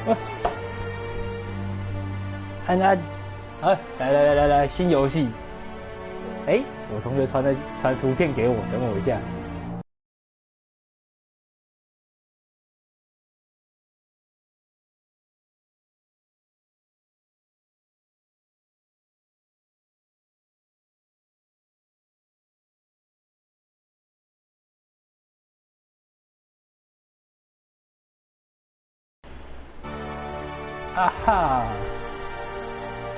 哇塞！安安，啊，来，新游戏。哎，我同学传图片给我，等我一下。啊哈，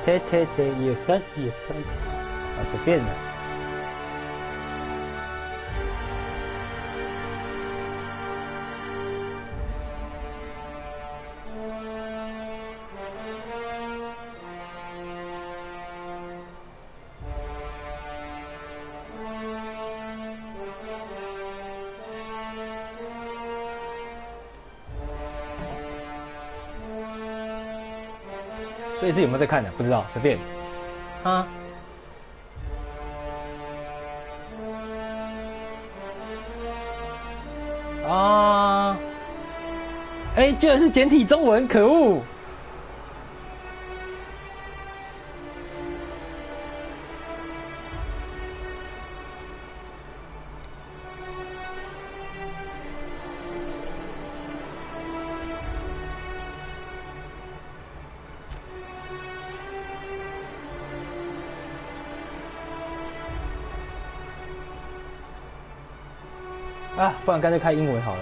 也算，啊，随便的。所以是有没有在看的？不知道，随便。啊啊！哎，居然是简体中文，可恶！啊，不然干脆开英文好了。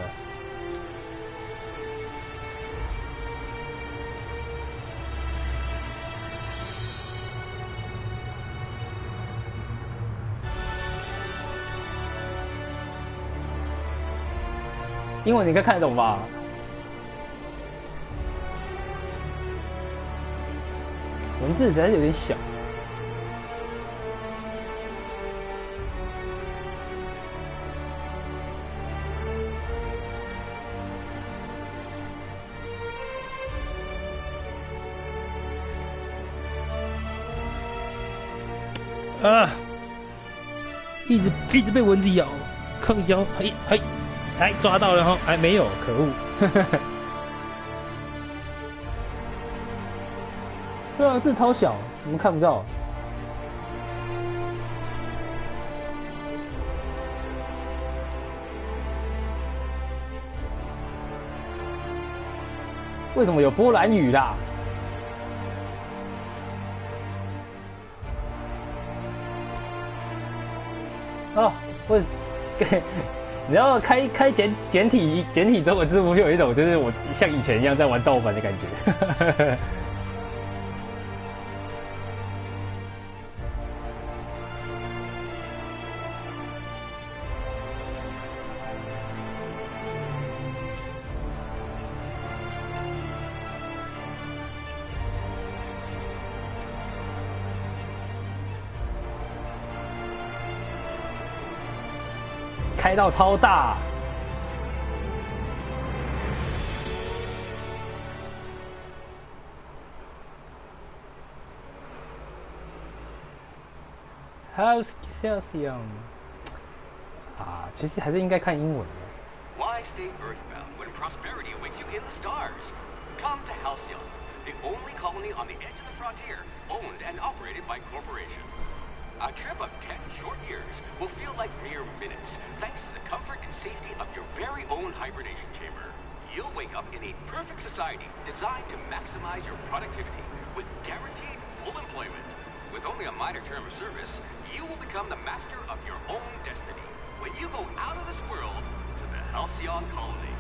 英文你应该看得懂吧？文字实在是有点小。啊！一直被蚊子咬，靠腰，哎，抓到了哈，哎，没有，可恶！对啊，字超小，怎么看不到？为什么有波兰语啦？啊，我，你要开简体中文字幕，就有一种就是我像以前一样在玩盗版的感觉。开到超大。Halcyon 啊，其实还是应该看英文的。Why stay earthbound when prosperity awaits you in the stars? Come to Halcyon, the only colony on the edge of the frontier, owned and operated by corporations. A trip of 10 short years will feel like mere minutes, thanks to the comfort and safety of your very own hibernation chamber. You'll wake up in a perfect society designed to maximize your productivity with guaranteed full employment. With only a minor term of service, you will become the master of your own destiny when you go out of this world to the Halcyon colony.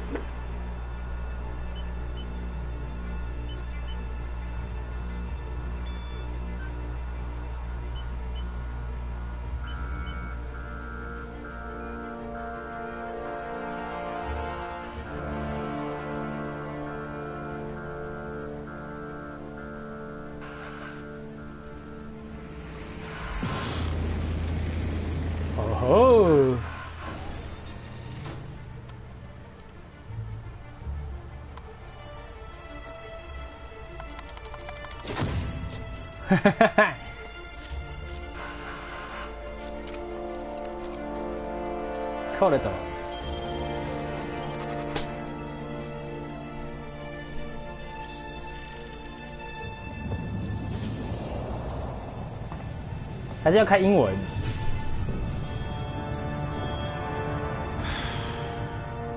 Oh. 哈哈哈哈，靠得到。还是要开英文。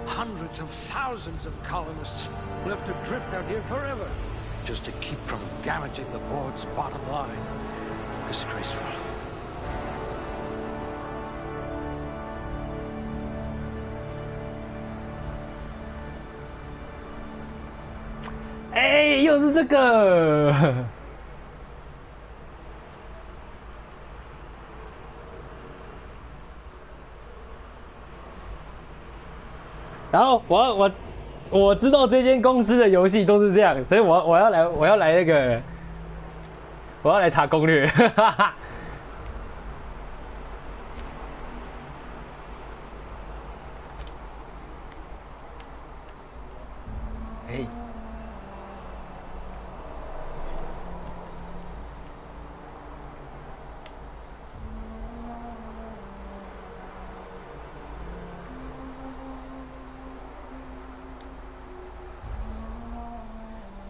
Hundreds of thousands of colonists will have to drift out here forever just to keep from damaging the board's bottom line. Disgraceful. Hey, 又是这个。然后我知道这间公司的游戏都是这样，所以我要来那个，我要来查攻略。哈哈。哎。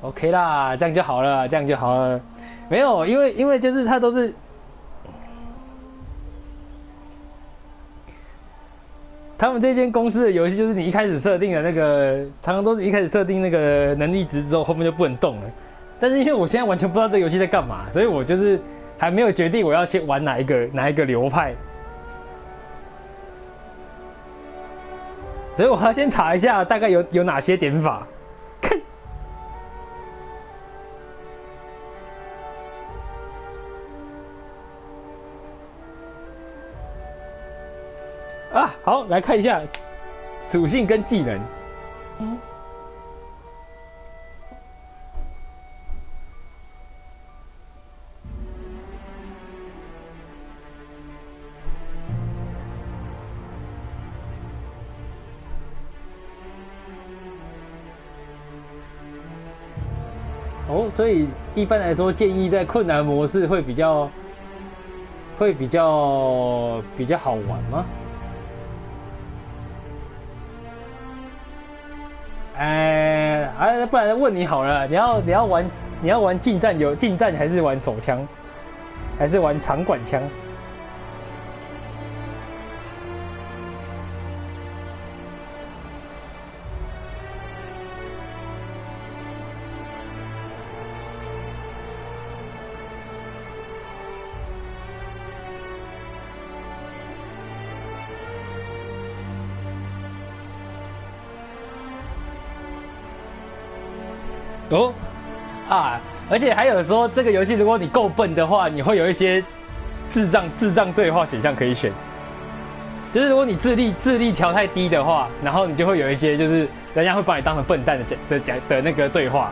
OK 啦，这样就好了，这样就好了。没有，因为就是它都是，他们这间公司的游戏就是你一开始设定的那个，常常都是一开始设定那个能力值之后，后面就不能动了。但是因为我现在完全不知道这个游戏在干嘛，所以我就是还没有决定我要先玩哪一个流派，所以我要先查一下大概有哪些点法。啊，好，来看一下属性跟技能。哦，所以一般来说，建议在困难模式会比较好玩吗？不然问你好了，你要玩近战还是玩手枪，还是玩长管枪？哦，而且还有说这个游戏，如果你够笨的话，你会有一些智障对话选项可以选。就是如果你智力调太低的话，然后你就会有一些就是人家会把你当成笨蛋的那个对话。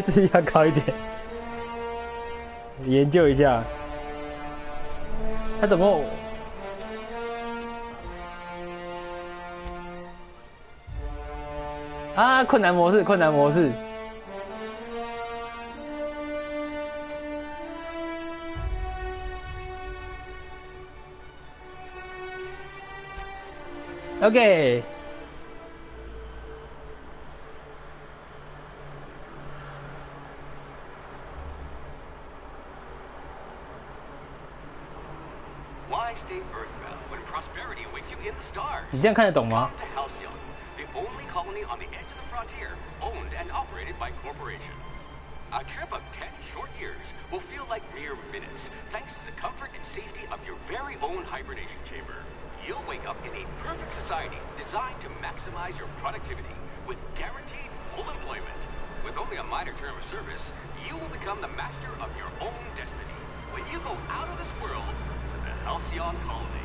自己要高一点，研究一下。他怎么？困难模式。OK。你这样看得懂吗？ The only colony on the edge of the frontier, owned and operated by corporations. A trip of 10 short years will feel like mere minutes, thanks to the comfort and safety of your very own hibernation chamber. You'll wake up in a perfect society designed to maximize your productivity with guaranteed full employment. With only a minor term of service, you will become the master of your own destiny when you go out of this world to the Halcyon colony.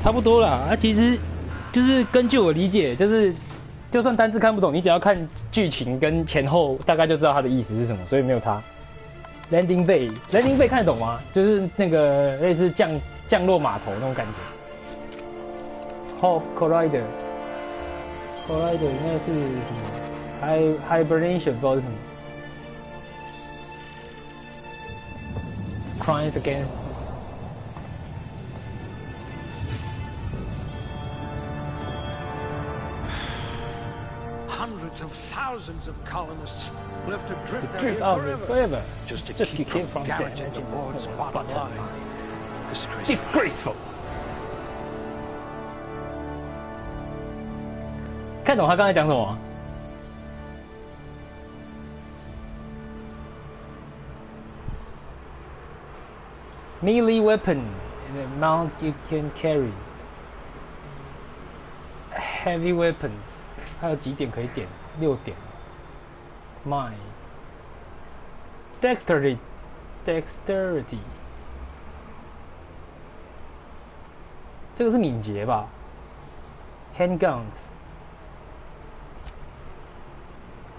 差不多啦。啊，其实就是根据我理解，就是就算单字看不懂，你只要看剧情跟前后，大概就知道它的意思是什么，所以没有差。Landing Bay 看得懂吗？就是那个类似降落码头那种感觉。Collider 应该是什么 Hibernation 不知道是什么。Crimes Against Hundreds of thousands of colonists left adrift out drift here out forever, forever just to just keep keep from from damaging the board's bottom line. Disgraceful. 看懂他刚才讲什么？Melee weapon and a mount you can carry. Heavy weapons. 还有几点可以点？6点。Mine. Dexterity. 这个是敏捷吧 ？Handguns.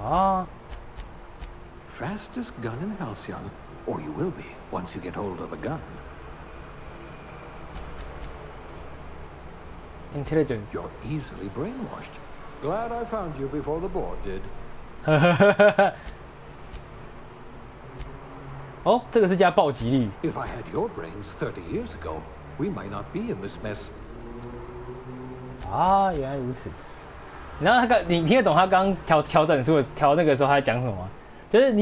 啊 Fastest gun in Halcyon, or you will be once you get hold of a gun. ，Intelligence. You're easily brainwashed. Glad I found you before the board did. 哦，这个是加暴击率。 If I had your brains 30 years ago, we might not be in this mess. 啊，原来如此。然后你听得懂他刚调整数调那个时候他在讲什么吗？就是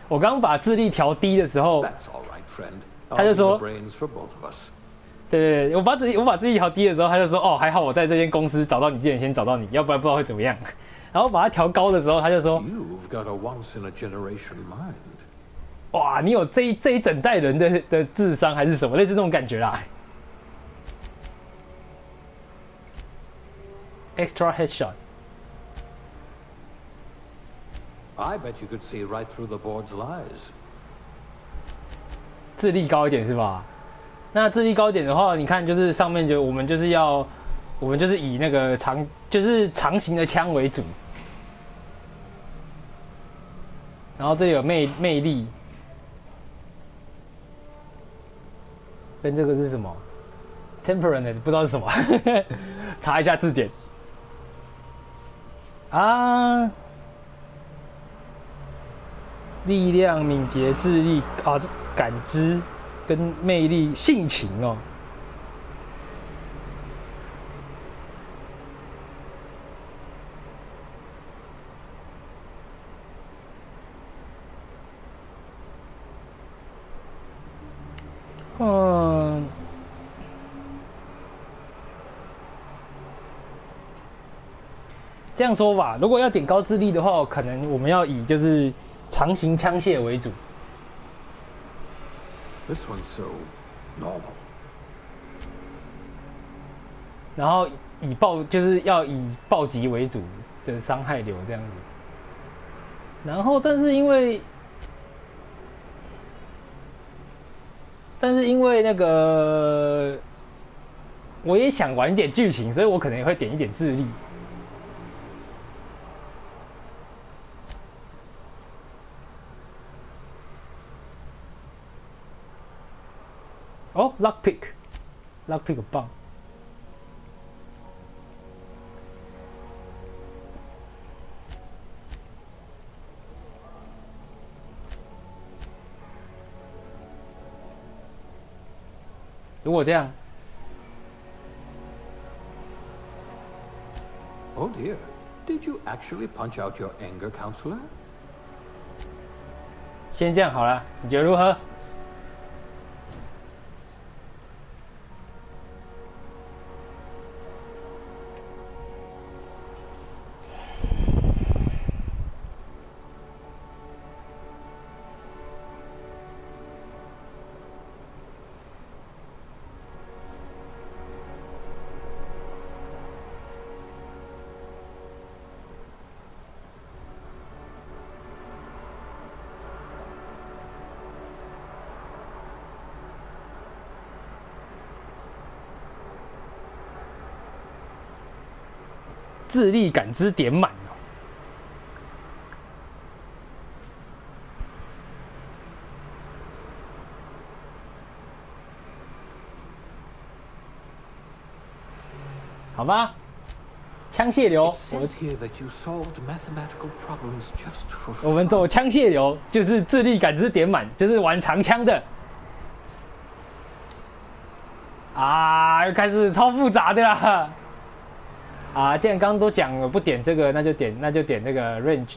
我刚把智力调低的时候， That's all right, friend. 他就 I'll 说 be the brains for both of us. 对，我把智力调低的时候，他就说哦，还好我在这间公司找到你之前先找到你，要不然不知道会怎么样。然后把它调高的时候，他就说 You've got a once-in-a-generation mind. 哇，你有这一整代人的智商还是什么，类似那种感觉啦。Extra headshot. I bet you could see right through the board's lies. 智力高一点是吧？那智力高一点的话，你看就是上面我们就是以那个长形的枪为主，然后这里有魅力，跟这个是什么 ？Temperament 不知道是什么，查一下字典。啊，力量、敏捷、智力啊，感知跟魅力、性情哦。这样说吧，如果要点高智力的话，可能我们要以就是长形枪械为主。This one's so normal. 然后就是要以暴击为主的伤害流这样子。然后，但是因为那个我也想玩一点剧情，所以我可能也会点一点智力。哦 ，lockpick 很棒。如果这样 Oh dear. Did you actually punch out your anger counselor? 先这样好了，你觉得如何？智力感知点满哦。好吧，枪械流，我们走枪械流，就是智力感知点满，就是玩长枪的。啊，又开始超复杂的啦！啊，既然刚刚都讲了不点这个，那就点那个 range。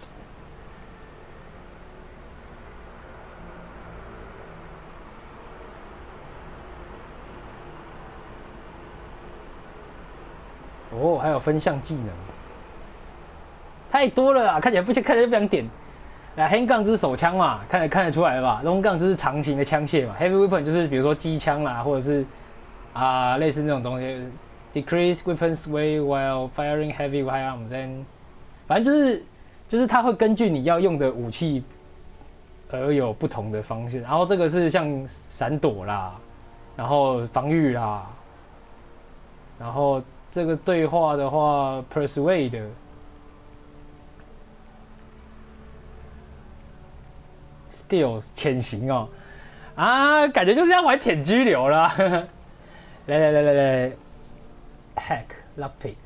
哦，还有分项技能，太多了啊！看起来就不想点。handgun 就是手枪嘛，看得出来了吧 ？long gun 就是长型的枪械嘛 ，heavy weapon 就是比如说机枪啦，或者是类似那种东西。Decrease weapons weight while firing heavy firearms， 反正就是它会根据你要用的武器而有不同的方式。然后这个是像闪躲啦，然后防御啦，然后这个对话的话 persuade。Steal 潜行哦，感觉就是要玩潜居流啦。来 ，hack lockpick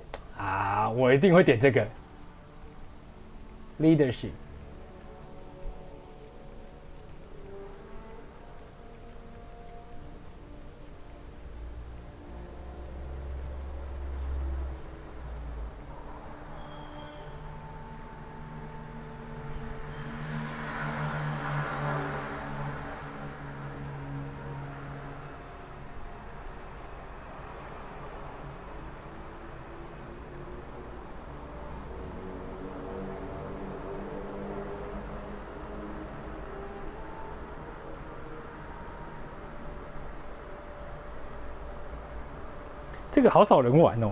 我一定会点这个 leadership。这个好少人玩哦。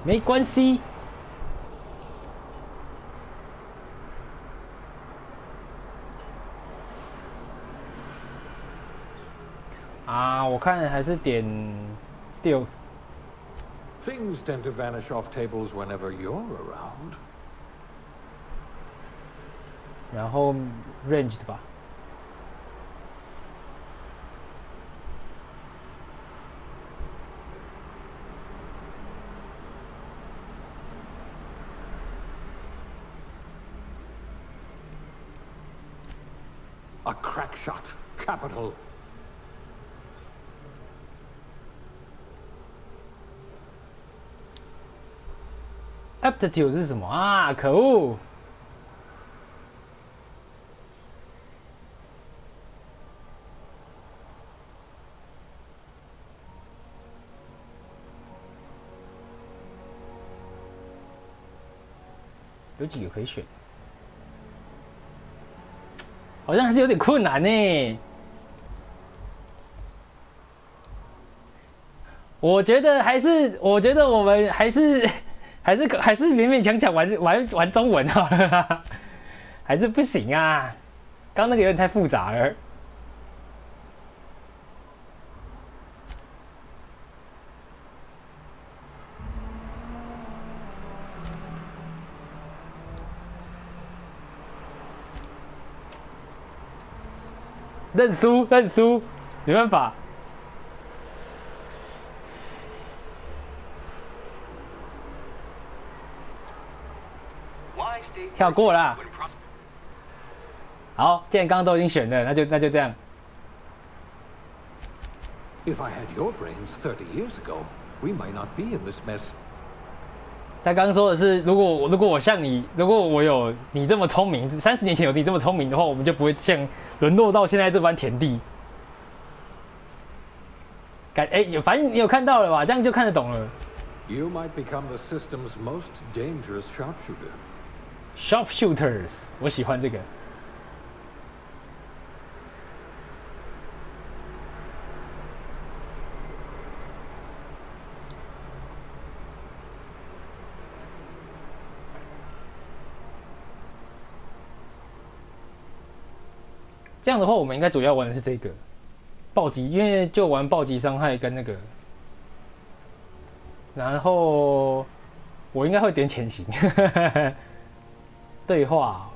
没关系。我看还是点 Stealth。 Things tend to vanish off tables whenever you're around. 然后 ranged 吧。A crack shot. Capital. Aptitude 是什么可恶！有几个可以选？好像还是有点困难呢。我觉得我们还是勉勉强强玩中文好了，还是不行啊。刚那个有点太复杂了。认输，没办法。跳过啦。好，既然刚刚都已经选了，那就这样。If I had your brains 30 years ago, we might not be in this mess. 他刚刚说的是，如果我像你，如果我有你这么聪明，30年前有你这么聪明的话，我们就不会沦落到现在这般田地。反正你有看到了吧？这样就看得懂了。You might become the system's most dangerous sharpshooter. Sharpshooters， 我喜欢这个。这样的话，我们应该主要玩的是这个暴击，因为就玩暴击伤害跟那个，然后我应该会点潜行，对话。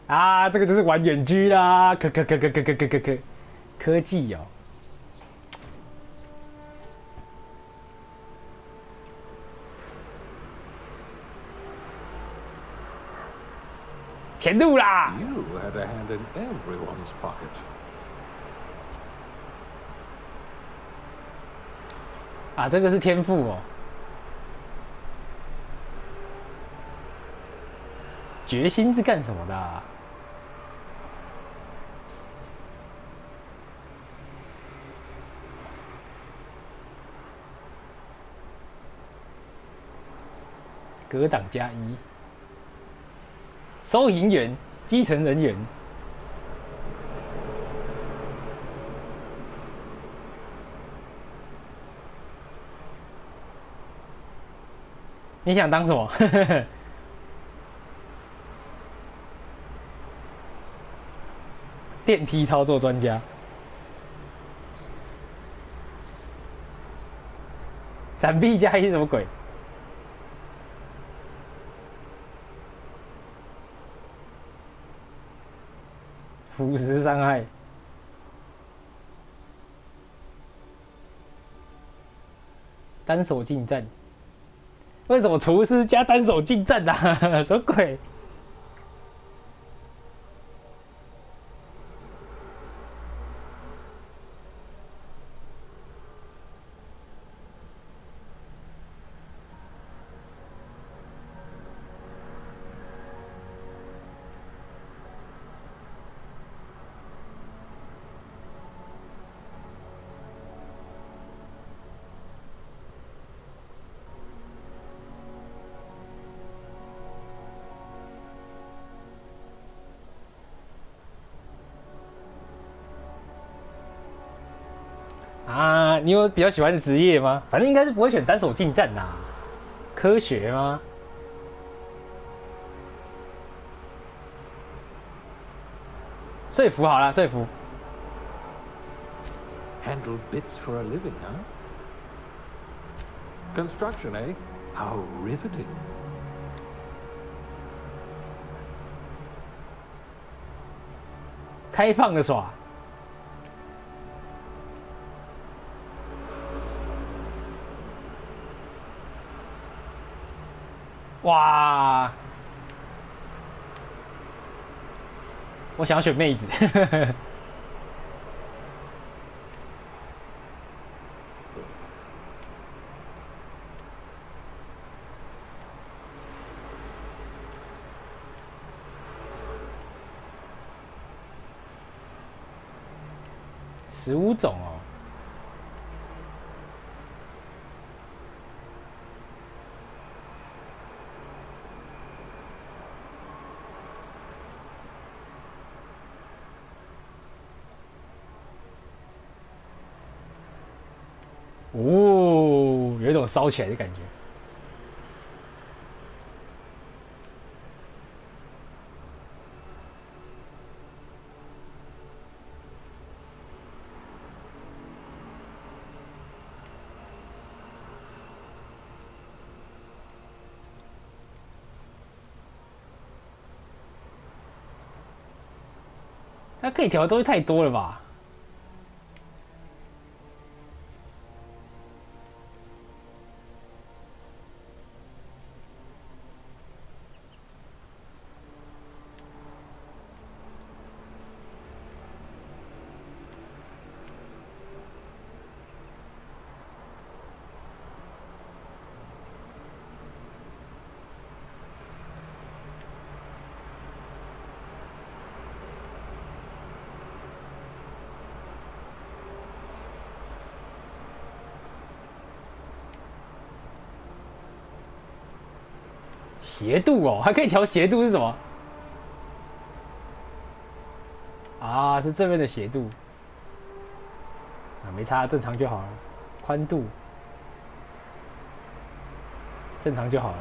啊，这个就是玩远距啦，科技哦。前路啦！ You had a hand in everyone's pocket. 啊，这个是天赋哦。决心是干什么的啊？格挡加一，收银员，基层人员。你想当什么？电梯操作专家。闪避加一什么鬼？腐蚀伤害。单手近战。为什么厨师加单手近战啊？什么鬼？啊，你有比较喜欢的职业吗？反正应该是不会选单手近战啦。科学吗？说服好了，说服。Handle bits for a living, huh? Construction, eh? How riveting. 开放的耍。哇！我想要选妹子。15种哦。哦，有一种烧起来的感觉。它可以调的东西太多了吧？斜度哦，还可以调斜度是什么？啊，是这边的斜度。啊，没差，正常就好了。宽度，正常就好了。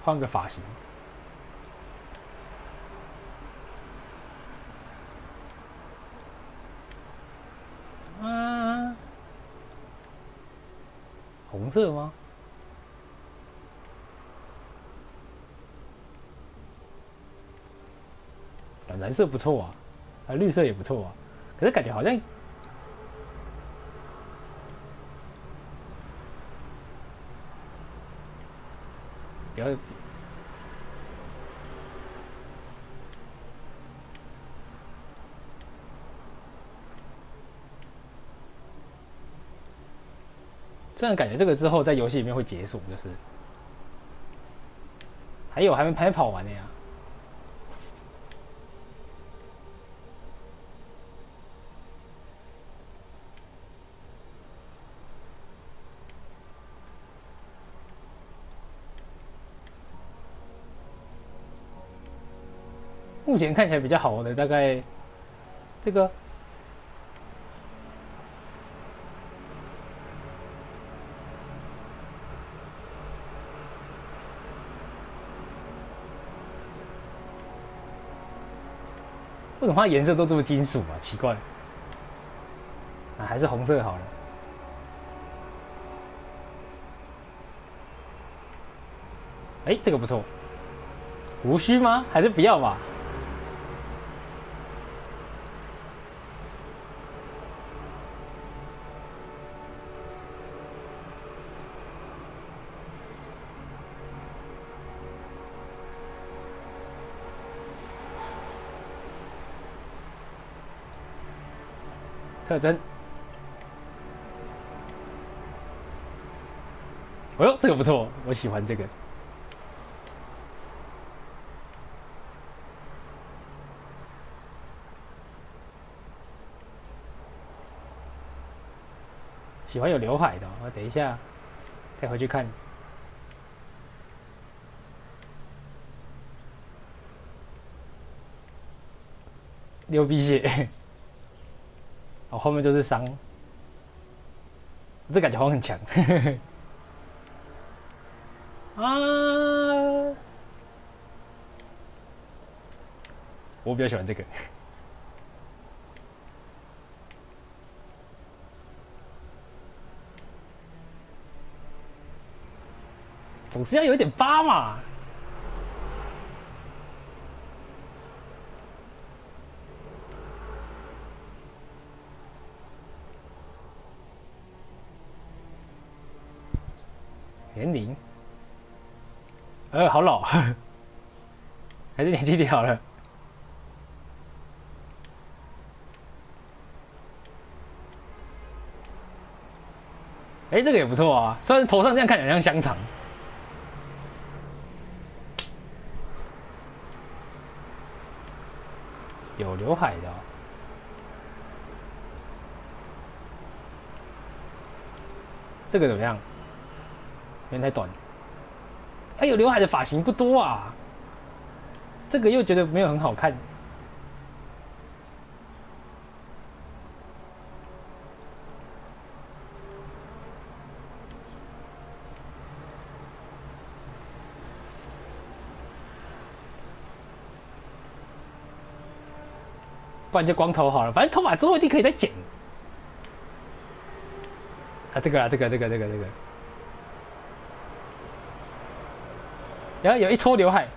换个发型。啊，红色吗？蓝色不错啊，绿色也不错啊，可是感觉好像比较这样感觉这个之后在游戏里面会解锁，就是还没跑完呢呀。目前看起来比较好的大概这个。为什么它颜色都这么金属啊？奇怪。啊，还是红色好了。哎，这个不错。胡须吗？还是不要吧？特征。哎呦，这个不错，我喜欢这个。喜欢有刘海的，我等一下再回去看。流鼻血，哦，后面就是伤，这感觉好像很强。啊，我比较喜欢这个。总是要有一点疤嘛。年龄，好老，还是年轻点好了。哎，这个也不错啊，虽然头上这样看起来像香肠。有刘海的、哦。这个怎么样？有点太短。哎，有刘海的发型不多啊。这个又觉得没有很好看。不然就光头好了，反正头发之后一定可以再剪。啊，这个，然后有一撮刘海，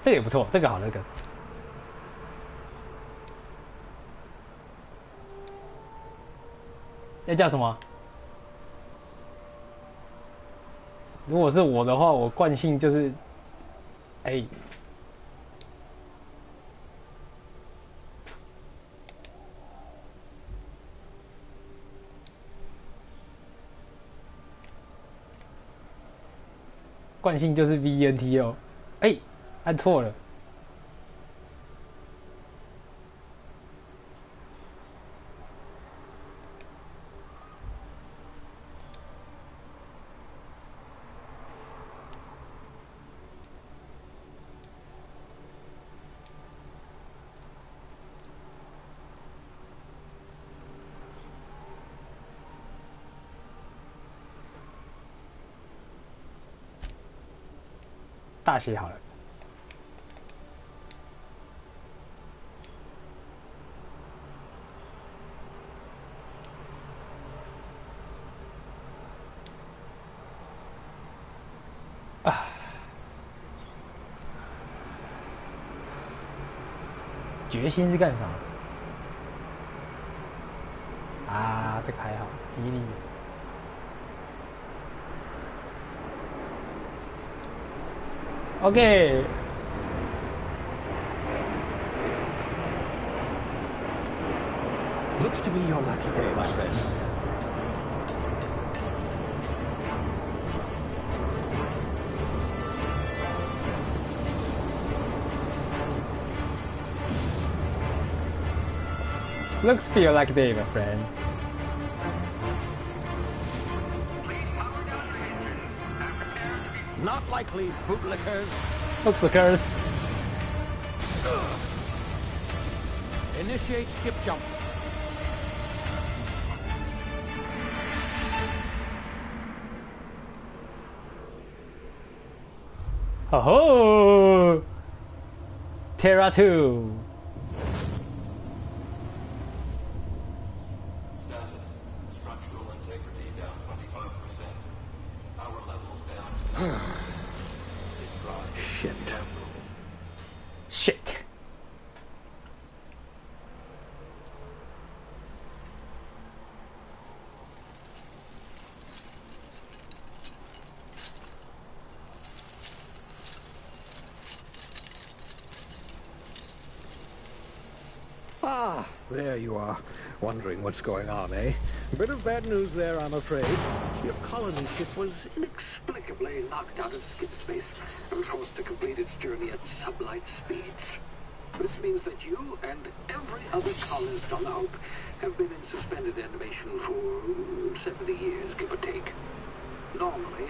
这个也不错，这个好，这个。要叫什么？如果是我的话，我惯性就是，哎。惯性就是 VNT 哦。哎，按错了。大写好了。啊！决心是干啥？啊，这个还好，激励。OK。Looks to be your lucky day, my friend. Looks to be your lucky day, my friend. Not likely, bootlickers. Bootlickers. Initiate skip jump. Oh, Terra 2. Status. Structural integrity down 25%. Power levels down. Shit. Shit. Ah, there you are. Wondering what's going on, eh? Bit of bad news there, I'm afraid. Your colony ship was inexplicably knocked out of skip space and forced to complete its journey at sublight speeds. This means that you and every other colonist on the Hope have been in suspended animation for 70 years, give or take. Normally,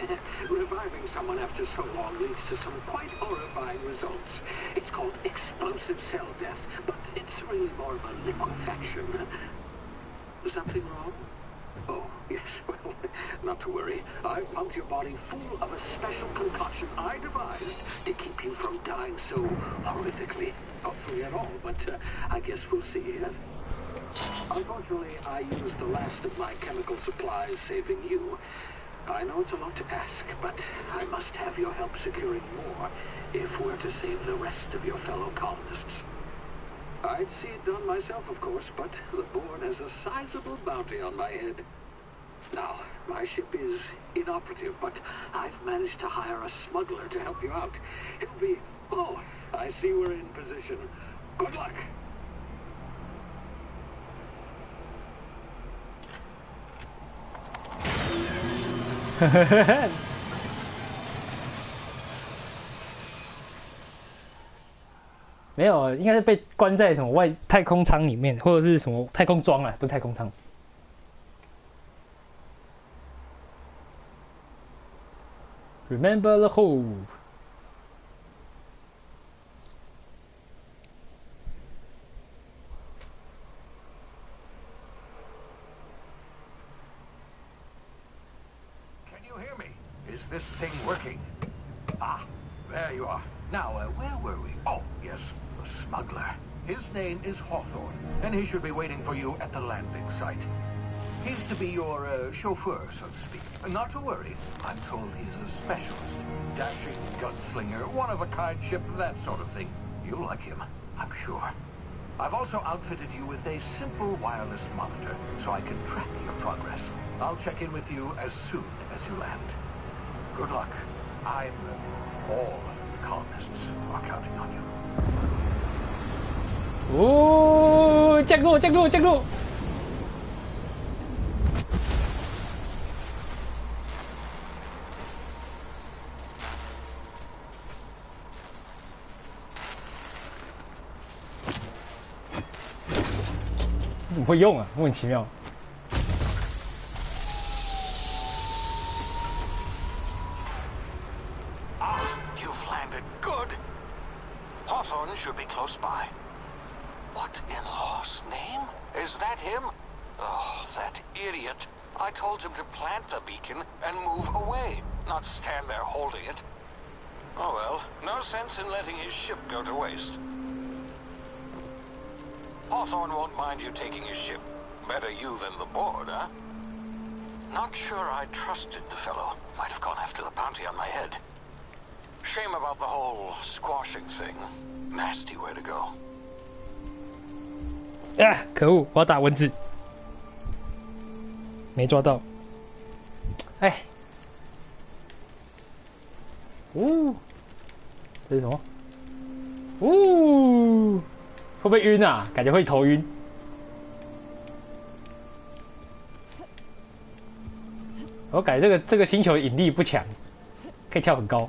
reviving someone after so long leads to some quite horrifying results. It's called explosive cell death, but it's really more of a liquefaction. Something wrong? Oh, yes, well, not to worry. I've pumped your body full of a special concoction I devised to keep you from dying so horrifically. Hopefully at all, but I guess we'll see. Unfortunately, I used the last of my chemical supplies saving you. I know it's a lot to ask, but I must have your help securing more if we're to save the rest of your fellow colonists. I'd see it done myself, of course, but the board has a sizable bounty on my head. Now, my ship is inoperative, but I've managed to hire a smuggler to help you out. He'll be... Oh, I see we're in position. Good luck!没有，应该是被关在什么太空舱里面，或者是什么太空装啊，不是太空舱。Remember the Hope. Can you hear me? Is this thing working? Ah, there you are. Now, where were we? Oh, yes, the smuggler. His name is Hawthorne, and he should be waiting for you at the landing site. He's to be your chauffeur, so to speak. Not to worry. I'm told he's a specialist. Dashing gunslinger, one-of-a-kind ship, that sort of thing. You'll like him, I'm sure. I've also outfitted you with a simple wireless monitor, so I can track your progress. I'll check in with you as soon as you land. Good luck. All of the colonists are counting on you. 哦，降落，降落，降落！会用啊？莫名其妙。 Hawthorne should be close by. What in Law's name? Is that him? Oh, that idiot. I told him to plant the beacon and move away, not stand there holding it. Oh well, no sense in letting his ship go to waste. Hawthorne won't mind you taking his ship. Better you than the board, huh? Not sure I trusted the fellow. Might have gone after the bounty on my head. Shame about the whole squashing thing. Nasty way to go. 啊！可恶，我要打蚊子，没抓到。哎，呜，这是什么？呜，会不会晕啊？感觉会头晕。我感觉这个星球引力不强，可以跳很高。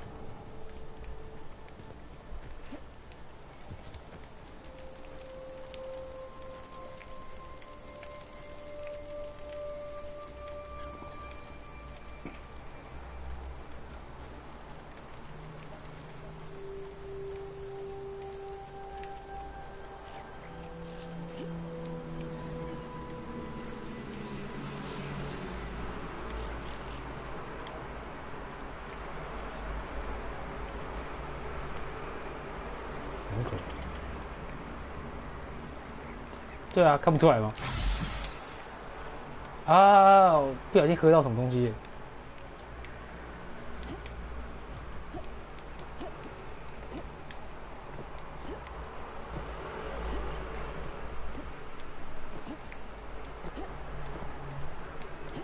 对啊，看不出来吗？啊，不小心喝到什么东西。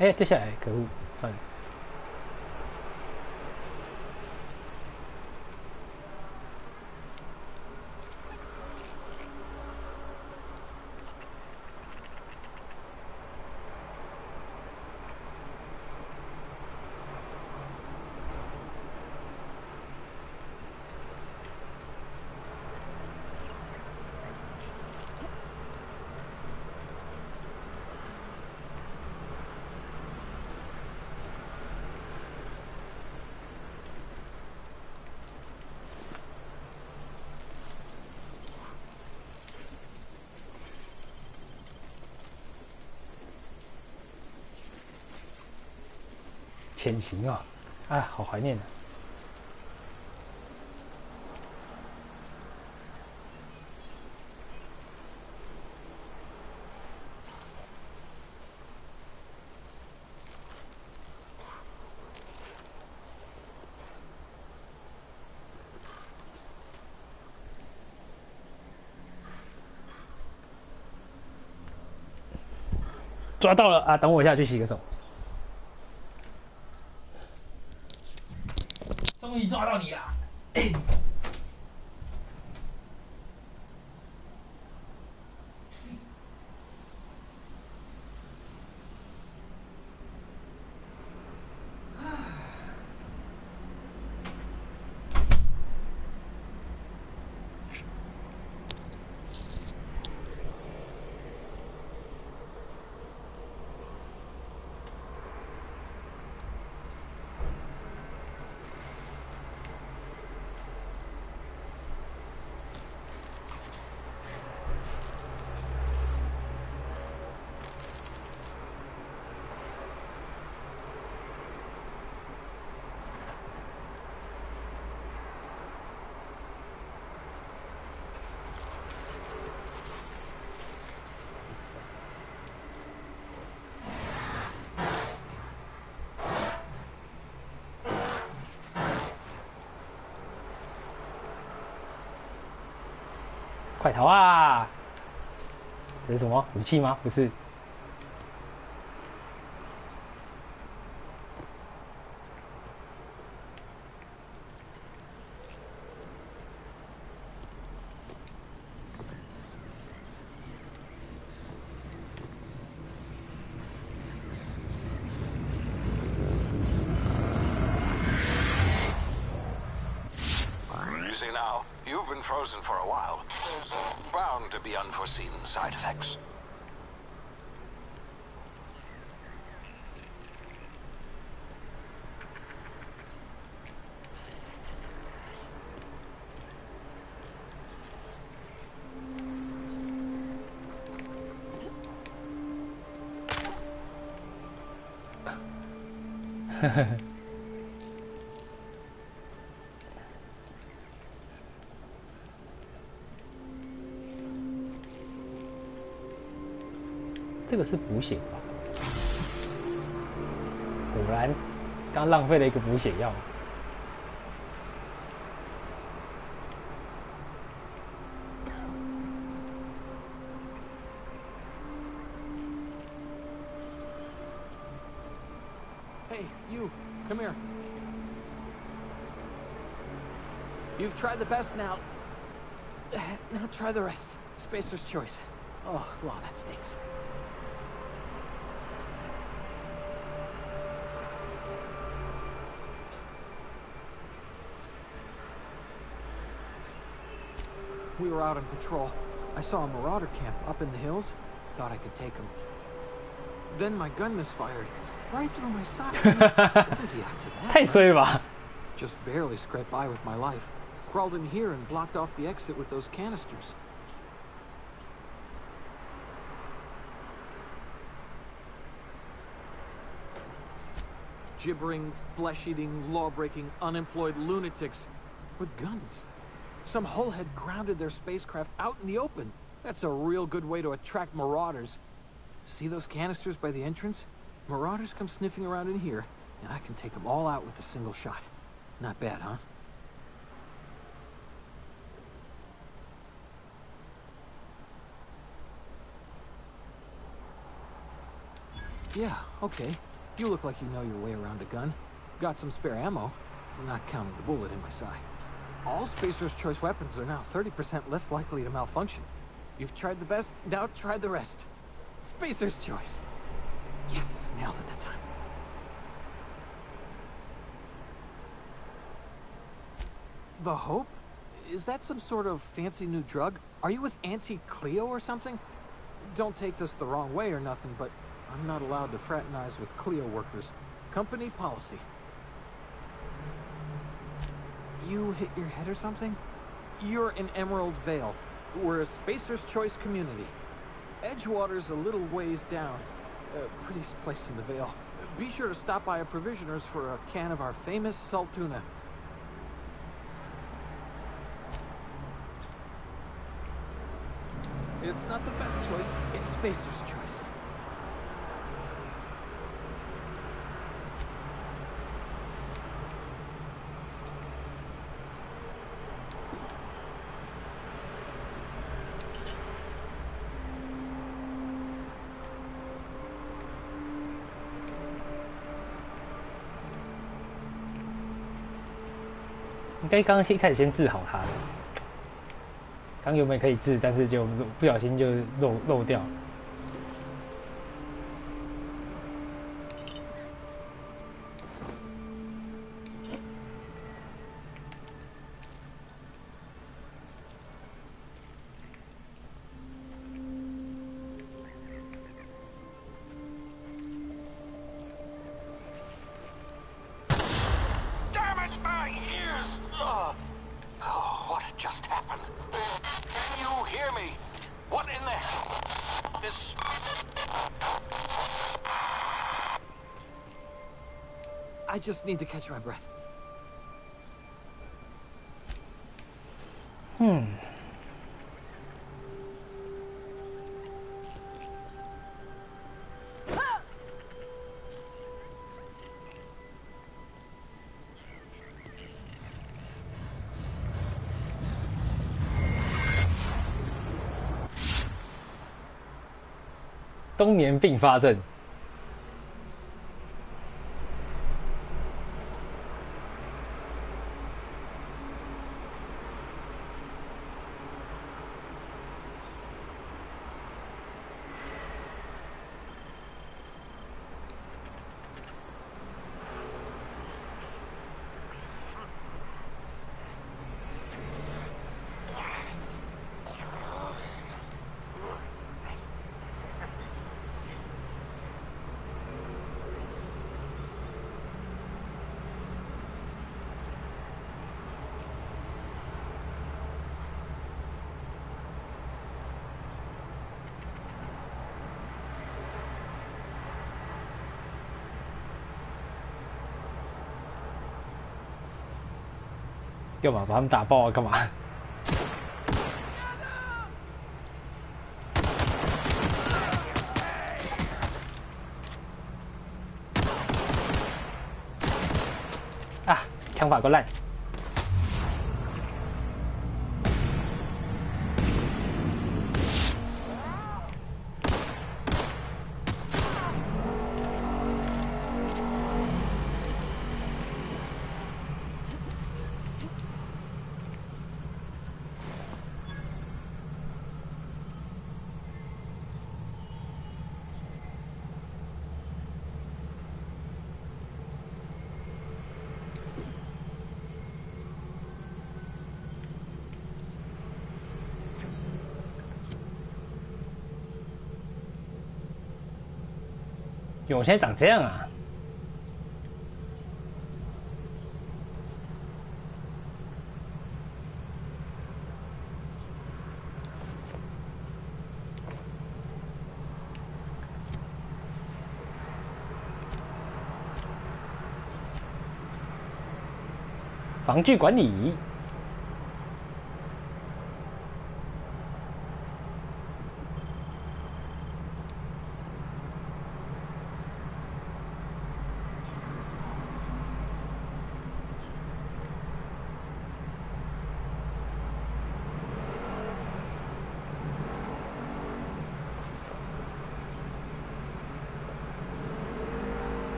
哎，掉下来，可恶！算了。 潜行啊，哎，好怀念啊！抓到了啊！等我一下，去洗个手。 终于抓到你了！快逃啊！这是什么武器吗？不是。You've been frozen for a while. There's bound to be unforeseen side effects. 这个是补血吧？果然，刚浪费了一个补血药。Hey, you, come here. You've tried the best now. Now try the rest. Spacer's choice. Oh, wow, that stinks. We were out on patrol. I saw a marauder camp up in the hills. Thought I could take him. Then my gun misfired. Right through my side. What are the odds of that? 太衰了吧！ Just barely scraped by with my life. Crawled in here and blocked off the exit with those canisters. Gibbering, flesh-eating, law-breaking, unemployed lunatics with guns. Some hullhead grounded their spacecraft out in the open. That's a real good way to attract marauders. See those canisters by the entrance? Marauders come sniffing around in here, and I can take them all out with a single shot. Not bad, huh? Yeah, okay. You look like you know your way around a gun. Got some spare ammo, not counting the bullet in my side. All Spacer's choice weapons are now 30% less likely to malfunction. You've tried the best, now try the rest. Spacer's choice. Yes, nailed it that time. The Hope? Is that some sort of fancy new drug? Are you with Auntie Cleo or something? Don't take this the wrong way or nothing, but I'm not allowed to fraternize with Cleo workers. Company policy. You hit your head or something? You're in Emerald Vale. We're a Spacer's Choice community. Edgewater's a little ways down. Prettiest place in the Vale. Be sure to stop by a provisioner's for a can of our famous salt tuna. It's not the best choice, it's Spacer's choice.应该刚刚一开始先治好他的，刚原本可以治，但是就不小心就漏掉。I just need to catch my breath. Hmm. 冬眠并发症。干嘛把他们打爆啊？干嘛？啊，枪法够烂。我现在长这样啊！防具管理。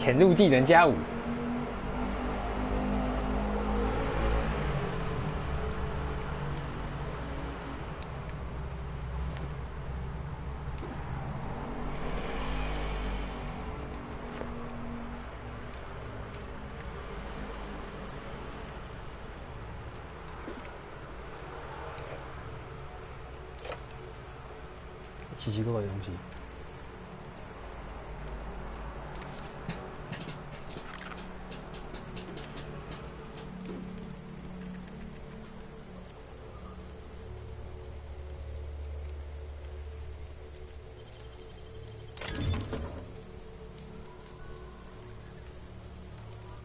潜入技能加5。奇奇怪怪的东西。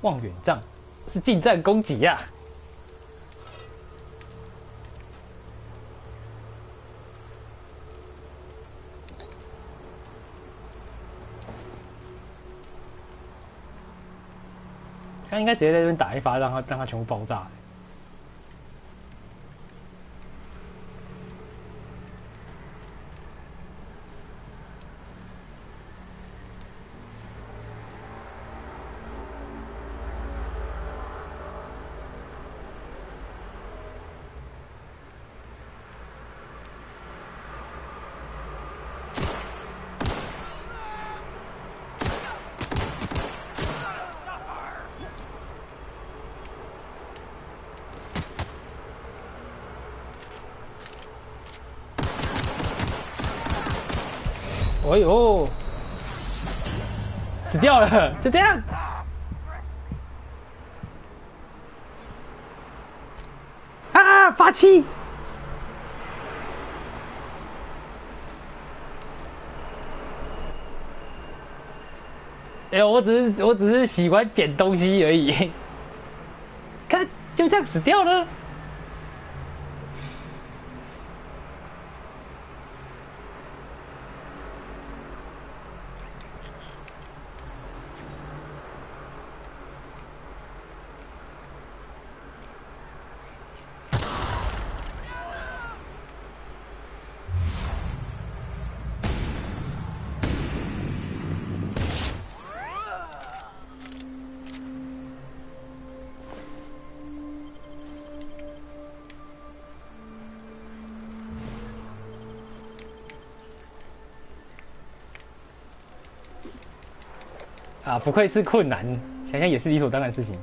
望远杖是近战攻击呀、啊。他应该直接在这边打一发，让他全部爆炸。哎呦，死掉了，就这样。啊，发气！哎呦，我只是喜欢捡东西而已。看，就这样死掉了。啊，不愧是困难，想想也是理所当然的事情。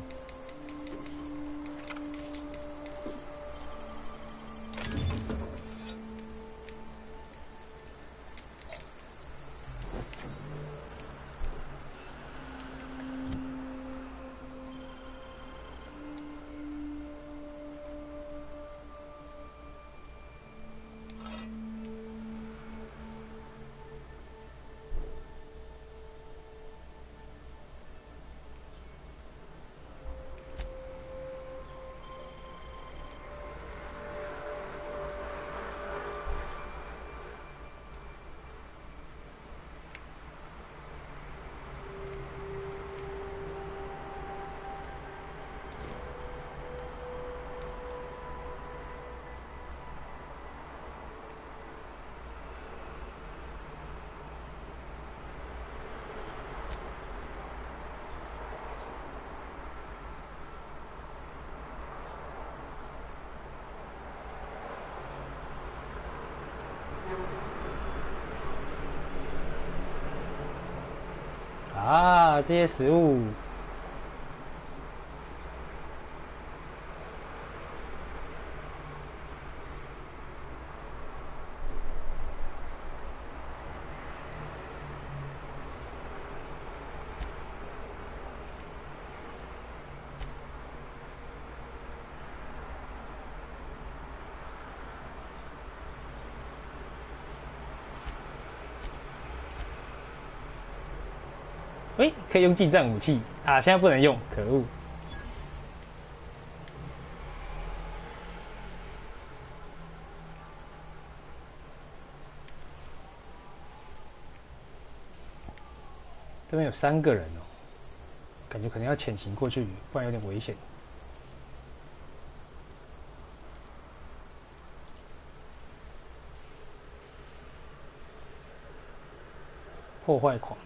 啊，这些食物。哎，可以用近战武器啊！现在不能用，可恶！这边有3个人哦，感觉可能要潜行过去，不然有点危险。破坏狂。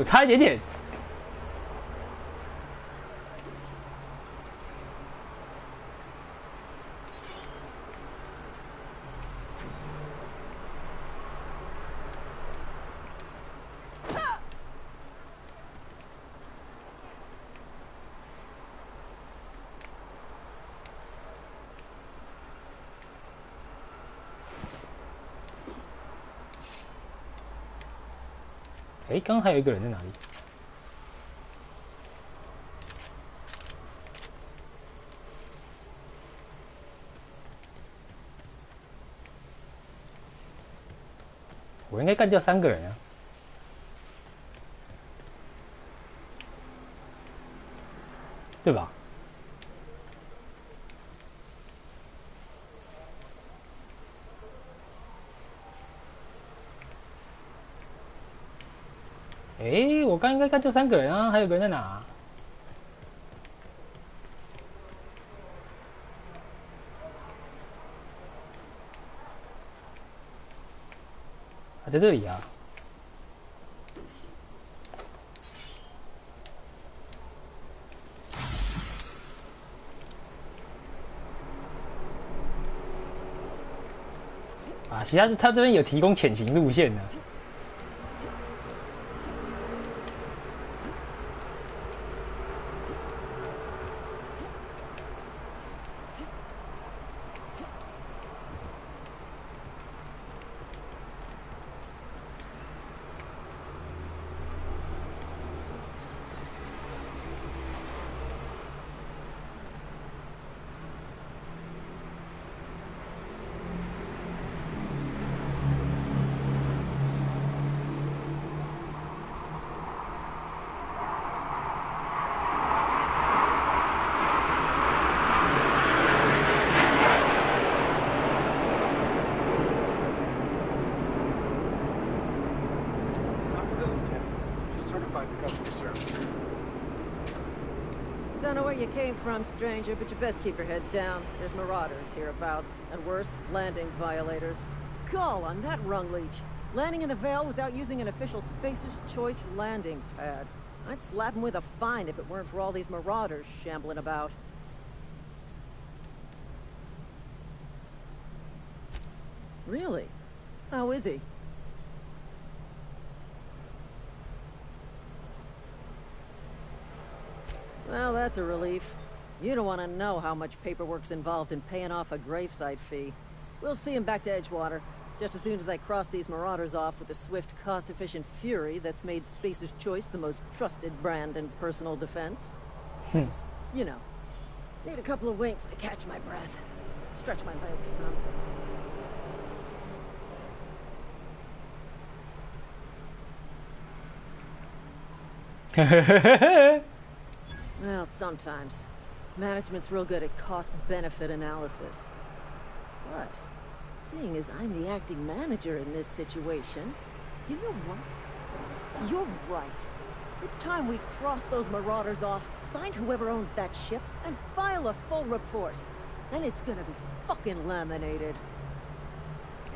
差一点点。哎，刚刚还有一个人在哪里？我应该干掉3个人啊，对吧？哎，我刚应该干掉3个人啊，还有个人在哪啊？在这里啊。啊，其他是他这边有提供潜行路线的。Don't know where you came from, stranger, but you best keep your head down. There's marauders hereabouts, and worse, landing violators. Call on that rung leech. Landing in the Vale without using an official Spacer's Choice landing pad. I'd slap him with a fine if it weren't for all these marauders shambling about. Really? How is he? Well, that's a relief. You don't want to know how much paperwork's involved in paying off a gravesite fee. We'll see him back to Edgewater. Just as soon as I cross these Marauders off with the swift, cost-efficient fury that's made Spacer's Choice the most trusted brand in personal defense. Just, you know, need a couple of winks to catch my breath. Stretch my legs, son. Well, sometimes. Management's real good at cost-benefit analysis. But, seeing as I'm the acting manager in this situation, you know what? You're right. It's time we cross those Marauders off, find whoever owns that ship, and file a full report. Then it's gonna be fucking laminated.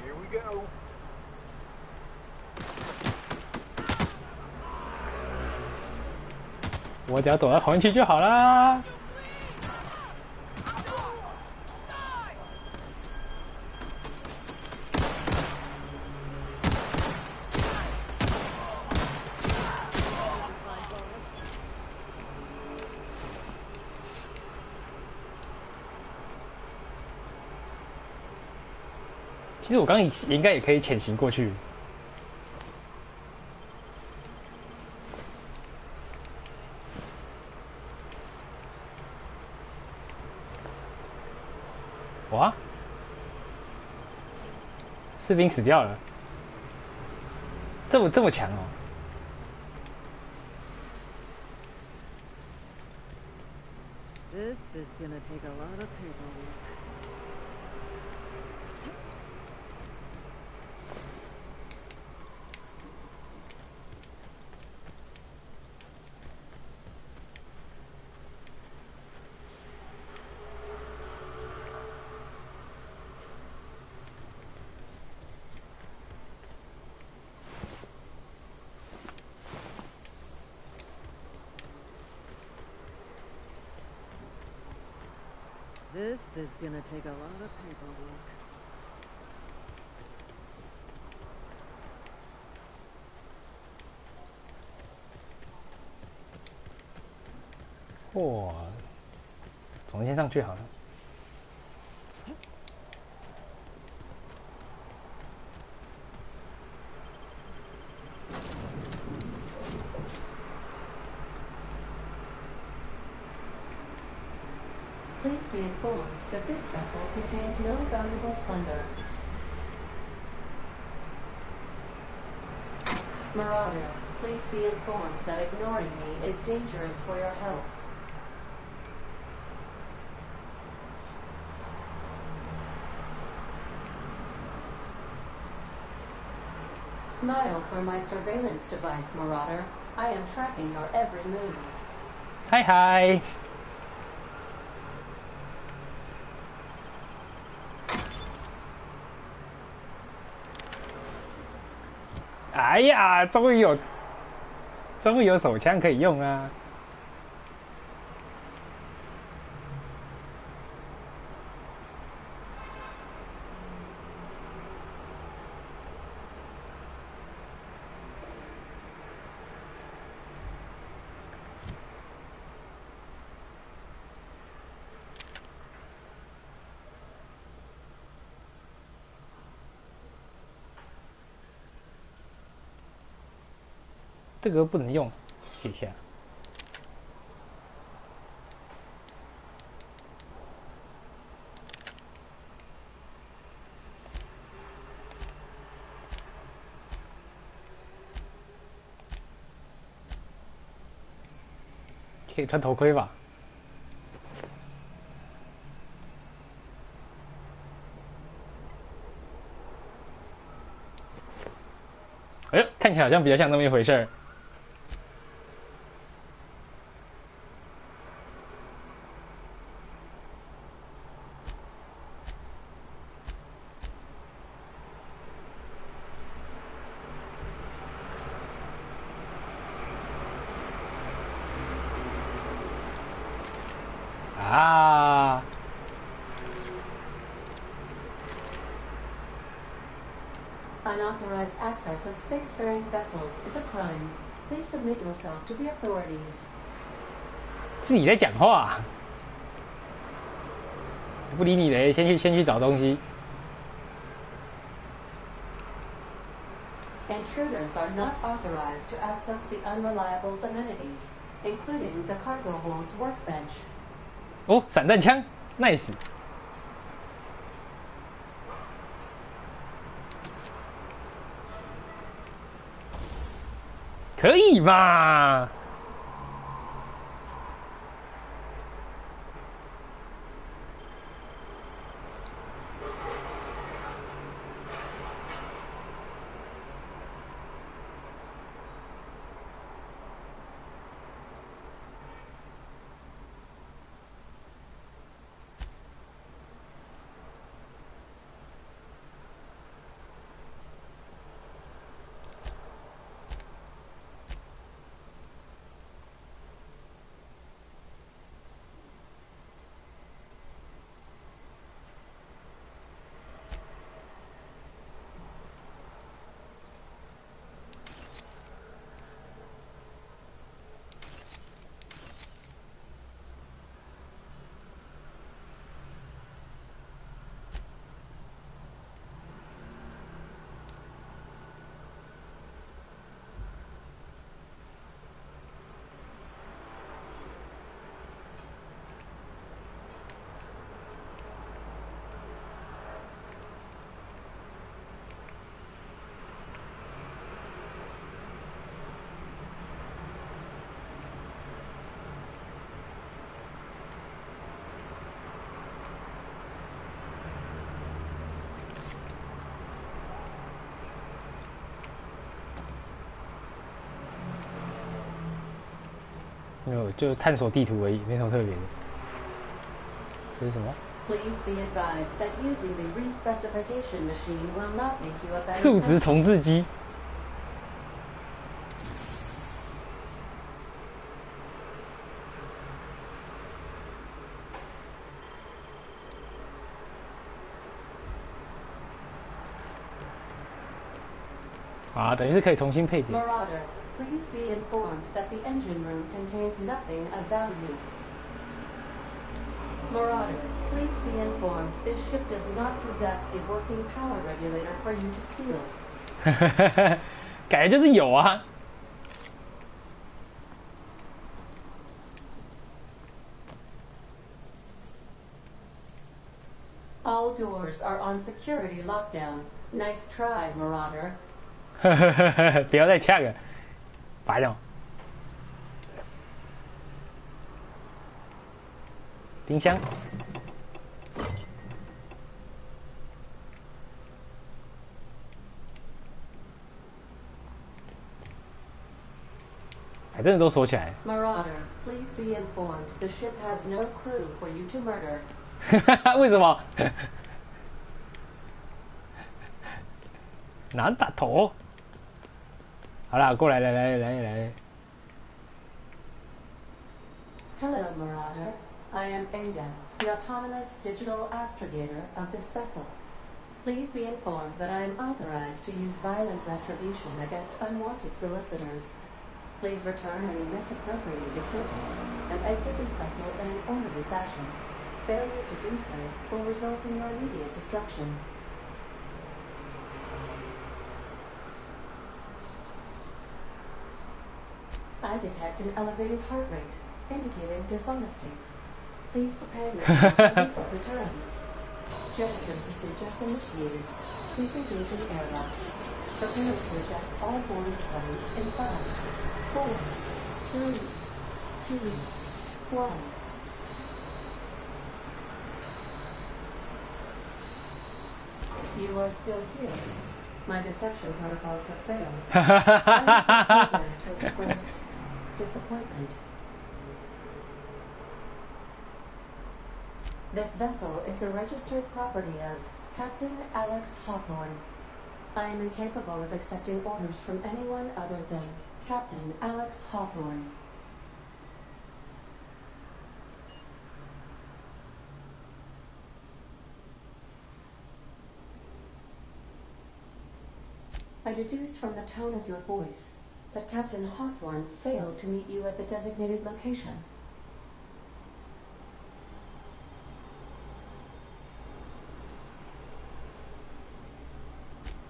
Here we go.我只要躲到旁边去就好啦。其实我刚应该也可以潜行过去。哇！士兵死掉了，这么强哦！ This is gonna take a lot of paperwork. This is gonna take a lot of paperwork. 哇，总先上去好了。Please be informed that this vessel contains no valuable plunder. Marauder, please be informed that ignoring me is dangerous for your health. Smile for my surveillance device, Marauder. I am tracking your every move. Hi, hi. 哎呀，终于有手枪可以用啊！这个不能用，写一下。可以穿头盔吧？哎呦，看起来好像比较像那么一回事儿。 啊！ Unauthorized access of spacefaring vessels is a crime. Please submit yourself to the authorities. 是你在讲话，不理你嘞，先去找东西。Intruders are not authorized to access the Unreliable's amenities, including the cargo hold's workbench. 哦，散弹枪 ，nice。可以吧？没有，就探索地图而已，没什么特别的。这是什么？ Please be advised that using the respecification machine will not make you a better 数值重置机。啊，等于是可以重新配点。 Marauder, please be informed that the engine room contains nothing of value. Marauder, please be informed this ship does not possess a working power regulator for you to steal. 感觉就是有啊。 All doors are on security lockdown. Nice try, Marauder. 不要再呛了，拔掉。冰箱。还真的都锁起来。 Marauder, please be informed the ship has no crew for you to murder. 为什么？难打头。好啦，过来，来。 Hello, Marauder. I am Ada, the autonomous digital astrogator of this vessel. Please be informed that I am authorized to use violent retribution against unwanted solicitors. Please return any misappropriated equipment and exit this vessel in an orderly fashion. Failure to do so will result in your immediate destruction. I detect an elevated heart rate, indicating dishonesty. Please prepare yourself for lethal deterrence. Jettison procedures initiated. Disengaging airlocks. Prepare to eject all boarding parties in 5, 4, 3, 2, 1. You are still here. My deception protocols have failed. I have been programmed to express disappointment. This vessel is the registered property of Captain Alex Hawthorne. I am incapable of accepting orders from anyone other than Captain Alex Hawthorne. I deduce from the tone of your voice that Captain Hawthorne failed to meet you at the designated location.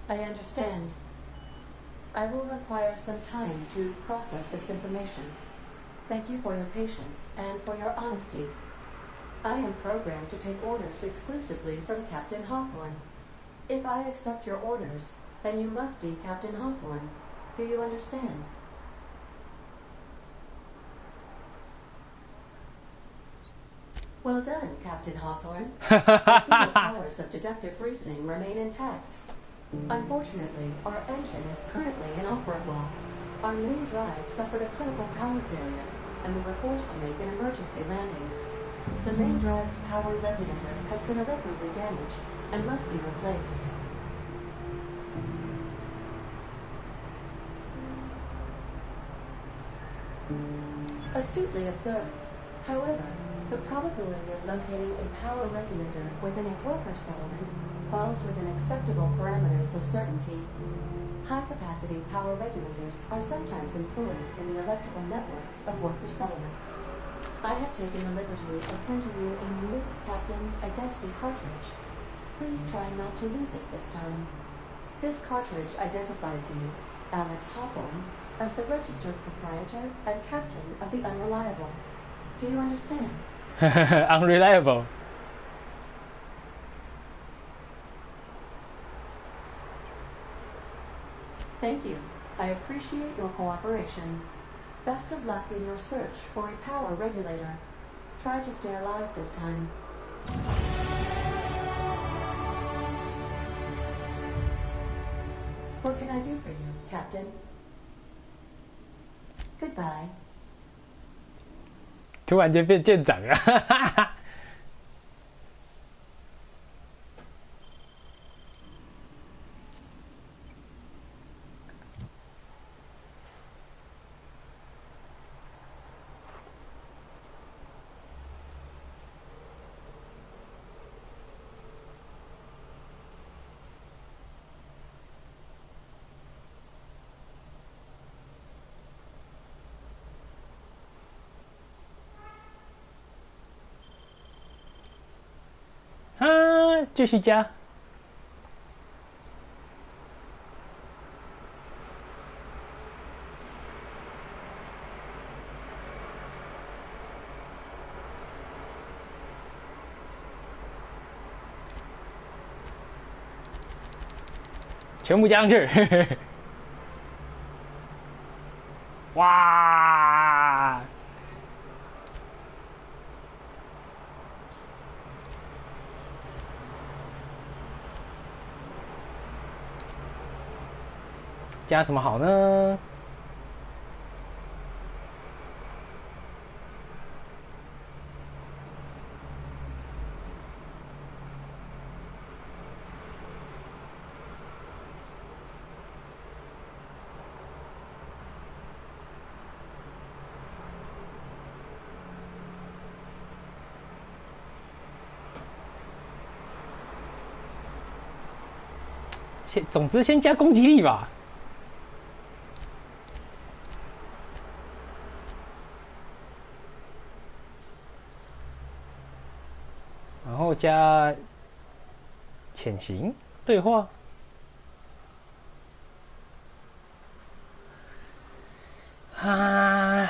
I understand. I will require some time to process this information. Thank you for your patience and for your honesty. I am programmed to take orders exclusively from Captain Hawthorne. If I accept your orders, then you must be Captain Hawthorne. Do you understand? Well done, Captain Hawthorne. I see your powers of deductive reasoning remain intact. Unfortunately, our engine is currently inoperable. Our main drive suffered a critical power failure, and we were forced to make an emergency landing. The main drive's power regulator has been irreparably damaged and must be replaced. Astutely observed. However, the probability of locating a power regulator within a worker settlement falls within acceptable parameters of certainty. High-capacity power regulators are sometimes employed in the electrical networks of worker settlements. I have taken the liberty of printing you a new Captain's Identity cartridge. Please try not to lose it this time. This cartridge identifies you, Alex Hawthorne, as the registered proprietor and captain of the Unreliable. Do you understand? Unreliable. Thank you. I appreciate your cooperation. Best of luck in your search for a power regulator. Try to stay alive this time. What can I do for you, Captain? Goodbye. 突然间变舰长了，啊，继续加。全部加上去，哇！加什么好呢？总之先加攻击力吧。然后加潜行对话。啊。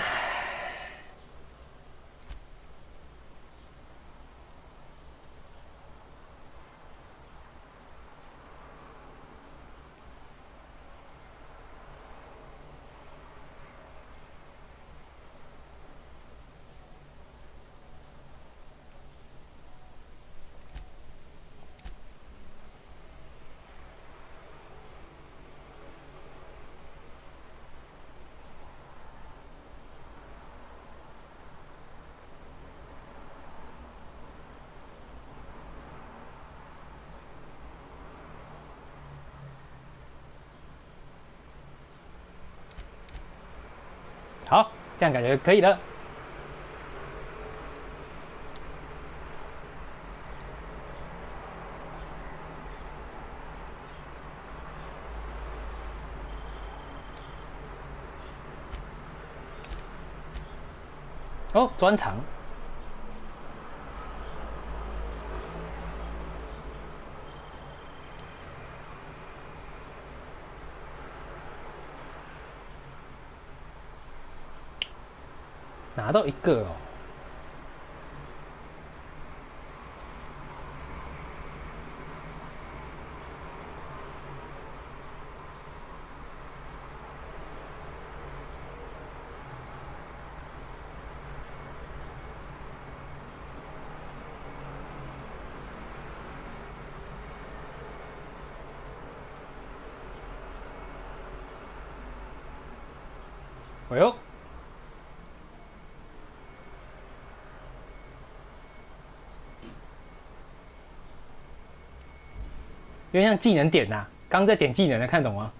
好，这样感觉可以了。哦，专长。拿到一个哦。哎呦！有点像技能点呐、刚在点技能的，看懂吗？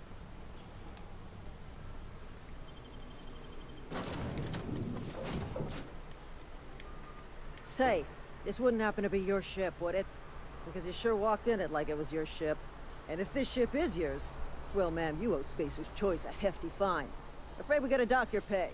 Say, this wouldn't happen to be your ship, would it? Because you sure walked in it like it was your ship. And if this ship is yours, well, ma'am, you owe Spacer's Choice a hefty fine. Afraid we gotta dock your pay.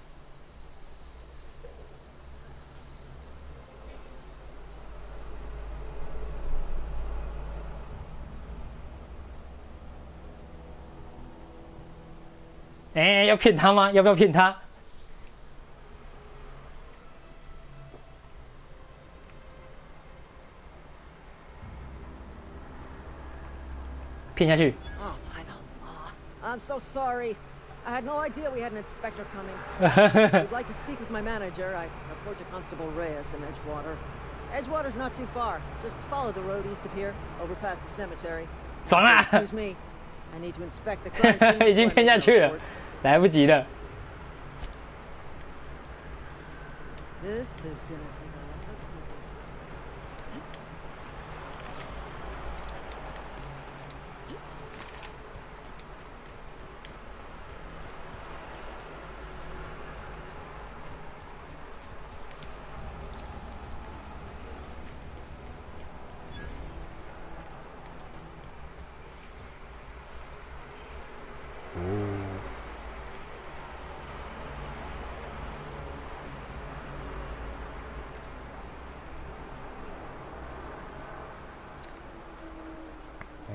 Eh, 要骗他吗？要不要骗他？骗下去。 Oh, by the law. I'm so sorry. I had no idea we had an inspector coming. I'd like to speak with my manager. I report to Constable Reyes in Edgewater. Edgewater's not too far. Just follow the road east of here, over past the cemetery. 爽啦 Excuse me. I need to inspect the crime scene. 已经骗下去了，来不及了。 This is gonna take a lot of people.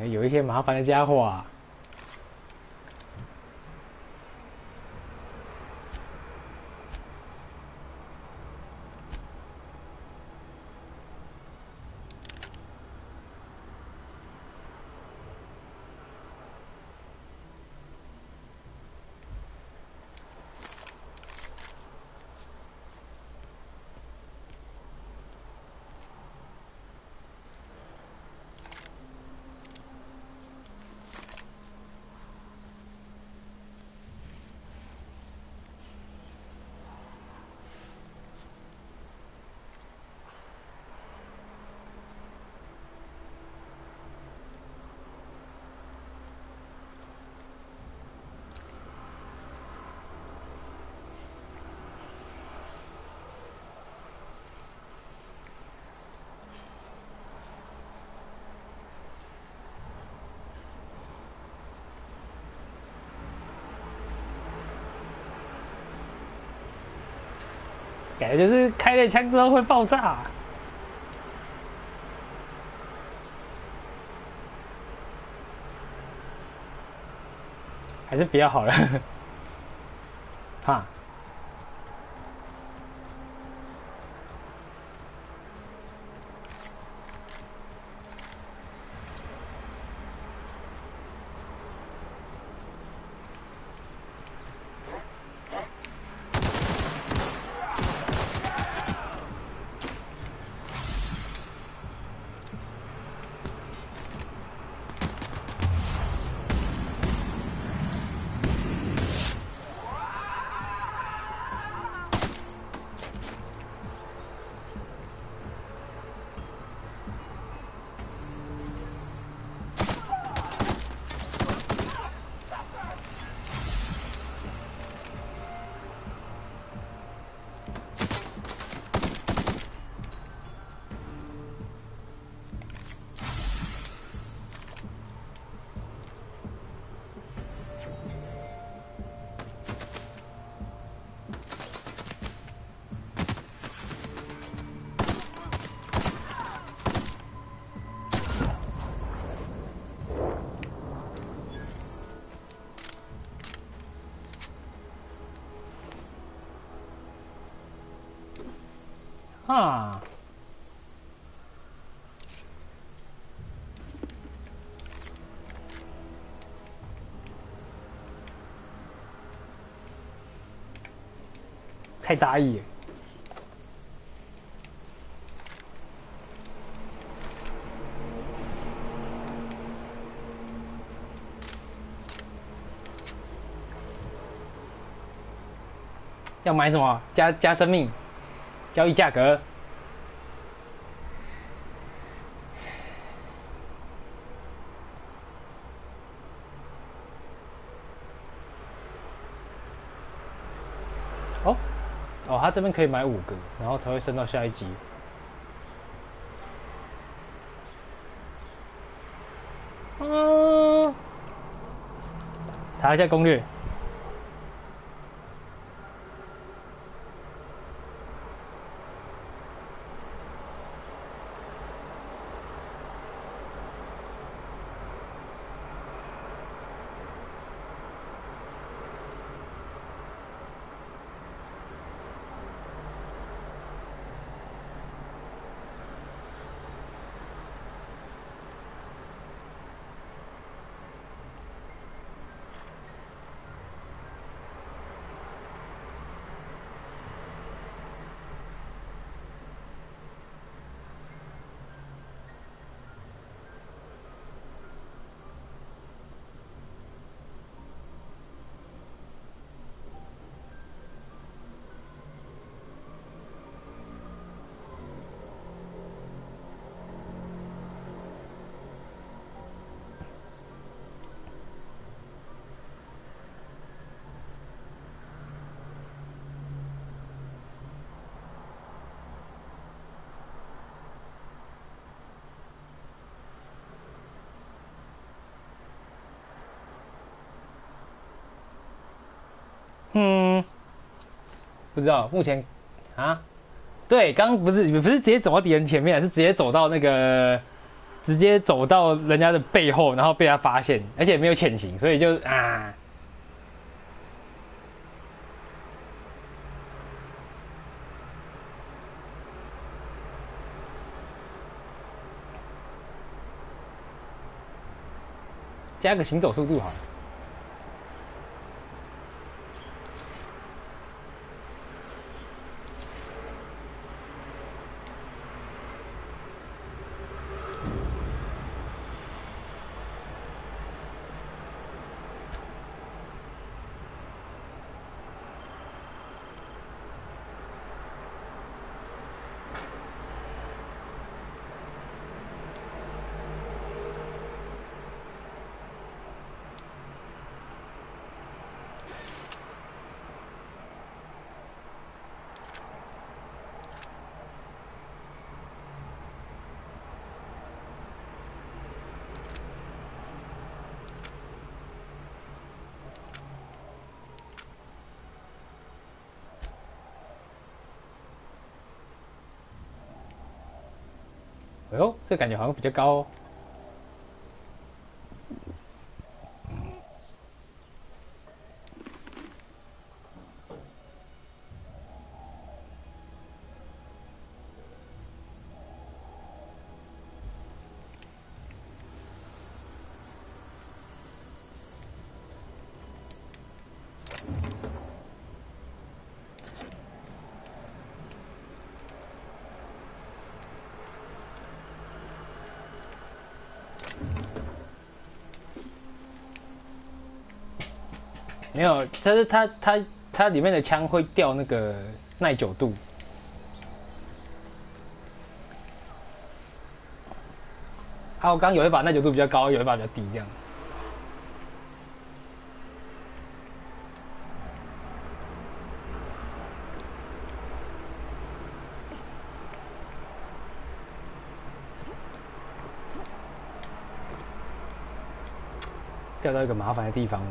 哎，有一些麻烦的家伙啊。 感觉就是开了枪之后会爆炸，还是比较好了，哈。哈。太大意了。要买什么？加生命，交易价格。哦，他这边可以买5个，然后才会升到下一级。查一下攻略。不知道，目前啊，对，刚不是直接走到敌人前面，是直接走到直接走到人家的背后，然后被他发现，而且没有潜行，所以就啊。加个行走速度好了。哎呦，这感觉好像比较高哦。没有，但是它里面的枪会掉那个耐久度。啊，我刚有一把耐久度比较高，有一把比较低，这样。掉到一个麻烦的地方了。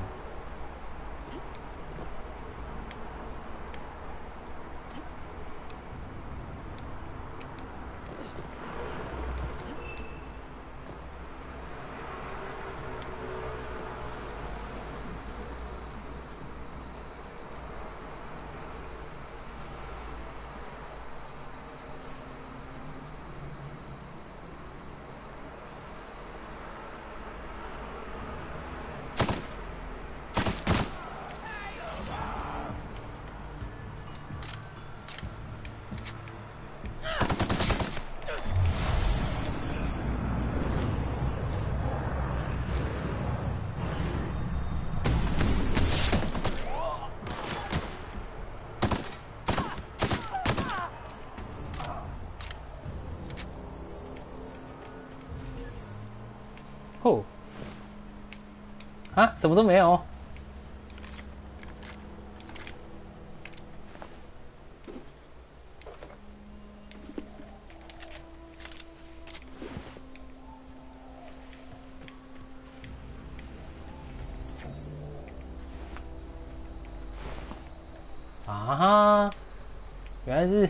啊，什么都没有。啊哈，原来是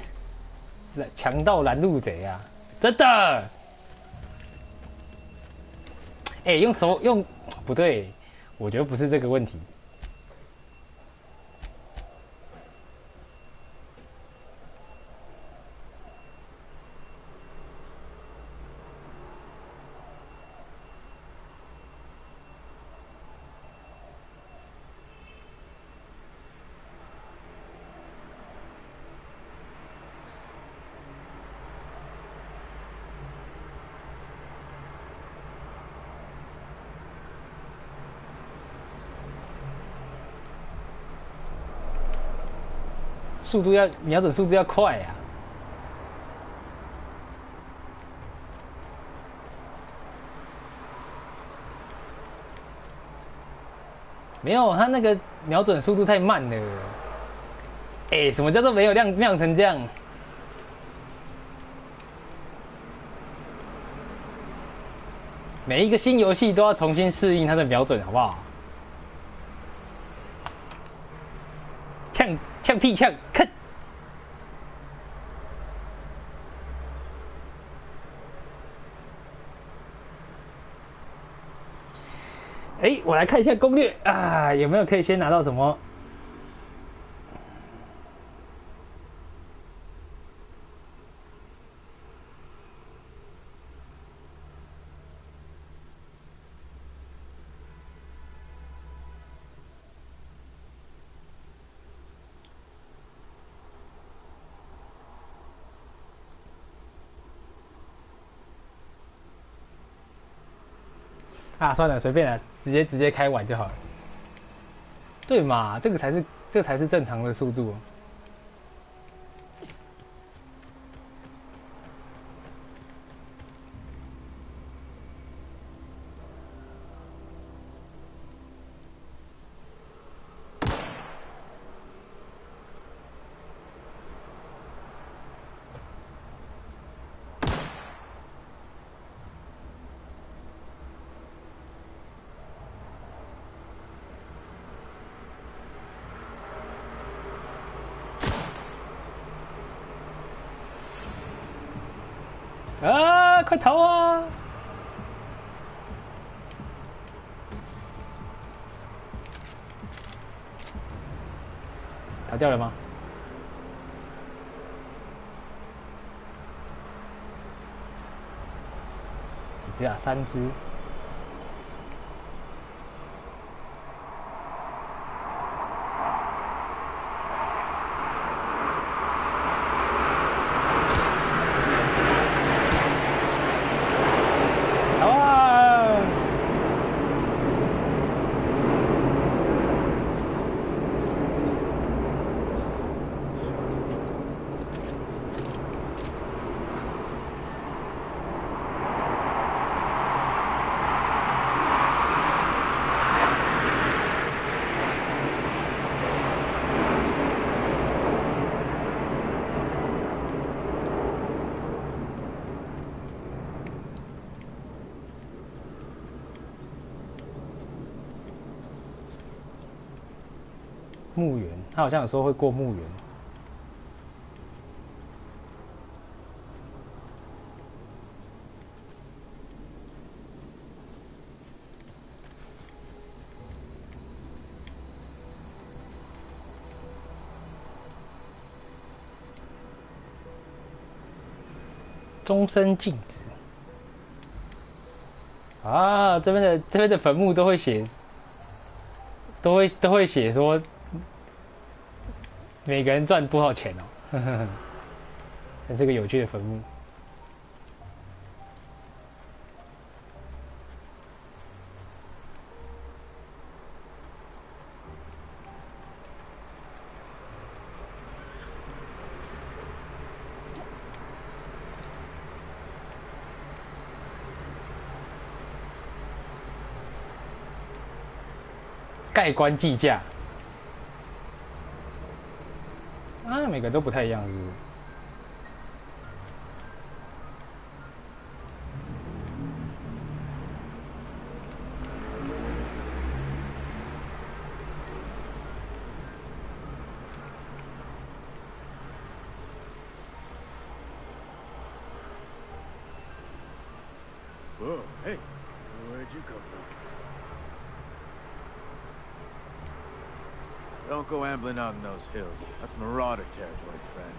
强盗拦路贼啊！真的。哎、用手用不对，我觉得不是这个问题。速度要瞄准速度要快呀、没有，他那个瞄准速度太慢了。哎，什么叫做没有亮成这样？每一个新游戏都要重新适应它的瞄准，好不好？呛屁呛，看。哎，我来看一下攻略啊，有没有可以先拿到什么？啊，算了，随便了，直接开完就好了。对嘛，这才是正常的速度。啊！快逃啊！逃掉了吗？几只啊？3只。墓园，他好像有说会过墓园。终身禁止。啊，这边的坟墓都会写，都会写说。每个人赚多少钱哦？这是个有趣的坟墓。盖棺计价。啊，每个都不太一样，是不是？Whoa, hey, where'd you come from? Don't go ambling out in those hills. That's Marauder territory, friend.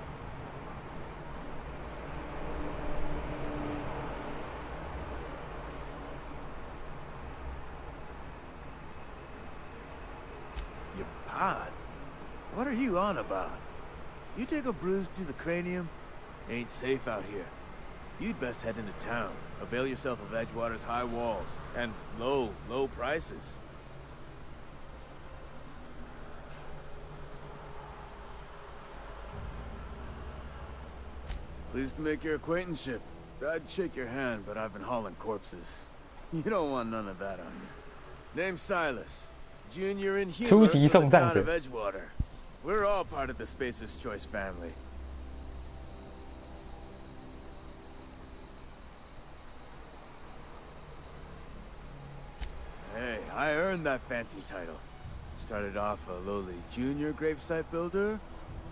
Your pod? What are you on about? You take a bruise to the cranium? Ain't safe out here. You'd best head into town. Avail yourself of Edgewater's high walls and low prices. Pleased to make your acquaintanceship. I'd shake your hand, but I've been hauling corpses. You don't want none of that on you. Name's Silas. Junior in humor for the town of Edgewater. We're all part of the Spacer's Choice family. Hey, I earned that fancy title. Started off a lowly junior gravesite builder,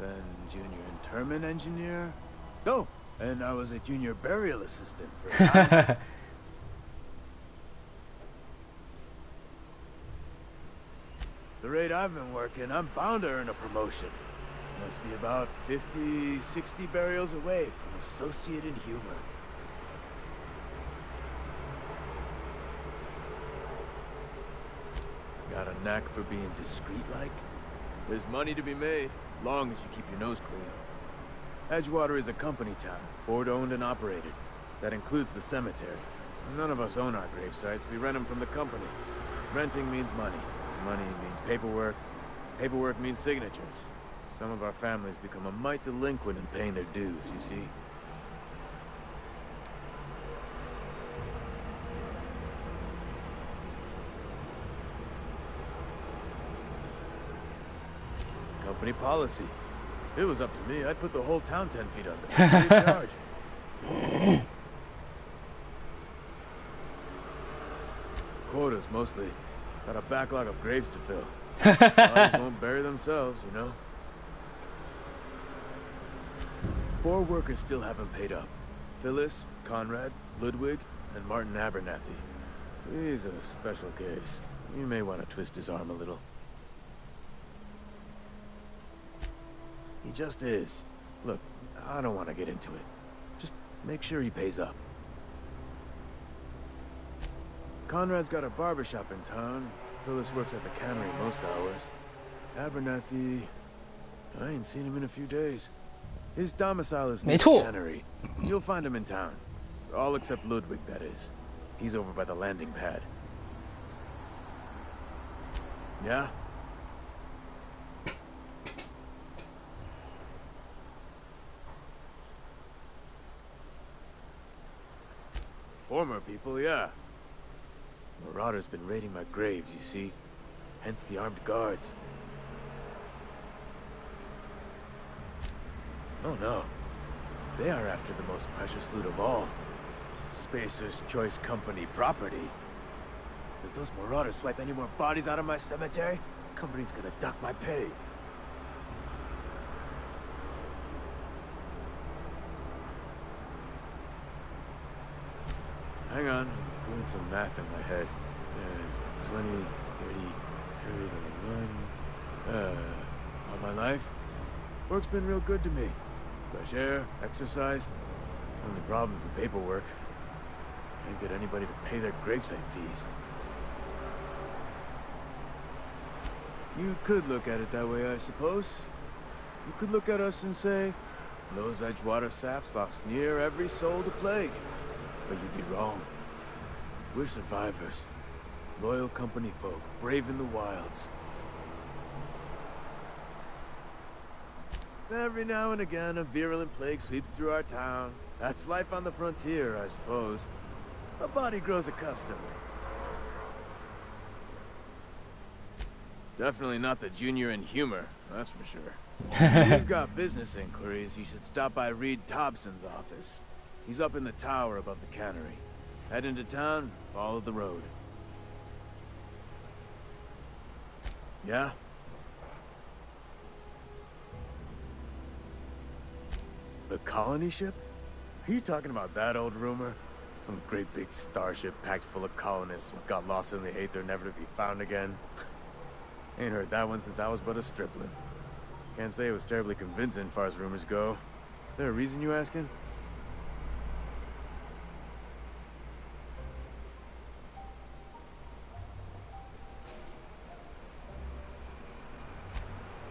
then junior interment engineer. Oh, and I was a junior burial assistant for a time. The rate I've been working, I'm bound to earn a promotion. Must be about 50, 60 burials away from associate in humor. Got a knack for being discreet-like? There's money to be made, long as you keep your nose clean. Edgewater is a company town, board-owned and operated. That includes the cemetery. None of us own our grave sites, we rent them from the company. Renting means money. Money means paperwork. Paperwork means signatures. Some of our families become a mite delinquent in paying their dues, you see? Company policy. If it was up to me, I'd put the whole town 10 feet under. Free of charge. Quotas, mostly. Got a backlog of graves to fill. Bodies won't bury themselves, you know? 4 workers still haven't paid up. Phyllis, Conrad, Ludwig, and Martin Abernathy. He's a special case. You may want to twist his arm a little. He just is. Look, I don't want to get into it. Just make sure he pays up. Conrad's got a barbershop in town. Phyllis works at the cannery most hours. Abernathy... I ain't seen him in a few days. His domicile is near the cannery. You'll find him in town. All except Ludwig, that is. He's over by the landing pad. Yeah? Former people, yeah. Marauder's been raiding my graves, you see. Hence the armed guards. Oh no. They are after the most precious loot of all. Spacer's Choice Company property. If those Marauders swipe any more bodies out of my cemetery, the company's gonna duck my pay. Hang on, I'm doing some math in my head. 20, 30, carry the 1. All my life, work's been real good to me. Fresh air, exercise. Only problem's the paperwork. Can't get anybody to pay their gravesite fees. You could look at it that way, I suppose. You could look at us and say, those Edgewater saps lost near every soul to plague. But you'd be wrong. We're survivors. Loyal company folk, brave in the wilds. Every now and again, a virulent plague sweeps through our town. That's life on the frontier, I suppose. A body grows accustomed. Definitely not the junior in humor, that's for sure. If you've got business inquiries, you should stop by Reed Thompson's office. He's up in the tower above the cannery. Head into town, follow the road. Yeah? The colony ship? Are you talking about that old rumor? Some great big starship packed full of colonists who got lost in the aether, never to be found again? Ain't heard that one since I was but a stripling. Can't say it was terribly convincing as far as rumors go. There a reason you asking?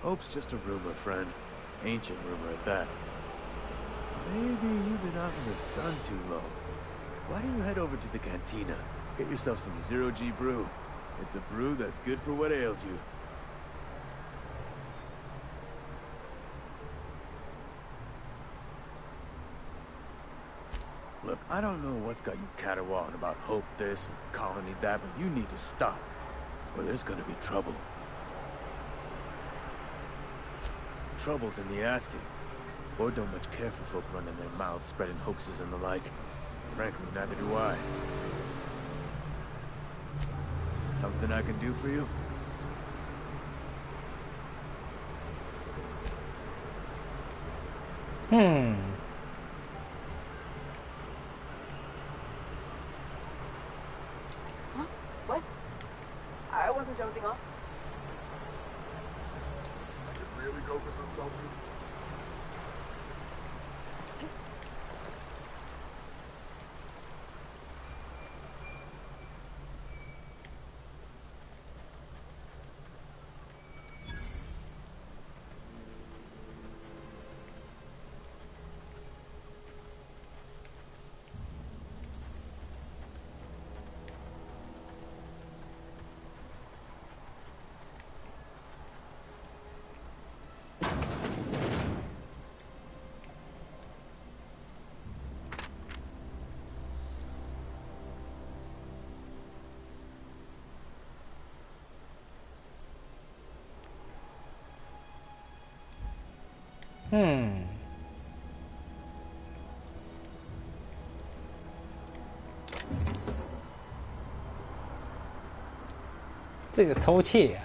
Hope's just a rumor, friend. Ancient rumor at that. Maybe you've been out in the sun too long. Why don't you head over to the cantina? Get yourself some Zero-G brew. It's a brew that's good for what ails you. Look, I don't know what's got you caterwauling about Hope this and Colony that, but you need to stop, or there's gonna be trouble. Trouble's in the asking. Boy don't much care for folk running their mouths, spreading hoaxes and the like. Frankly, neither do I. Something I can do for you? Huh? What? I wasn't dozing off. I could really go for some salty. Hmm. 这个偷窃啊！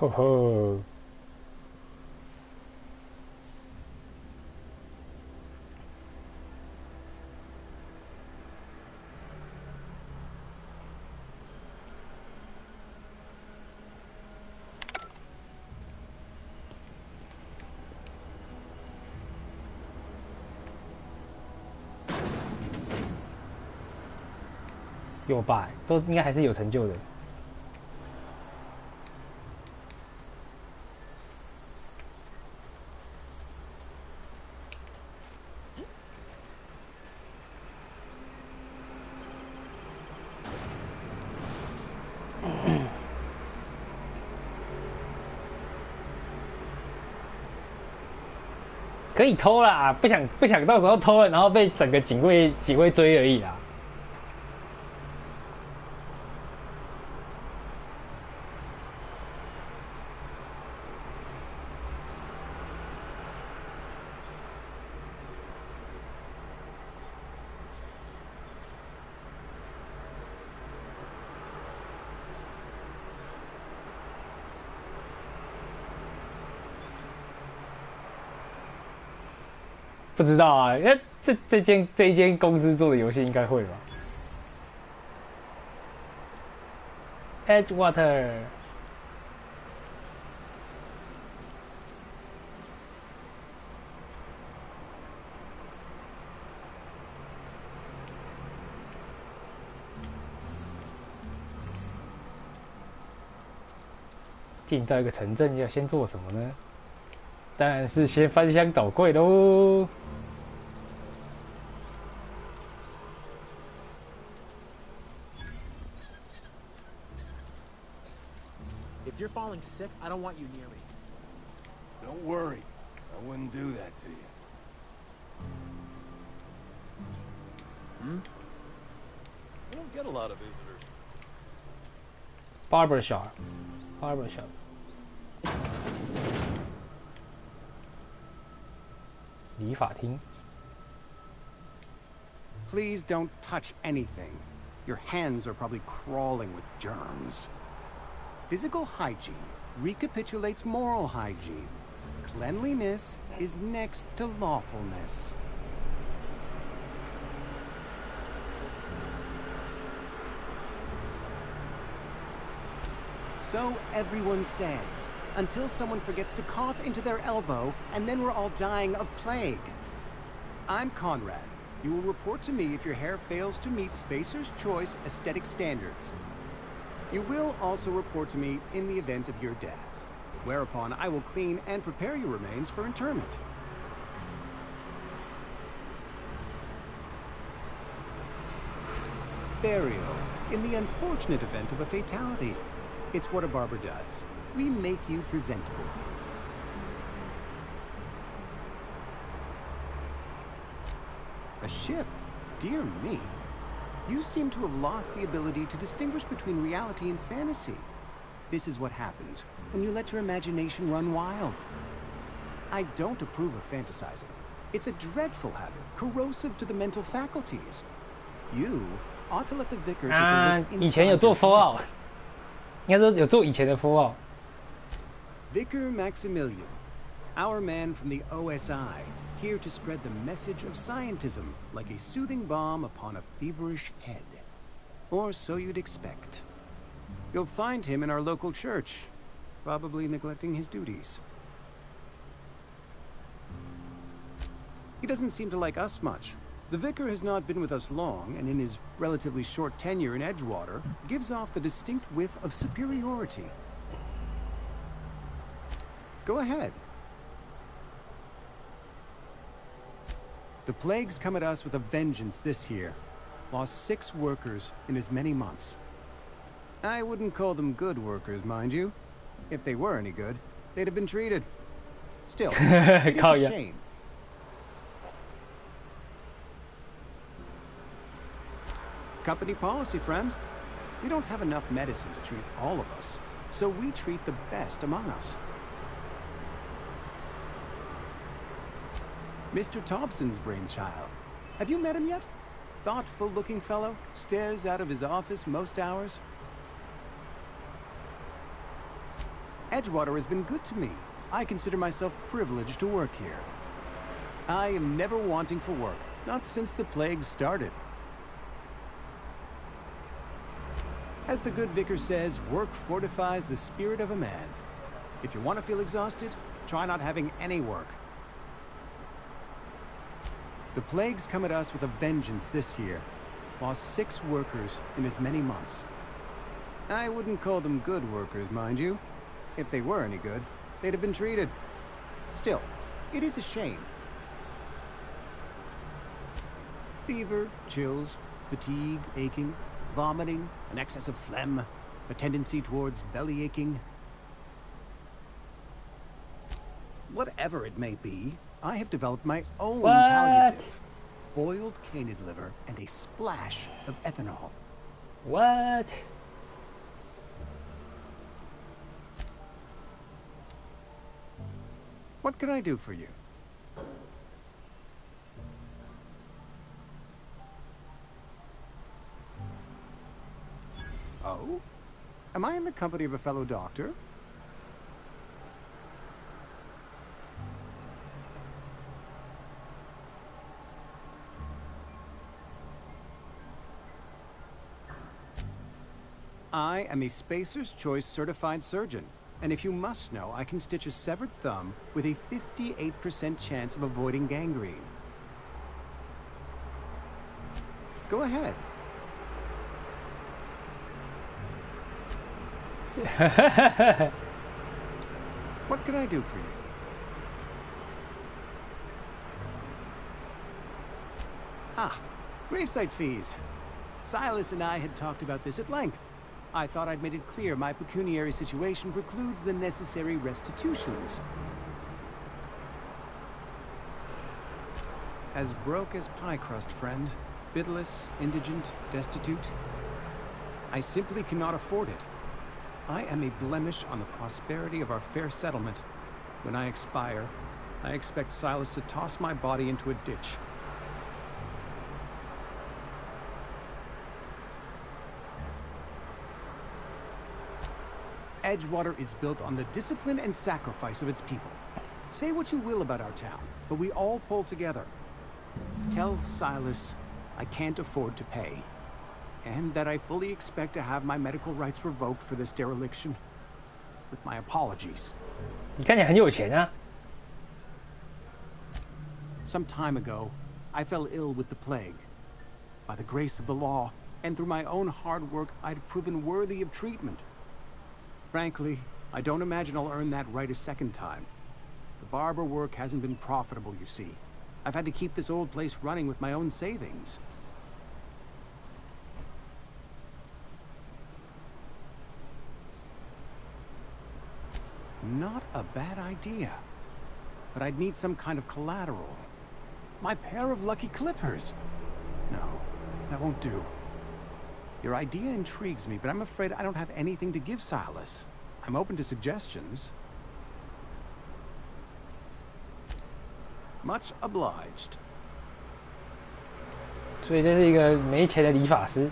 吼吼！有吧？都应该还是有成就的。可可以偷啦，不想到时候偷了，然后被整个警卫追而已啦。不知道啊，因为这一间公司做的游戏应该会吧 ？Edgewater， 进到一个城镇要先做什么呢？当然是先翻箱倒柜喽。If you're falling sick, I don't want you near me. Don't worry. I wouldn't do that to you. I don't get a lot of visitors. Barber shop. 理发厅。 Please don't touch anything. Your hands are probably crawling with germs. Physical hygiene recapitulates moral hygiene. Cleanliness is next to lawfulness. So everyone says, until someone forgets to cough into their elbow, and then we're all dying of plague. I'm Conrad. You will report to me if your hair fails to meet Spacer's Choice aesthetic standards. You will also report to me in the event of your death, whereupon I will clean and prepare your remains for interment. Burial, in the unfortunate event of a fatality. It's what a barber does. We make you presentable. A ship? Dear me. You seem to have lost the ability to distinguish between reality and fantasy. This is what happens when you let your imagination run wild. I don't approve of fantasizing. It's a dreadful habit, corrosive to the mental faculties. You ought to let the vicar take a look inside. 以前有做 Fallout， 应该说有做以前的 Fallout。 Vicar Maximilian, our man from the OSI, here to spread the message of scientism like a soothing balm upon a feverish head. Or so you'd expect. You'll find him in our local church, probably neglecting his duties. He doesn't seem to like us much. The vicar has not been with us long, and in his relatively short tenure in Edgewater, gives off the distinct whiff of superiority. Go ahead. The plague's come at us with a vengeance this year. Lost 6 workers in as many months. I wouldn't call them good workers, mind you. If they were any good, they'd have been treated. Still, it is a shame. Company policy, friend. We don't have enough medicine to treat all of us, so we treat the best among us. Mr. Thompson's brainchild. Have you met him yet? Thoughtful-looking fellow, stares out of his office most hours. Edgewater has been good to me. I consider myself privileged to work here. I am never wanting for work, not since the plague started. As the good vicar says, work fortifies the spirit of a man. If you want to feel exhausted, try not having any work. The plague's come at us with a vengeance this year. Lost 6 workers in as many months. I wouldn't call them good workers, mind you. If they were any good, they'd have been treated. Still, it is a shame. Fever, chills, fatigue, aching, vomiting, an excess of phlegm, a tendency towards belly aching. Whatever it may be, I have developed my own What? palliative. Boiled canid liver and a splash of ethanol. What? What can I do for you? Oh? Am I in the company of a fellow doctor? I am a Spacer's Choice certified surgeon, and if you must know, I can stitch a severed thumb with a 58% chance of avoiding gangrene. Go ahead. What can I do for you? Ah, gravesite fees. Silas and I had talked about this at length. I thought I'd made it clear my pecuniary situation precludes the necessary restitutions. As broke as pie crust, friend. Bidless, indigent, destitute. I simply cannot afford it. I am a blemish on the prosperity of our fair settlement. When I expire, I expect Silas to toss my body into a ditch. Edgewater is built on the discipline and sacrifice of its people. Say what you will about our town, but we all pull together. Tell Silas I can't afford to pay, and that I fully expect to have my medical rights revoked for this dereliction. With my apologies. 你看起来很有钱啊。Some time ago, I fell ill with the plague. By the grace of the law, and through my own hard work, I'd proven worthy of treatment. Frankly, I don't imagine I'll earn that right a second time. The barber work hasn't been profitable, you see. I've had to keep this old place running with my own savings. Not a bad idea. But I'd need some kind of collateral. My pair of lucky clippers. No, that won't do. Your idea intrigues me, but I'm afraid I don't have anything to give Silas. I'm open to suggestions. Much obliged. 所以这是一个没钱的理发师。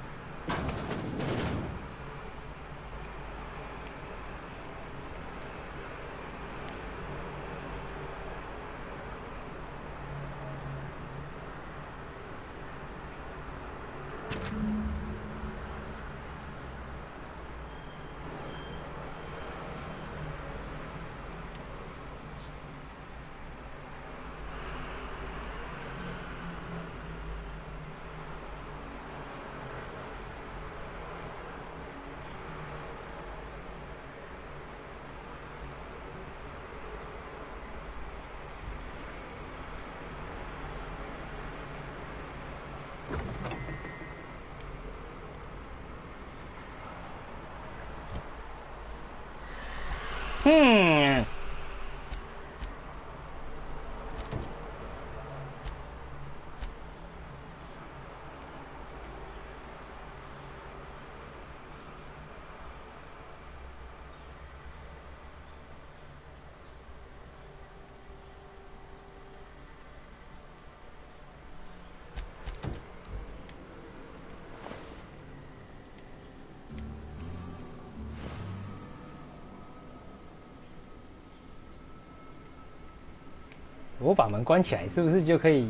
我把门关起来，是不是就可以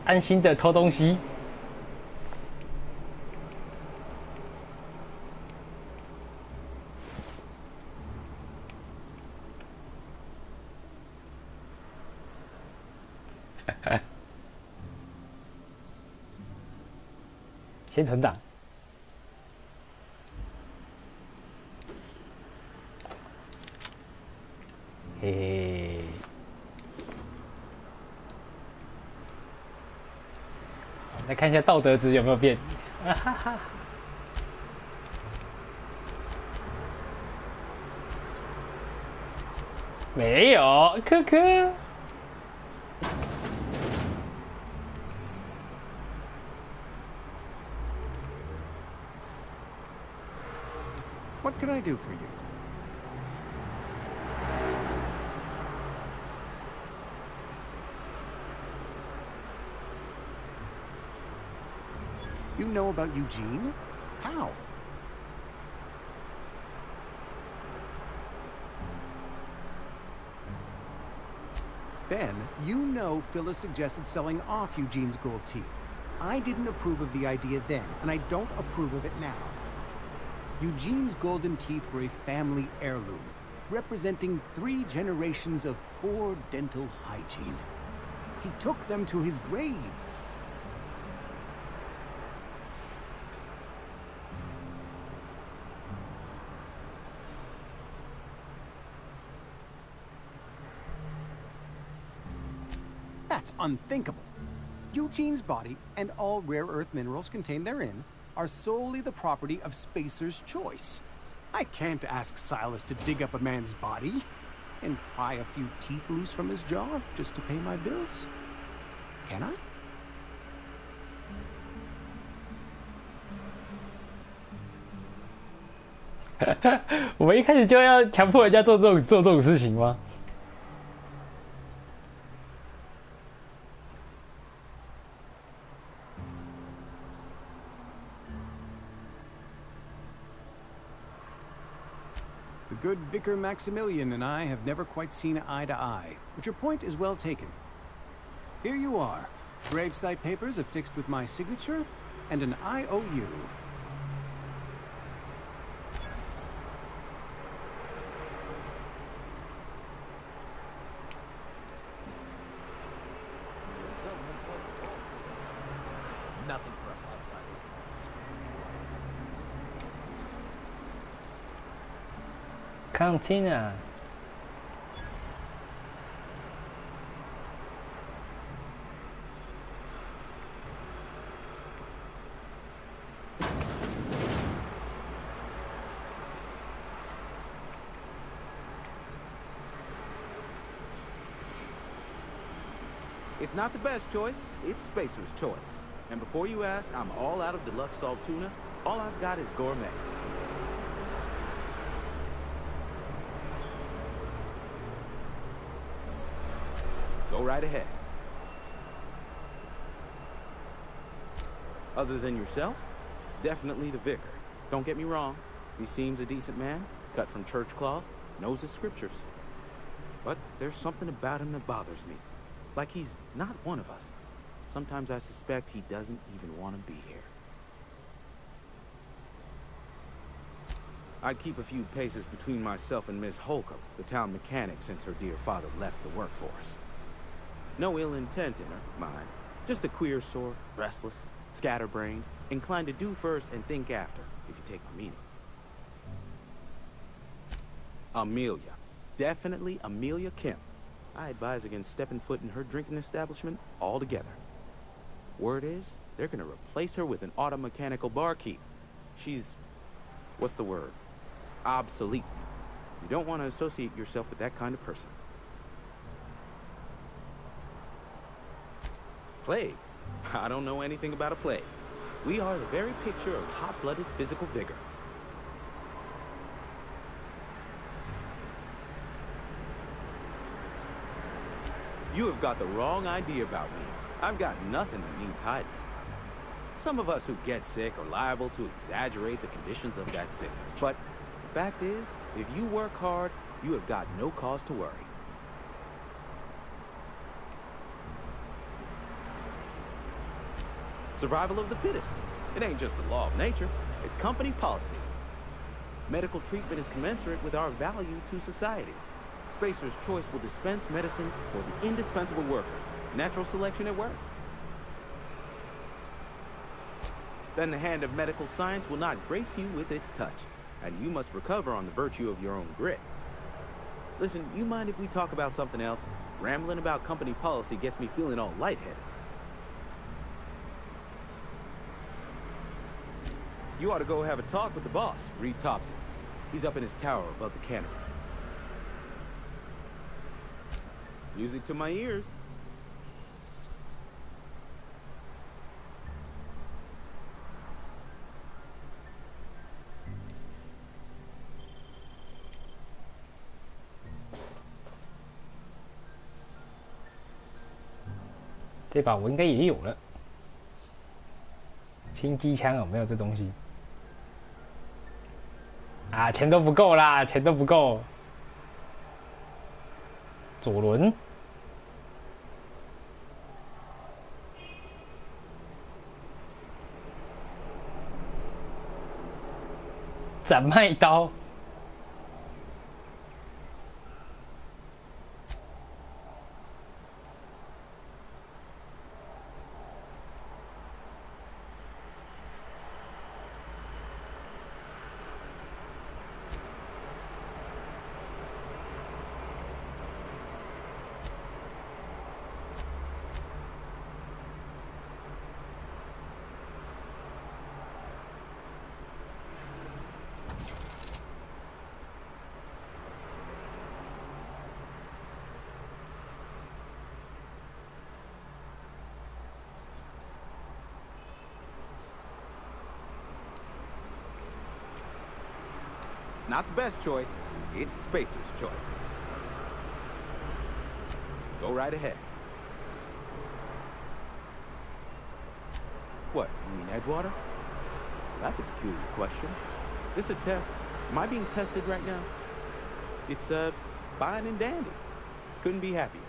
安心的偷东西？先存档。嘿嘿。来看一下道德值有没有变。啊哈哈。没有，科科。What can I do for you? You know about Eugene? How? Then, you know Phyllis suggested selling off Eugene's gold teeth. I didn't approve of the idea then, and I don't approve of it now. Eugene's golden teeth were a family heirloom, representing 3 generations of poor dental hygiene. He took them to his grave. That's unthinkable. Eugene's body and all rare earth minerals contained therein are solely the property of Spacer's Choice. I can't ask Silas to dig up a man's body and pry a few teeth loose from his jaw just to pay my bills. Can I?我们一开始就要强迫人家做这种事情吗？ The good Vicar Maximilian and I have never quite seen eye to eye, but your point is well taken. Here you are. Gravesite papers affixed with my signature and an IOU. Nothing for us outside of the Cantina. It's not the best choice, it's Spacer's Choice. And before you ask, I'm all out of deluxe salt tuna. All I've got is gourmet. Go right ahead. Other than yourself, definitely the vicar. Don't get me wrong, he seems a decent man, cut from church cloth, knows his scriptures. But there's something about him that bothers me. Like he's not one of us. Sometimes I suspect he doesn't even want to be here. I'd keep a few paces between myself and Miss Holcomb, the town mechanic, since her dear father left the workforce. No ill intent in her, mind. Just a queer sort, restless, scatterbrained, inclined to do first and think after, if you take my meaning. Amelia. Definitely Amelia Kemp. I advise against stepping foot in her drinking establishment altogether. Word is, they're gonna replace her with an auto mechanical barkeep. She's... what's the word? Obsolete. You don't want to associate yourself with that kind of person. Plague? I don't know anything about a plague. We are the very picture of hot-blooded physical vigor. You have got the wrong idea about me. I've got nothing that needs hiding. Some of us who get sick are liable to exaggerate the conditions of that sickness, but the fact is, if you work hard, you have got no cause to worry. Survival of the fittest. It ain't just the law of nature, it's company policy. Medical treatment is commensurate with our value to society. Spacer's Choice will dispense medicine for the indispensable worker. Natural selection at work. Then the hand of medical science will not grace you with its touch, and you must recover on the virtue of your own grit. Listen, you mind if we talk about something else? Rambling about company policy gets me feeling all lightheaded. You ought to go have a talk with the boss, Reed Thompson. He's up in his tower above the cannery. Music to my ears. 这把我应该也有了。轻机枪有没有这东西？啊，钱都不够啦，钱都不够。左轮。斩麦刀。It's not the best choice. It's Spacer's choice. Go right ahead. What, you mean Edgewater? That's a peculiar question. This a test? Am I being tested right now? It's, fine and dandy. Couldn't be happier.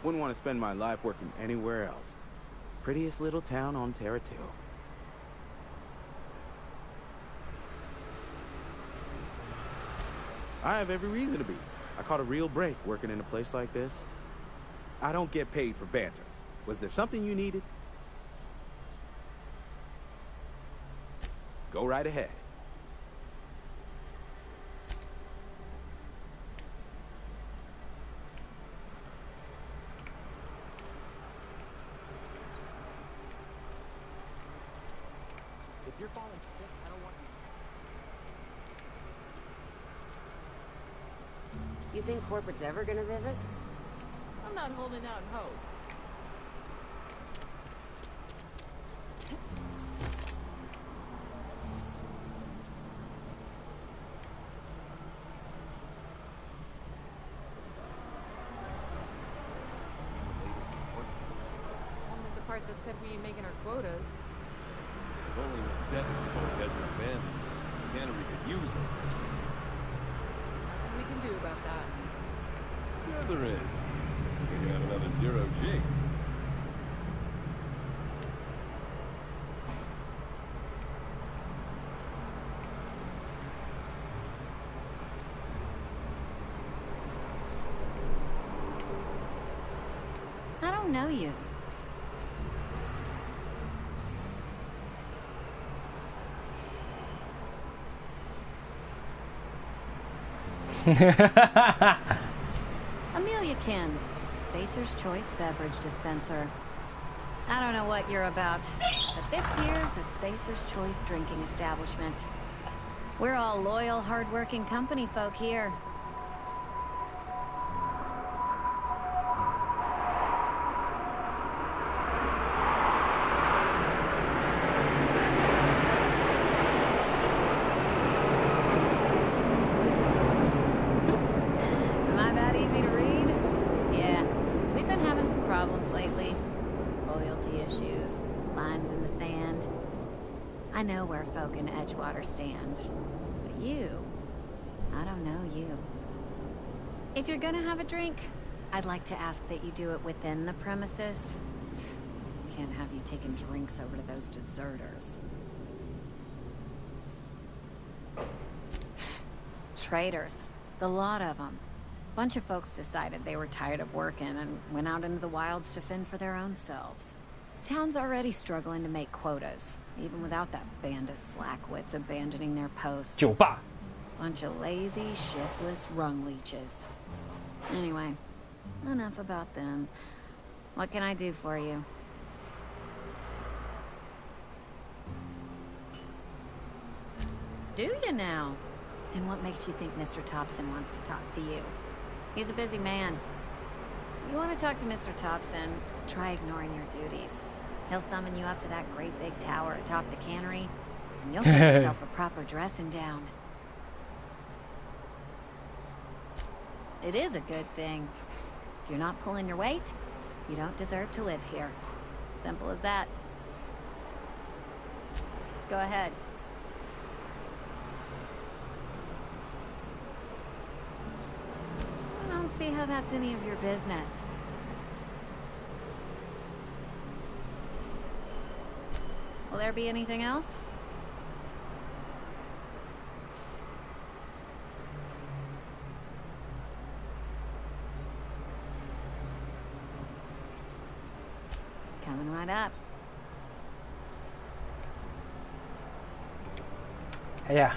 Wouldn't want to spend my life working anywhere else. Prettiest little town on Terra 2. I have every reason to be. I caught a real break working in a place like this. I don't get paid for banter. Was there something you needed? Go right ahead. If you're falling sick, I don't want you. You think corporate's ever gonna visit? I'm not holding out hope. Only the part that said we ain't making our quotas. If only Dennis folk hadn't abandoned us. Cannery could use us this weekend. Nothing we can do about that. Yeah, there is. We can have another zero G. I don't know you. Amelia Kim, Spacer's Choice Beverage Dispenser. I don't know what you're about, but this here's a Spacer's Choice drinking establishment. We're all loyal, hard-working company folk here. Am I that easy to read? Yeah, we've been having some problems lately. Loyalty issues, lines in the sand. I know where folk in Edgewater stand. But you, I don't know you. If you're gonna have a drink, I'd like to ask that you do it within the premises. Can't have you taking drinks over to those deserters. Traitors. The lot of them. Bunch of folks decided they were tired of working and went out into the wilds to fend for their own selves. Town's already struggling to make quotas, even without that band of slackwits abandoning their posts. 酒吧. Bunch of lazy, shiftless rung leeches. Anyway, enough about them. What can I do for you? Do you now? And what makes you think Mr. Thompson wants to talk to you? He's a busy man. You want to talk to Mr. Thompson, try ignoring your duties. He'll summon you up to that great big tower atop the cannery, and you'll get yourself a proper dressing down. It is a good thing. If you're not pulling your weight, you don't deserve to live here. Simple as that. Go ahead. I don't see how that's any of your business. Will there be anything else? Coming right up. Yeah.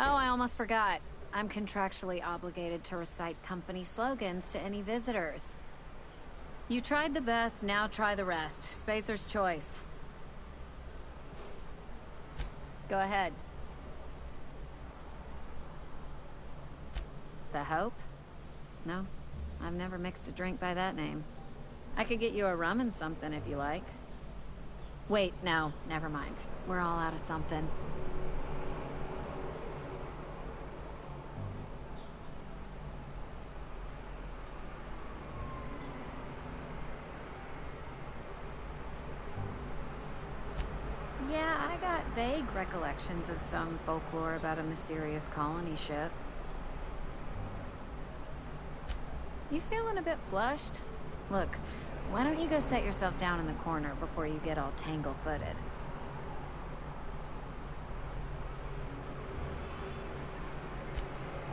Oh, I almost forgot. I'm contractually obligated to recite company slogans to any visitors. You tried the best, now try the rest. Spacer's choice. Go ahead. The Hope? No, I've never mixed a drink by that name. I could get you a rum and something if you like. Wait, no, never mind. We're all out of something. Yeah, I got vague recollections of some folklore about a mysterious colony ship. You feeling a bit flushed? Look, why don't you go set yourself down in the corner before you get all tangle-footed?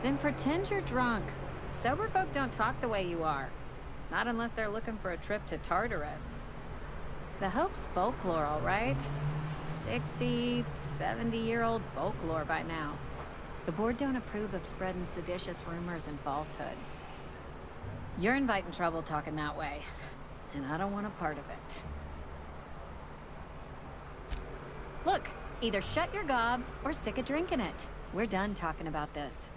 Then pretend you're drunk. Sober folk don't talk the way you are. Not unless they're looking for a trip to Tartarus. The Hope's folklore, all right? 60, 70-year-old folklore by now. The board don't approve of spreading seditious rumors and falsehoods. You're inviting trouble talking that way, and I don't want a part of it. Look, either shut your gob or stick a drink in it. We're done talking about this.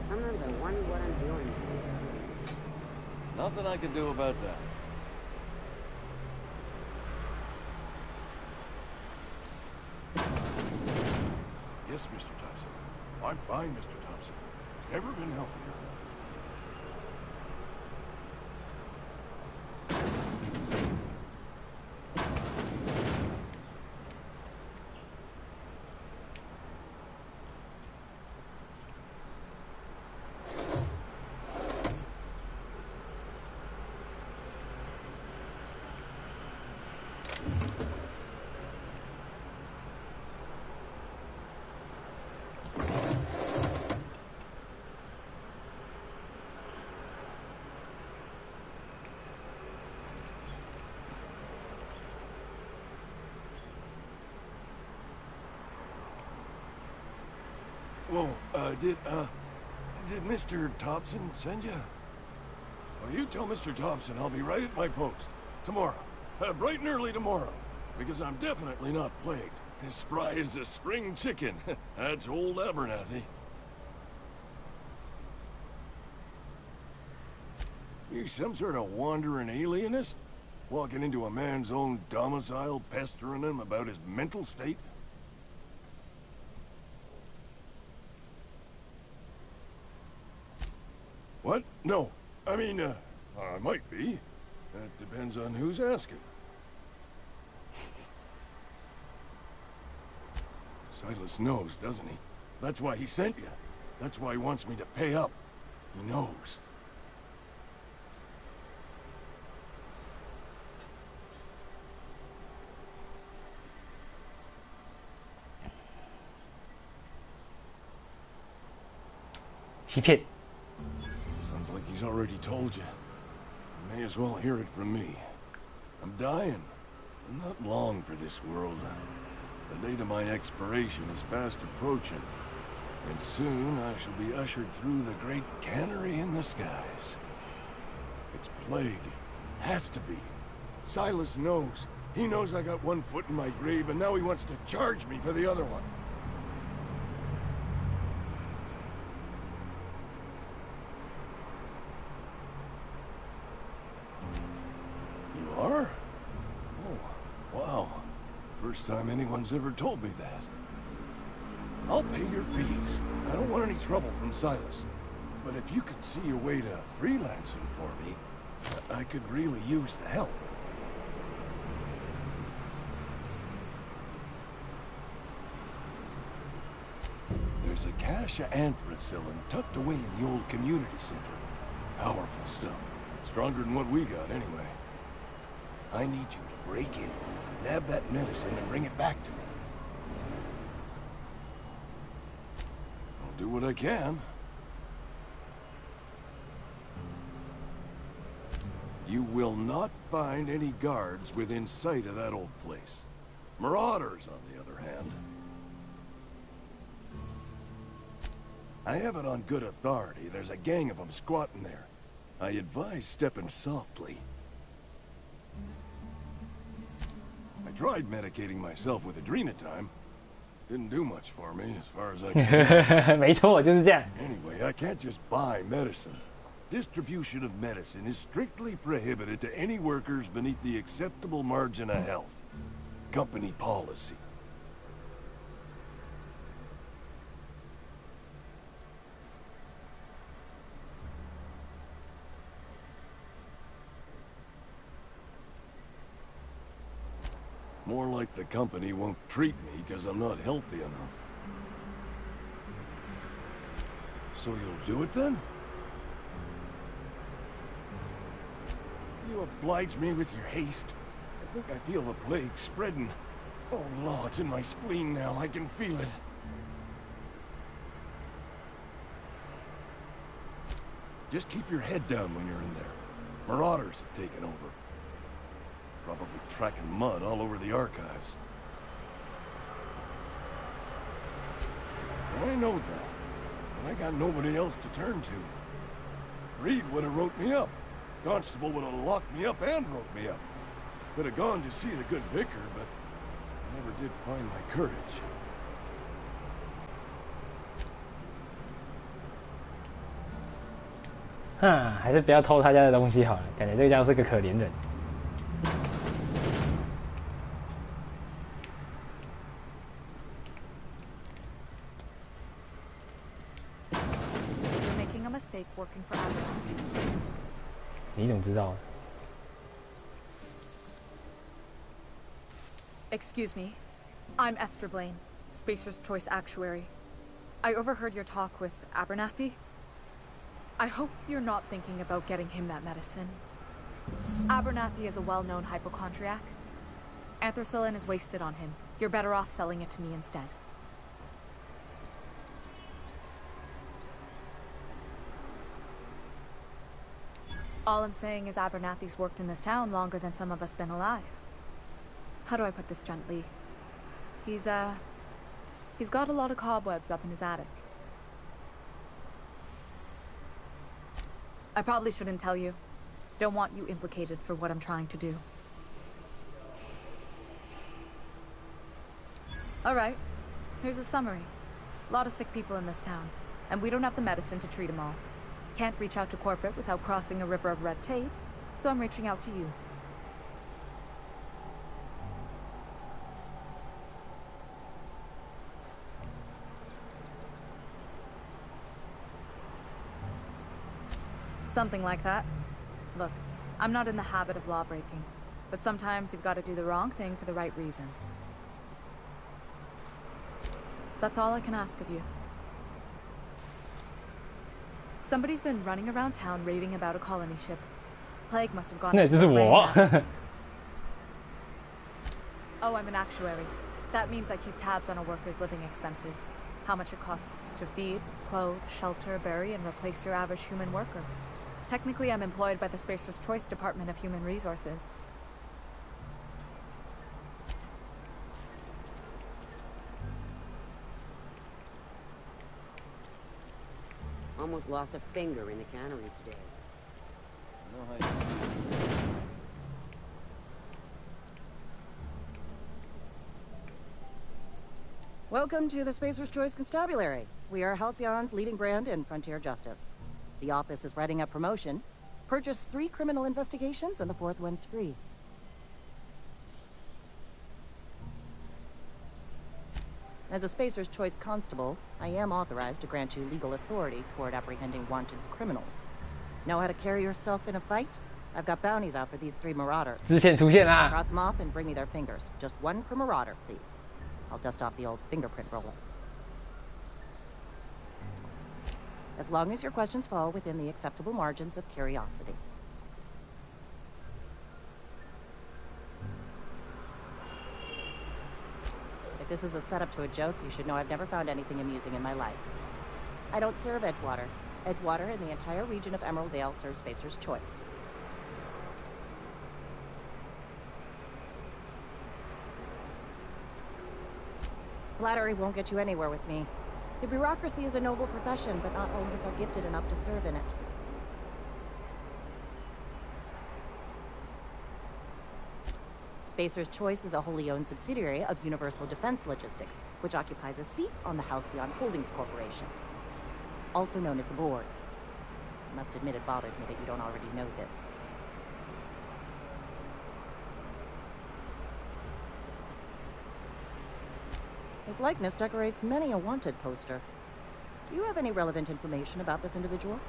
Sometimes I wonder what I'm doing. Nothing I can do about that. Yes, Mr. Thompson. I'm fine, Mr. Thompson. Never been healthier. Whoa, did Mr. Thompson send you? Well, you tell Mr. Thompson I'll be right at my post. Tomorrow. Bright and early tomorrow. Because I'm definitely not plagued. As spry as a spring chicken. That's old Abernathy. You some sort of wandering alienist? Walking into a man's own domicile, pestering him about his mental state? What? No. I mean, I might be. That depends on who's asking. Silas knows, doesn't he? That's why he sent you. That's why he wants me to pay up. He knows. Sounds like he's already told you. You may as well hear it from me. I'm dying. I'm not long for this world. The date of my expiration is fast approaching. And soon I shall be ushered through the great cannery in the skies. It's plague. Has to be. Silas knows. He knows I got one foot in my grave, and now he wants to charge me for the other one. You are? Oh, wow. First time anyone's ever told me that. I'll pay your fees. I don't want any trouble from Silas. But if you could see your way to freelancing for me, I could really use the help. There's a cache of anthracillin tucked away in the old community center. Powerful stuff. Stronger than what we got, anyway. I need you to break in, nab that medicine, and bring it back to me. I'll do what I can. You will not find any guards within sight of that old place. Marauders, on the other hand. I have it on good authority. There's a gang of them squatting there. I advise stepping softly. I tried medicating myself with Adrenatime. Didn't do much for me, as far as I can. 没错，就是这样。 Anyway, I can't just buy medicine. Distribution of medicine is strictly prohibited to any workers beneath the acceptable margin of health. Company policy. More like the company won't treat me because I'm not healthy enough. So you'll do it then? You oblige me with your haste. I think I feel the plague spreading. Oh, Law, it's in my spleen now. I can feel it. Just keep your head down when you're in there. Marauders have taken over. Probably tracking mud all over the archives. I know that, but I got nobody else to turn to. Reed would have wrote me up. Constable would have locked me up and wrote me up. Could have gone to see the good vicar, but I never did find my courage.还是不要偷他家的东西好了，感觉这个家伙是个可怜人。 Working for Abernathie. 你怎么知道？ Excuse me. I'm Esther Blaine, Spacer's Choice Actuary. I overheard your talk with Abernathie. I hope you're not thinking about getting him that medicine. Abernathie is a well-known hypochondriac. Anthracillin is wasted on him. You're better off selling it to me instead. All I'm saying is Abernathie's worked in this town longer than some of us been alive. How do I put this gently? He's got a lot of cobwebs up in his attic. I probably shouldn't tell you. Don't want you implicated for what I'm trying to do. Alright, here's a summary. A lot of sick people in this town, and we don't have the medicine to treat them all. Can't reach out to corporate without crossing a river of red tape, so I'm reaching out to you. Something like that. Look, I'm not in the habit of law breaking, but sometimes you've got to do the wrong thing for the right reasons. That's all I can ask of you. Somebody's been running around town raving about a colony ship. Plague must have gone into their brain now. Oh, I'm an actuary. That means I keep tabs on a worker's living expenses. How much it costs to feed, clothe, shelter, bury, and replace your average human worker. Technically, I'm employed by the Spacer's Choice Department of Human Resources. Almost lost a finger in the cannery today. Welcome to the Spacer's Choice Constabulary. We are Halcyon's leading brand in frontier justice. The office is writing a promotion. Purchase 3 criminal investigations and the 4th one's free. As a Spacer's Choice constable, I am authorized to grant you legal authority toward apprehending wanted criminals. Know how to carry yourself in a fight? I've got bounties out for these 3 marauders. 支线出现啦。 Cross them off and bring me their fingers. Just 1 per marauder, please. I'll dust off the old fingerprint roller. As long as your questions fall within the acceptable margins of curiosity. If this is a setup to a joke, you should know I've never found anything amusing in my life. I don't serve Edgewater. Edgewater and the entire region of Emerald Vale serve Spacer's Choice. Flattery won't get you anywhere with me. The bureaucracy is a noble profession, but not all of us are gifted enough to serve in it. Spacer's Choice is a wholly owned subsidiary of Universal Defense Logistics, which occupies a seat on the Halcyon Holdings Corporation, also known as the Board. I must admit it bothers me that you don't already know this. His likeness decorates many a wanted poster. Do you have any relevant information about this individual?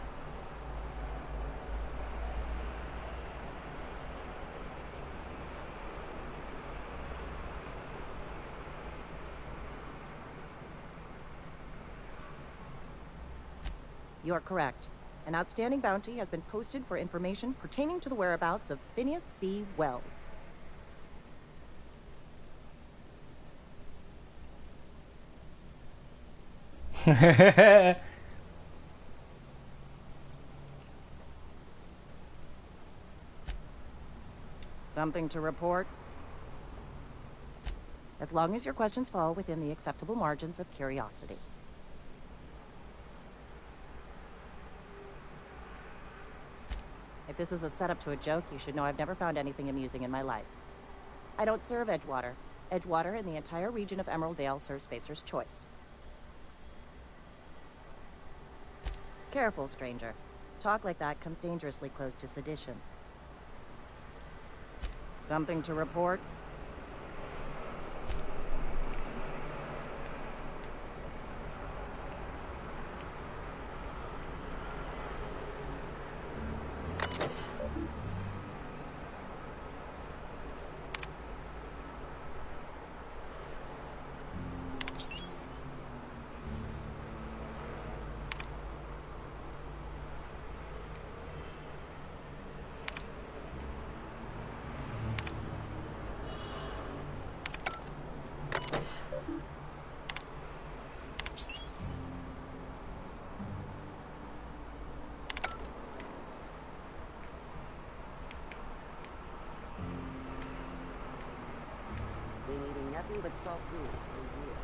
You're correct. An outstanding bounty has been posted for information pertaining to the whereabouts of Phineas B. Wells. Something to report? As long as your questions fall within the acceptable margins of curiosity. If this is a setup to a joke, you should know I've never found anything amusing in my life. I don't serve Edgewater. Edgewater and the entire region of Emerald Vale serve Spacer's Choice. Careful, stranger. Talk like that comes dangerously close to sedition. Something to report? Nothing but saltine from here.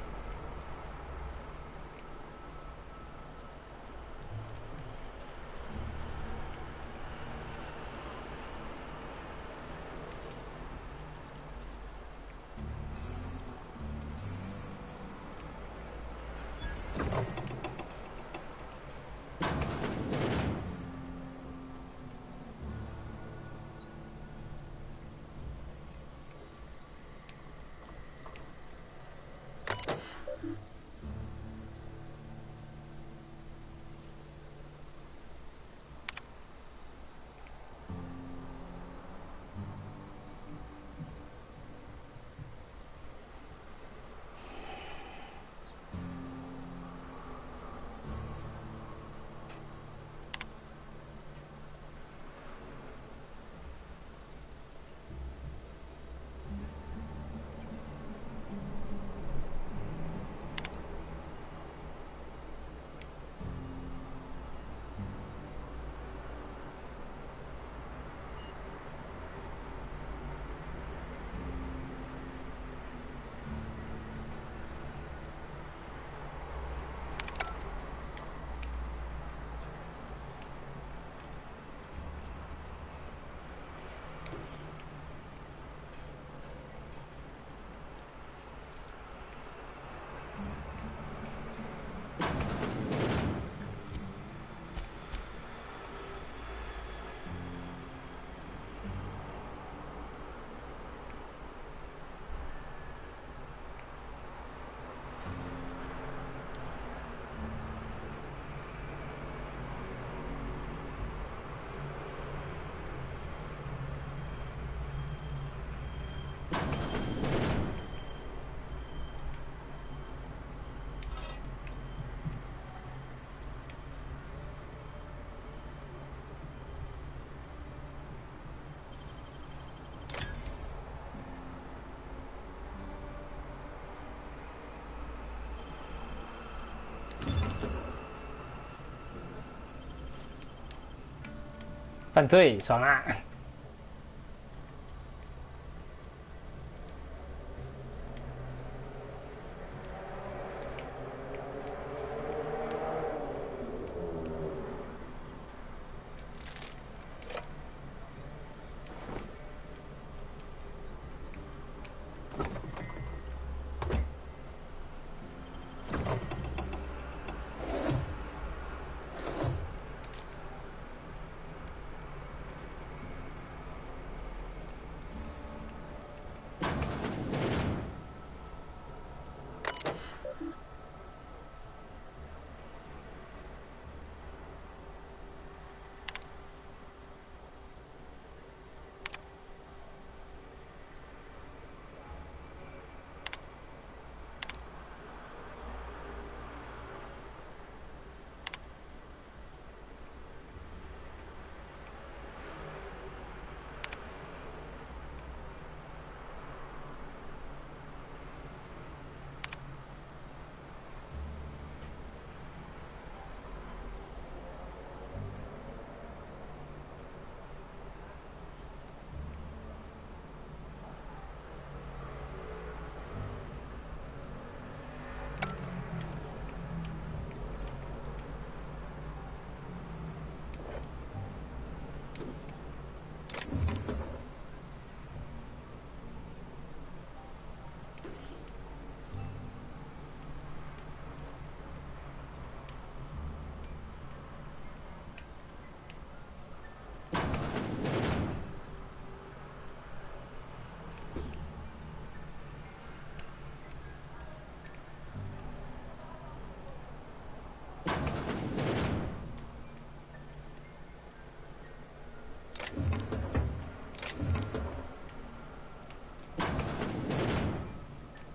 犯罪爽啊！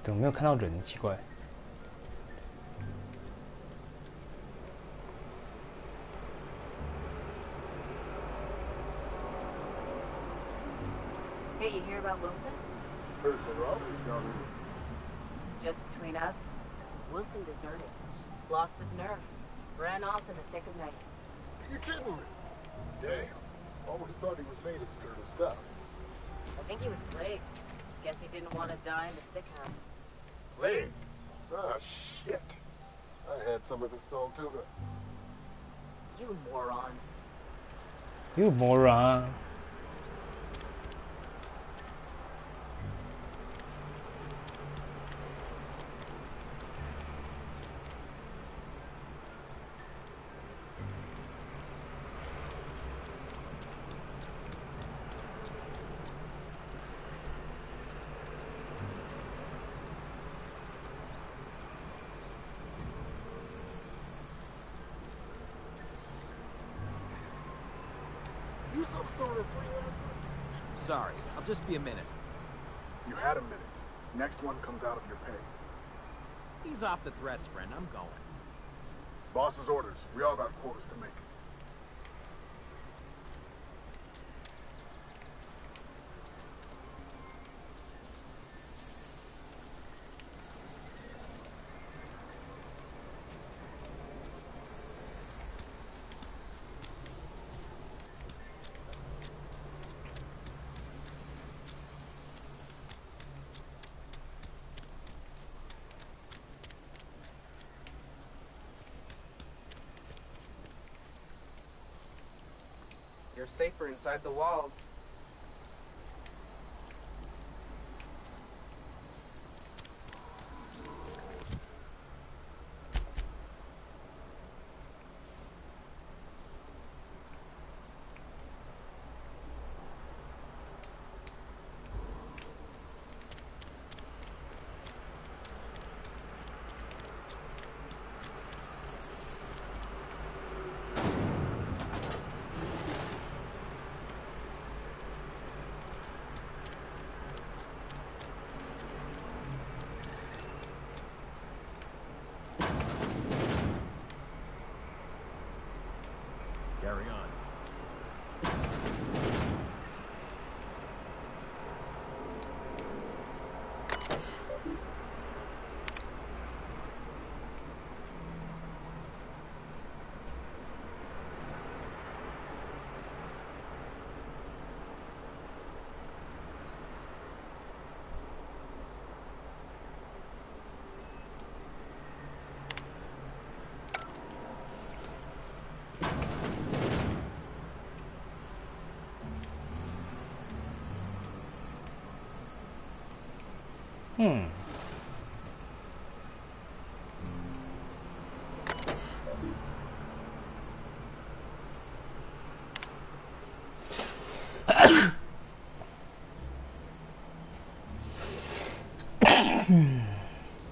怎么没有看到人？奇怪。Hey, you hear about Wilson? Heard the robbers down here. Just between us, Wilson deserted. Lost his nerve. Ran off in the thick of night. You're kidding me. Damn. Always thought he was made of sturdy stuff. I think he was plagued. Guess he didn't want to die in the sick house. Plagued? Ah, shit. I had some of his salt tuna. You moron. You moron. You some sort of freelancer? Sorry, I'll just be a minute. You had a minute. Next one comes out of your pay. He's off the threats, friend. I'm going. Boss's orders. We all got quotas to make. You're safer inside the walls.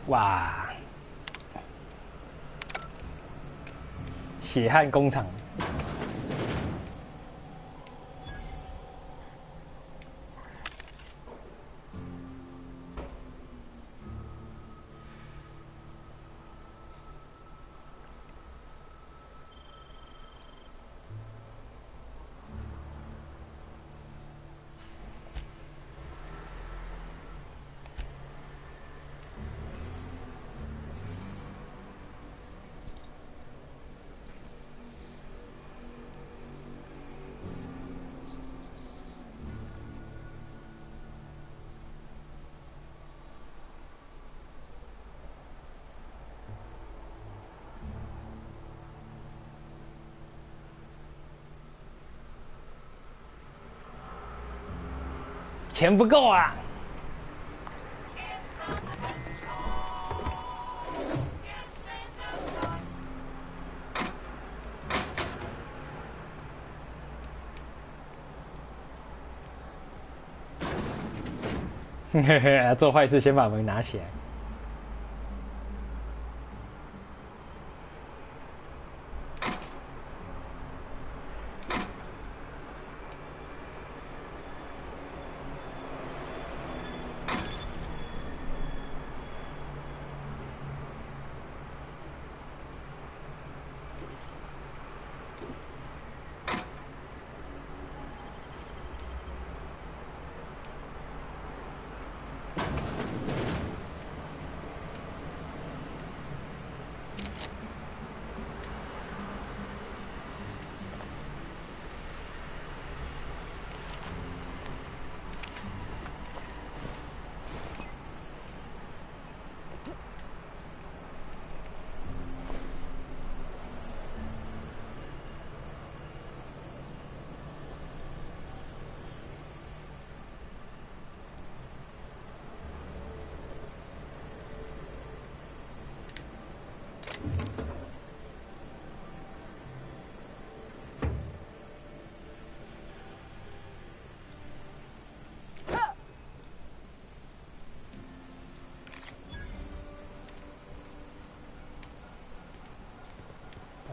哇，血汗工厂。钱不够啊！嘿嘿，做坏事先把门拿起来。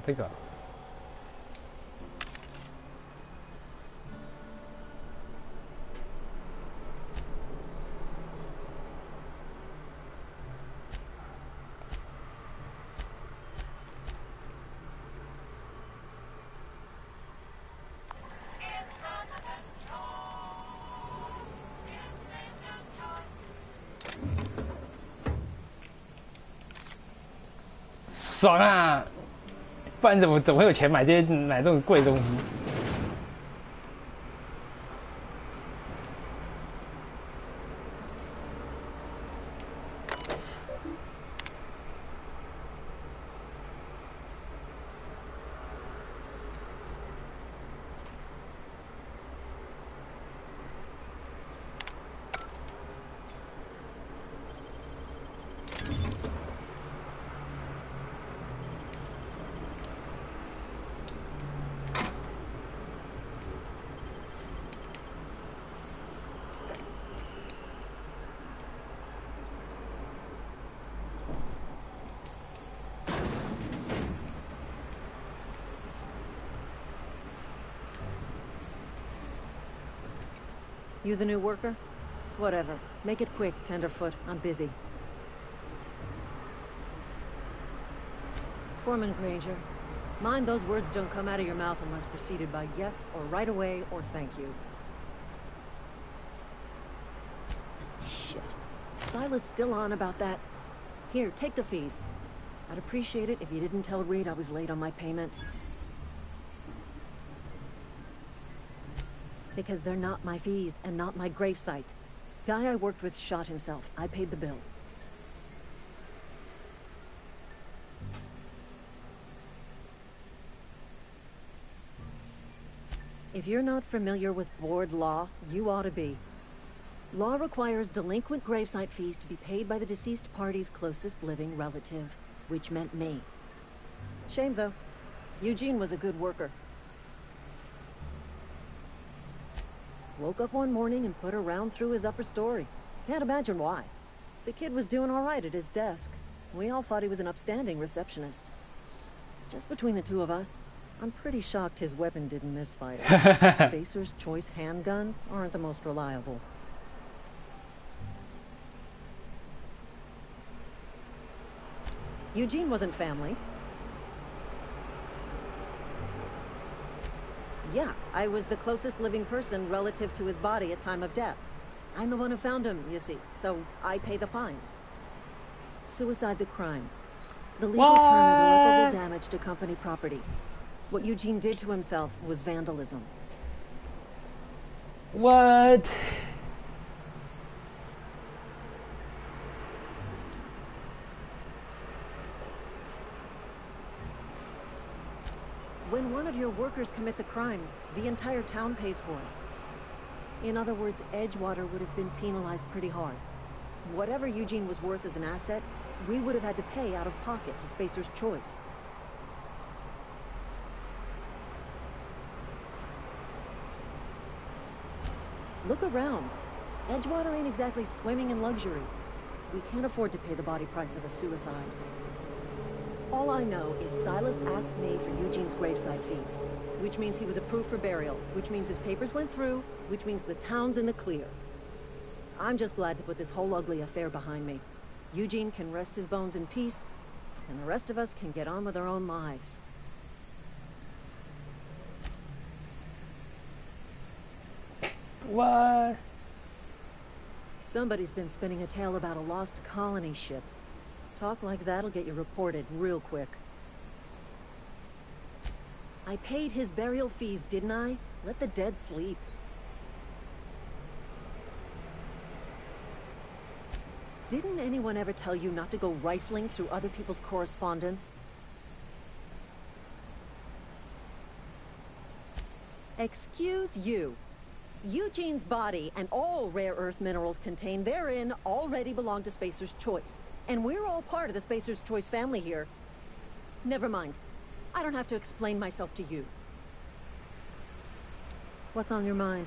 这个。爽啊！不然怎么会有钱买这种贵的东西？You the new worker? Whatever. Make it quick, Tenderfoot. I'm busy. Foreman Granger, mind those words don't come out of your mouth unless preceded by yes or right away or thank you. Shit. Silas still on about that? Here, take the fees. I'd appreciate it if you didn't tell Reed I was late on my payment. Because they're not my fees and not my gravesite. Guy I worked with shot himself. I paid the bill. If you're not familiar with board law, you ought to be. Law requires delinquent gravesite fees to be paid by the deceased party's closest living relative, which meant me. Shame, though. Eugene was a good worker. Woke up one morning and put a round through his upper story. Can't imagine why. The kid was doing all right at his desk. We all thought he was an upstanding receptionist. Just between the two of us, I'm pretty shocked his weapon didn't misfire. Spacer's Choice handguns aren't the most reliable. Eugene wasn't family. Yeah, I was the closest living person relative to his body at time of death. I'm the one who found him, you see, so I pay the fines. Suicide's a crime. The legal term is irreparable damage to company property. What Eugene did to himself was vandalism. What? When one of your workers commits a crime, the entire town pays for it. In other words, Edgewater would have been penalized pretty hard. Whatever Eugene was worth as an asset, we would have had to pay out of pocket to Spacer's Choice. Look around. Edgewater ain't exactly swimming in luxury. We can't afford to pay the body price of a suicide. All I know is Silas asked me for Eugene's gravesite fees, which means he was approved for burial, which means his papers went through, which means the town's in the clear. I'm just glad to put this whole ugly affair behind me. Eugene can rest his bones in peace, and the rest of us can get on with our own lives. What? Somebody's been spinning a tale about a lost colony ship. Talk like that'll get you reported real quick. I paid his burial fees, didn't I? Let the dead sleep. Didn't anyone ever tell you not to go rifling through other people's correspondence? Excuse you. Eugene's body and all rare earth minerals contained therein already belong to Spacer's Choice. And we're all part of the Spacer's Choice family here. Never mind. I don't have to explain myself to you. What's on your mind?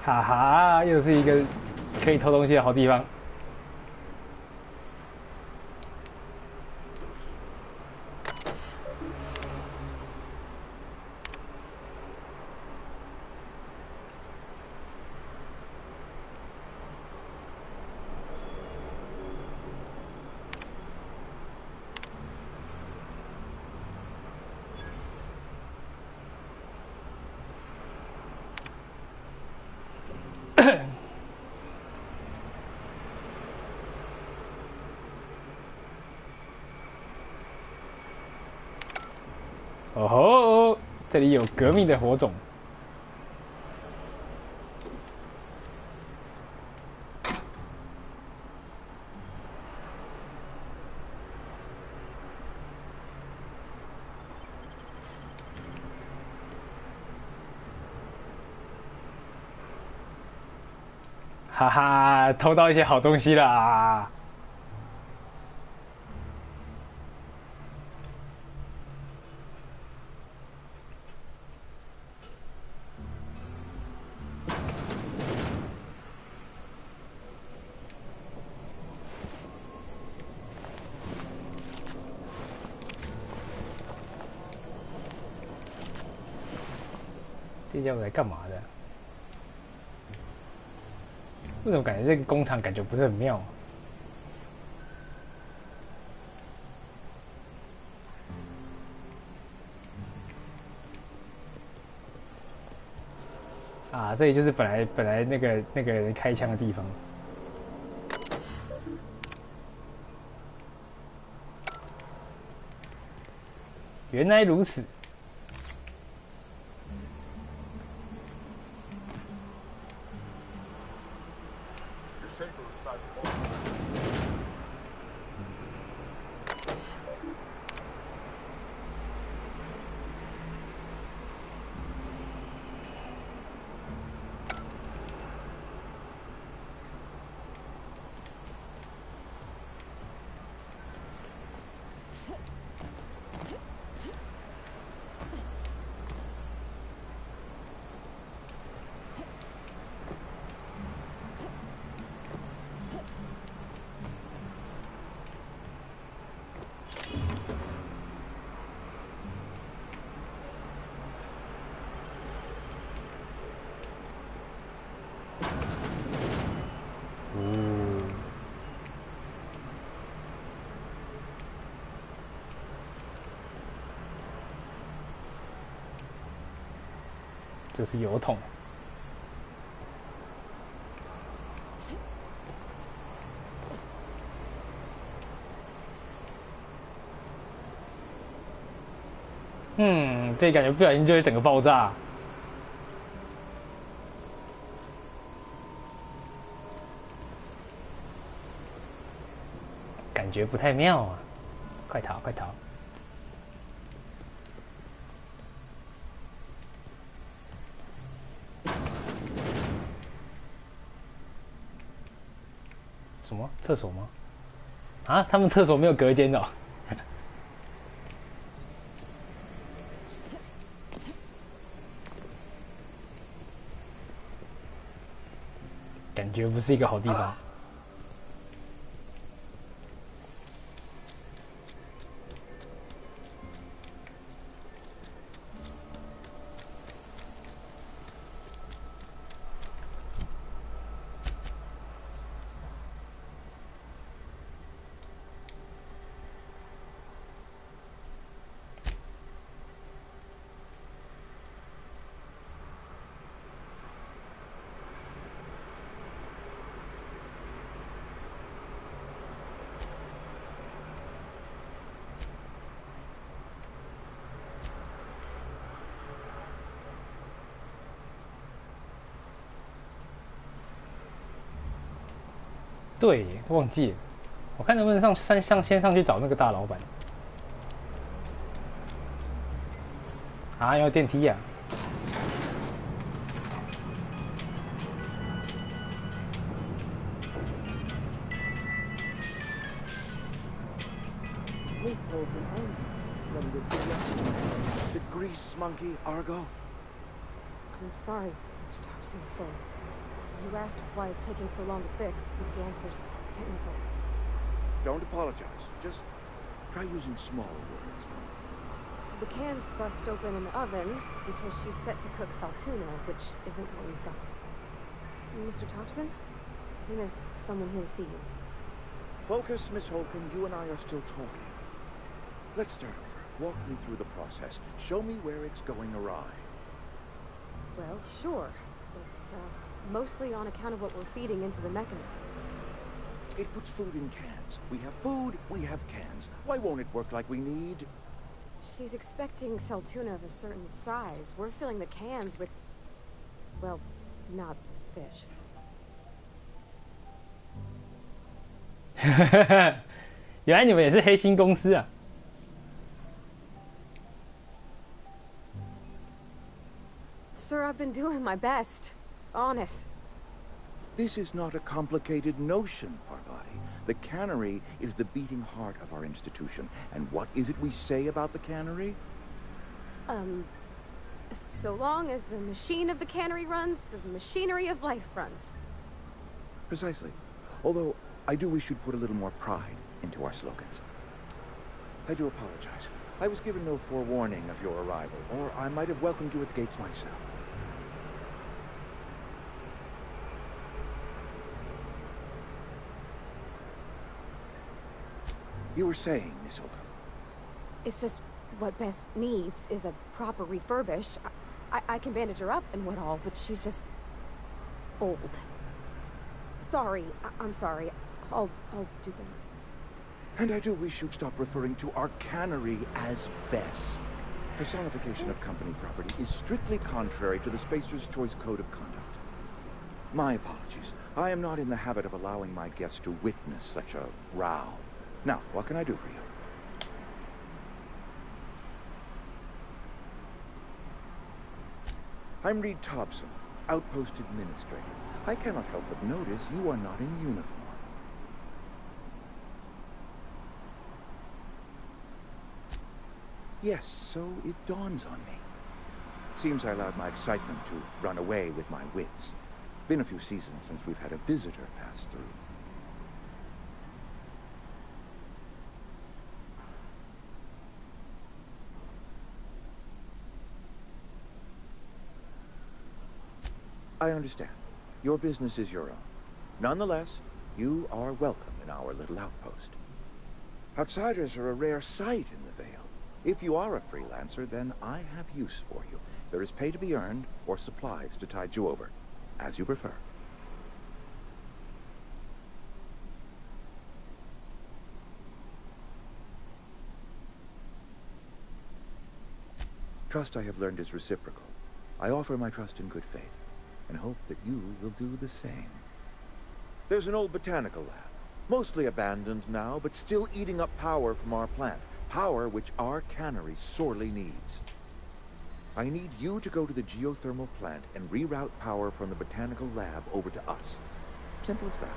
哈哈，又是一个可以偷东西的好地方。哦吼，这里有革命的火种。哈哈，偷到一些好东西啦！这家伙来干嘛的？为什么感觉这个工厂感觉不是很妙？啊，这里就是本来那个人开枪的地方。原来如此。这是油桶。这感觉不小心就会整个爆炸。感觉不太妙啊！快逃，快逃！什么厕所吗？啊，他们厕所没有隔间哦。感觉不是一个好地方。对，忘记了，我看能不能先上去找那个大老板。啊，要电梯呀、The grease monkey, Argo. I'm sorry, Mr. Thompson, sir. You asked why it's taking so long to fix. The answer's technical. Don't apologize. Just try using small words for me. The cans bust open in the oven because she's set to cook saltuna, which isn't what we've got. Mr. Thompson? I think there's someone here to see you. Focus, Miss Holcomb. You and I are still talking. Let's start over. Walk me through the process. Show me where it's going awry. Well, sure. It's, mostly on account of what we're feeding into the mechanism. It puts food in cans. We have food, we have cans. Why won't it work like we need? She's expecting saltuna of a certain size. We're filling the cans with, well, not fish. 原来你们也是黑心公司啊！ Sir, I've been doing my best. Honest. This is not a complicated notion, Parvati. The cannery is the beating heart of our institution. And what is it we say about the cannery? So long as the machine of the cannery runs, the machinery of life runs. Precisely. Although, I do wish you'd put a little more pride into our slogans. I do apologize. I was given no forewarning of your arrival, or I might have welcomed you at the gates myself. You were saying, Miss Holcomb. It's just what Bess needs is a proper refurbish. I can bandage her up and what all, but she's just old. Sorry, I'm sorry. I'll do better. And I do wish you'd stop referring to our cannery as Bess. Personification of company property is strictly contrary to the Spacer's Choice Code of Conduct. My apologies. I am not in the habit of allowing my guests to witness such a row. Now, what can I do for you? I'm Reed Thompson, Outpost Administrator. I cannot help but notice you are not in uniform. Yes, so it dawns on me. Seems I allowed my excitement to run away with my wits. Been a few seasons since we've had a visitor pass through. I understand. Your business is your own. Nonetheless, you are welcome in our little outpost. Outsiders are a rare sight in the Vale. If you are a freelancer, then I have use for you. There is pay to be earned, or supplies to tide you over, as you prefer. Trust, I have learned, is reciprocal. I offer my trust in good faith, and hope that you will do the same. There's an old botanical lab, mostly abandoned now, but still eating up power from our plant. Power which our cannery sorely needs. I need you to go to the geothermal plant and reroute power from the botanical lab over to us. Simple as that.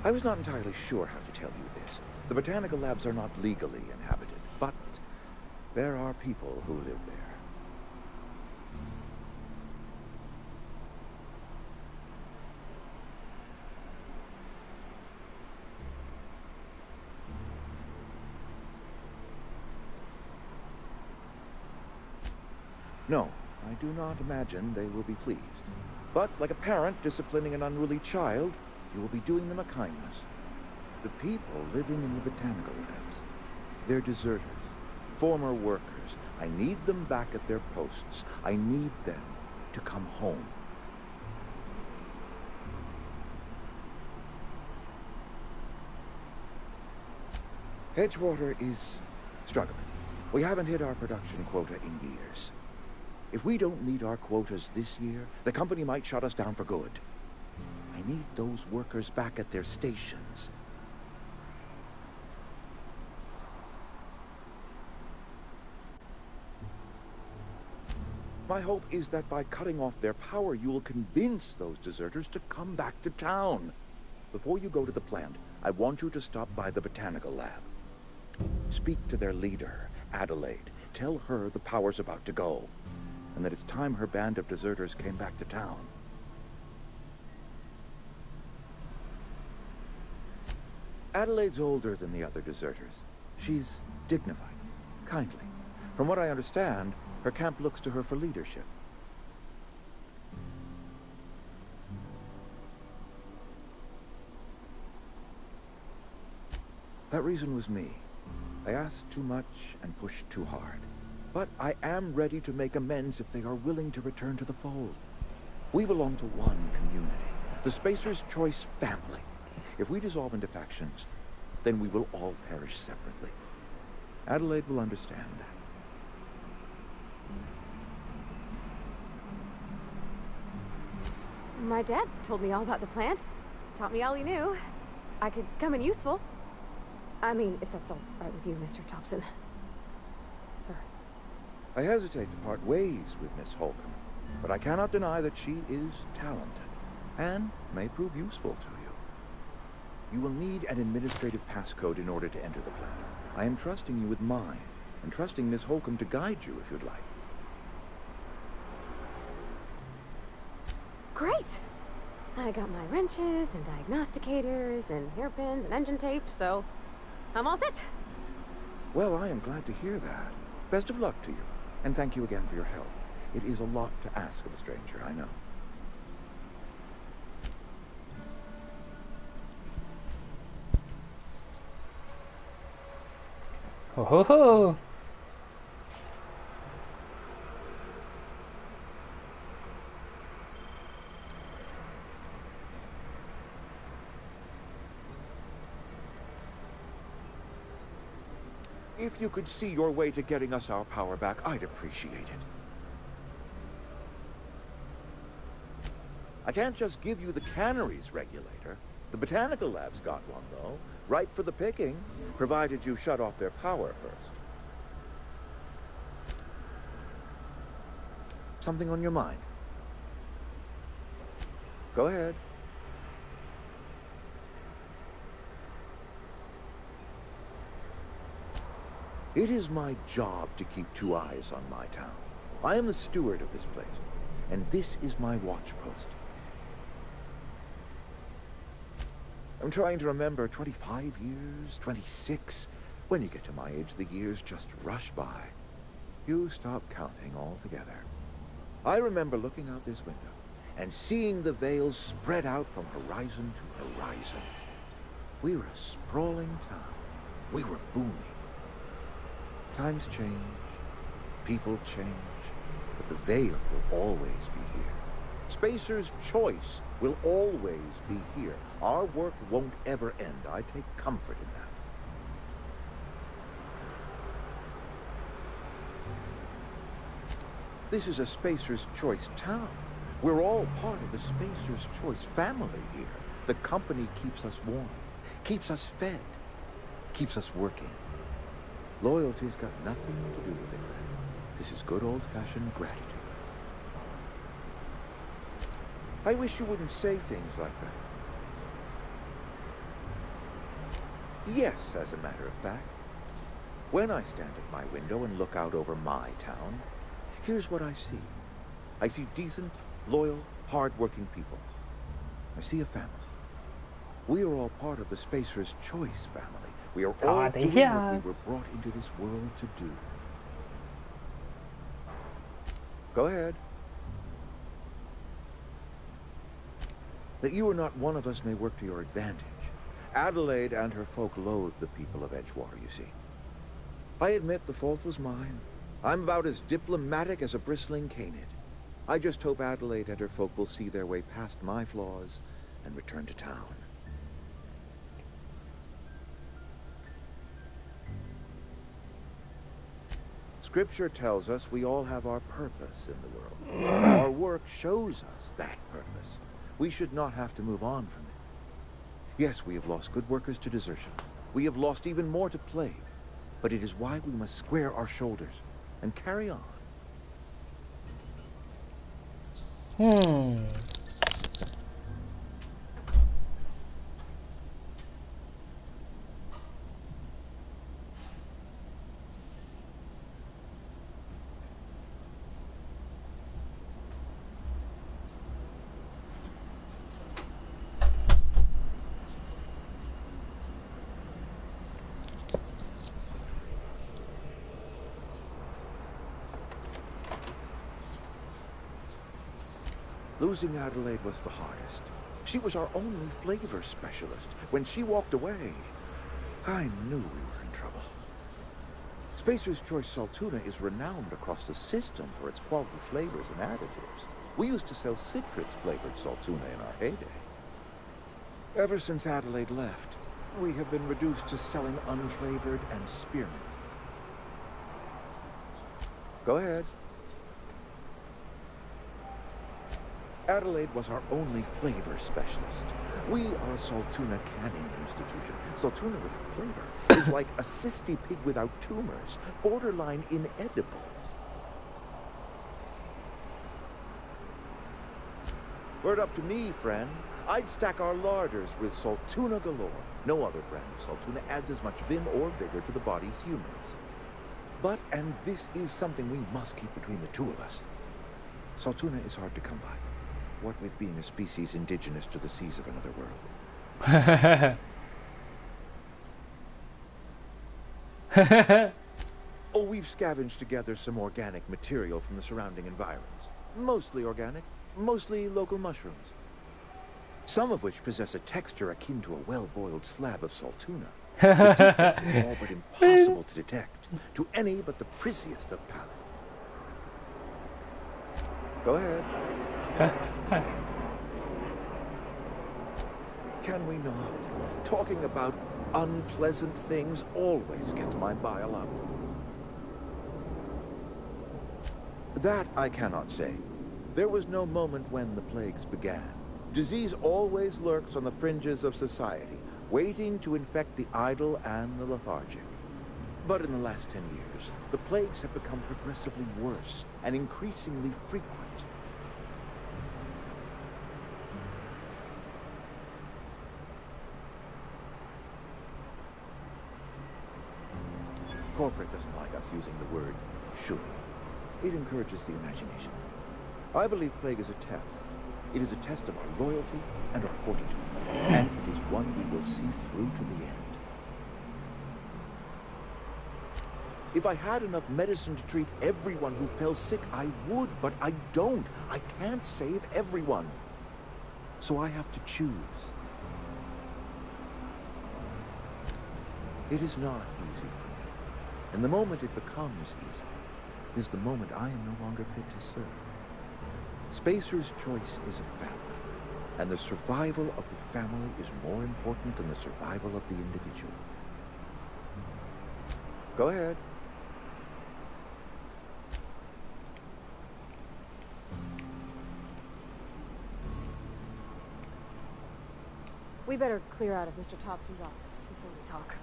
I was not entirely sure how to tell you this. The botanical labs are not legally inhabited, but there are people who live there. No, I do not imagine they will be pleased. But like a parent disciplining an unruly child, you will be doing them a kindness. The people living in the botanical labs, they're deserters, former workers. I need them back at their posts. I need them to come home. Edgewater is struggling. We haven't hit our production quota in years. If we don't meet our quotas this year, the company might shut us down for good. I need those workers back at their stations. My hope is that by cutting off their power, you will convince those deserters to come back to town. Before you go to the plant, I want you to stop by the botanical lab. Speak to their leader, Adelaide. Tell her the power's about to go, and that it's time her band of deserters came back to town. Adelaide's older than the other deserters. She's dignified, kindly. From what I understand, her camp looks to her for leadership. That reason was me. I asked too much and pushed too hard. But I am ready to make amends if they are willing to return to the fold. We belong to one community, the Spacer's Choice family. If we dissolve into factions, then we will all perish separately. Adelaide will understand that. My dad told me all about the plant. Taught me all he knew. I could come in useful. I mean, if that's all right with you, Mr. Thompson. Sir. I hesitate to part ways with Miss Holcomb, but I cannot deny that she is talented, and may prove useful to you. You will need an administrative passcode in order to enter the plant. I am trusting you with mine, and trusting Miss Holcomb to guide you if you'd like. Great! I got my wrenches and diagnosticators and hairpins and engine tape, so I'm all set. Well, I am glad to hear that. Best of luck to you, and thank you again for your help. It is a lot to ask of a stranger, I know. Ho ho ho! If you could see your way to getting us our power back, I'd appreciate it. I can't just give you the cannery's regulator. The botanical lab's got one, though. Ripe for the picking, provided you shut off their power first. Something on your mind? Go ahead. It is my job to keep two eyes on my town. I am the steward of this place, and this is my watch post. I'm trying to remember 25 years, 26. When you get to my age, the years just rush by. You stop counting altogether. I remember looking out this window and seeing the veils spread out from horizon to horizon. We were a sprawling town. We were booming. Times change, people change, but the Veil will always be here. Spacer's Choice will always be here. Our work won't ever end. I take comfort in that. This is a Spacer's Choice town. We're all part of the Spacer's Choice family here. The company keeps us warm, keeps us fed, keeps us working. Loyalty's got nothing to do with it, friend. This is good old-fashioned gratitude. I wish you wouldn't say things like that. Yes, as a matter of fact. When I stand at my window and look out over my town, here's what I see. I see decent, loyal, hard-working people. I see a family. We are all part of the Spacer's Choice family. We are all doing what we were brought into this world to do. Go ahead. That you are not one of us may work to your advantage. Adelaide and her folk loathe the people of Edgewater, you see. I admit the fault was mine. I'm about as diplomatic as a bristling canid. I just hope Adelaide and her folk will see their way past my flaws and return to town. Scripture tells us we all have our purpose in the world. Our work shows us that purpose. We should not have to move on from it. Yes, we have lost good workers to desertion. We have lost even more to plague. But it is why we must square our shoulders and carry on. Losing Adelaide was the hardest. She was our only flavor specialist. When she walked away, I knew we were in trouble. Spacer's Choice Saltuna is renowned across the system for its quality flavors and additives. We used to sell citrus-flavored Saltuna in our heyday. Ever since Adelaide left, we have been reduced to selling unflavored and spearmint. Go ahead. Adelaide was our only flavor specialist. We are a Saltuna canning institution. Saltuna without flavor is like a cysty pig without tumors, borderline inedible. Were it up to me, friend, I'd stack our larders with Saltuna galore. No other brand of Saltuna adds as much vim or vigor to the body's humors. But, and this is something we must keep between the two of us, Saltuna is hard to come by. What with being a species indigenous to the seas of another world. Oh, we've scavenged together some organic material from the surrounding environs. Mostly organic, mostly local mushrooms. Some of which possess a texture akin to a well-boiled slab of Saltuna. The difference is all but impossible to detect to any but the prissiest of palate. Go ahead. Can we not? Talking about unpleasant things always gets my bile up. That I cannot say. There was no moment when the plagues began. Disease always lurks on the fringes of society, waiting to infect the idle and the lethargic. But in the last 10 years, the plagues have become progressively worse and increasingly frequent. Corporate doesn't like us using the word should. It encourages the imagination. I believe plague is a test. It is a test of our loyalty and our fortitude. And it is one we will see through to the end. If I had enough medicine to treat everyone who fell sick, I would, but I don't. I can't save everyone. So I have to choose. It is not easy for me. And the moment it becomes easy is the moment I am no longer fit to serve. Spacer's Choice is a family, and the survival of the family is more important than the survival of the individual. Go ahead. We better clear out of Mr. Thompson's office before we talk.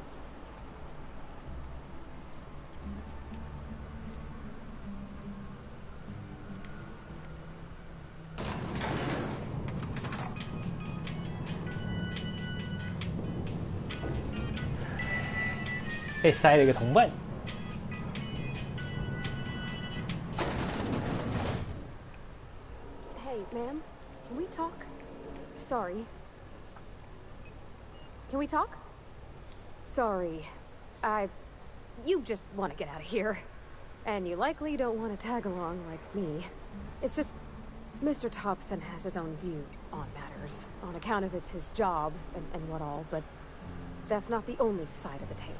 被塞了一个同伴。Hey, ma'am, can we talk? Sorry. Can we talk? Sorry. You just want to get out of here. And you likely don't want to tag along like me. It's just, Mr. Thompson has his own view on matters, on account of it's his job and what all, but that's not the only side of the tale.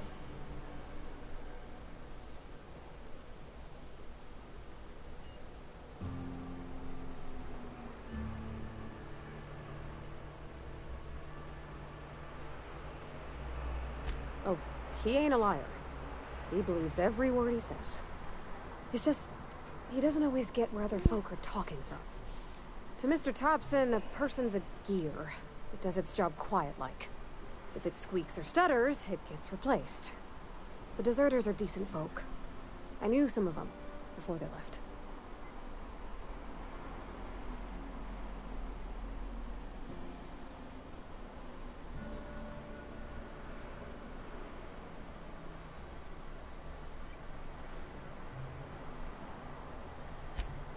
Oh, he ain't a liar. He believes every word he says. It's just, he doesn't always get where other folk are talking from. To Mr. Thompson, a person's a gear. It does its job quiet-like. If it squeaks or stutters, it gets replaced. The deserters are decent folk. I knew some of them before they left.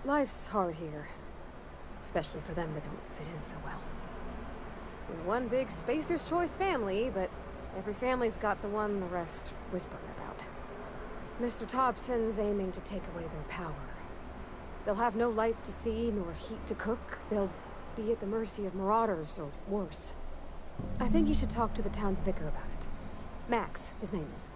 Life's hard here, especially for them that don't fit in so well. We're one big Spacer's Choice family, but every family's got the one the rest whisper about. Mr. Thompson's aiming to take away their power. They'll have no lights to see, nor heat to cook. They'll be at the mercy of marauders, or worse. I think you should talk to the town's vicar about it. Max, his name is.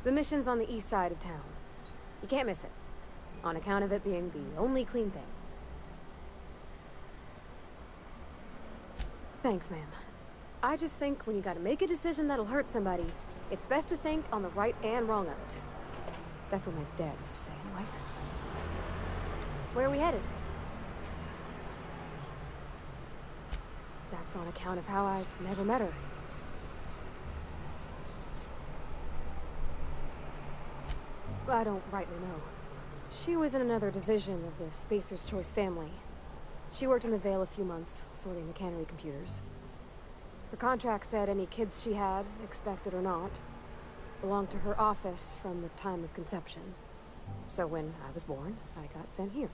The mission's on the east side of town. You can't miss it, on account of it being the only clean thing. Thanks, ma'am. I just think when you gotta make a decision that'll hurt somebody, it's best to think on the right and wrong of it. That's what my dad used to say anyways. Where are we headed? That's on account of how I never met her. I don't rightly know. She was in another division of the Spacer's Choice family. She worked in the Vale a few months, sorting the cannery computers. Her contract said any kids she had, expected or not, belonged to her office from the time of conception. So when I was born, I got sent here.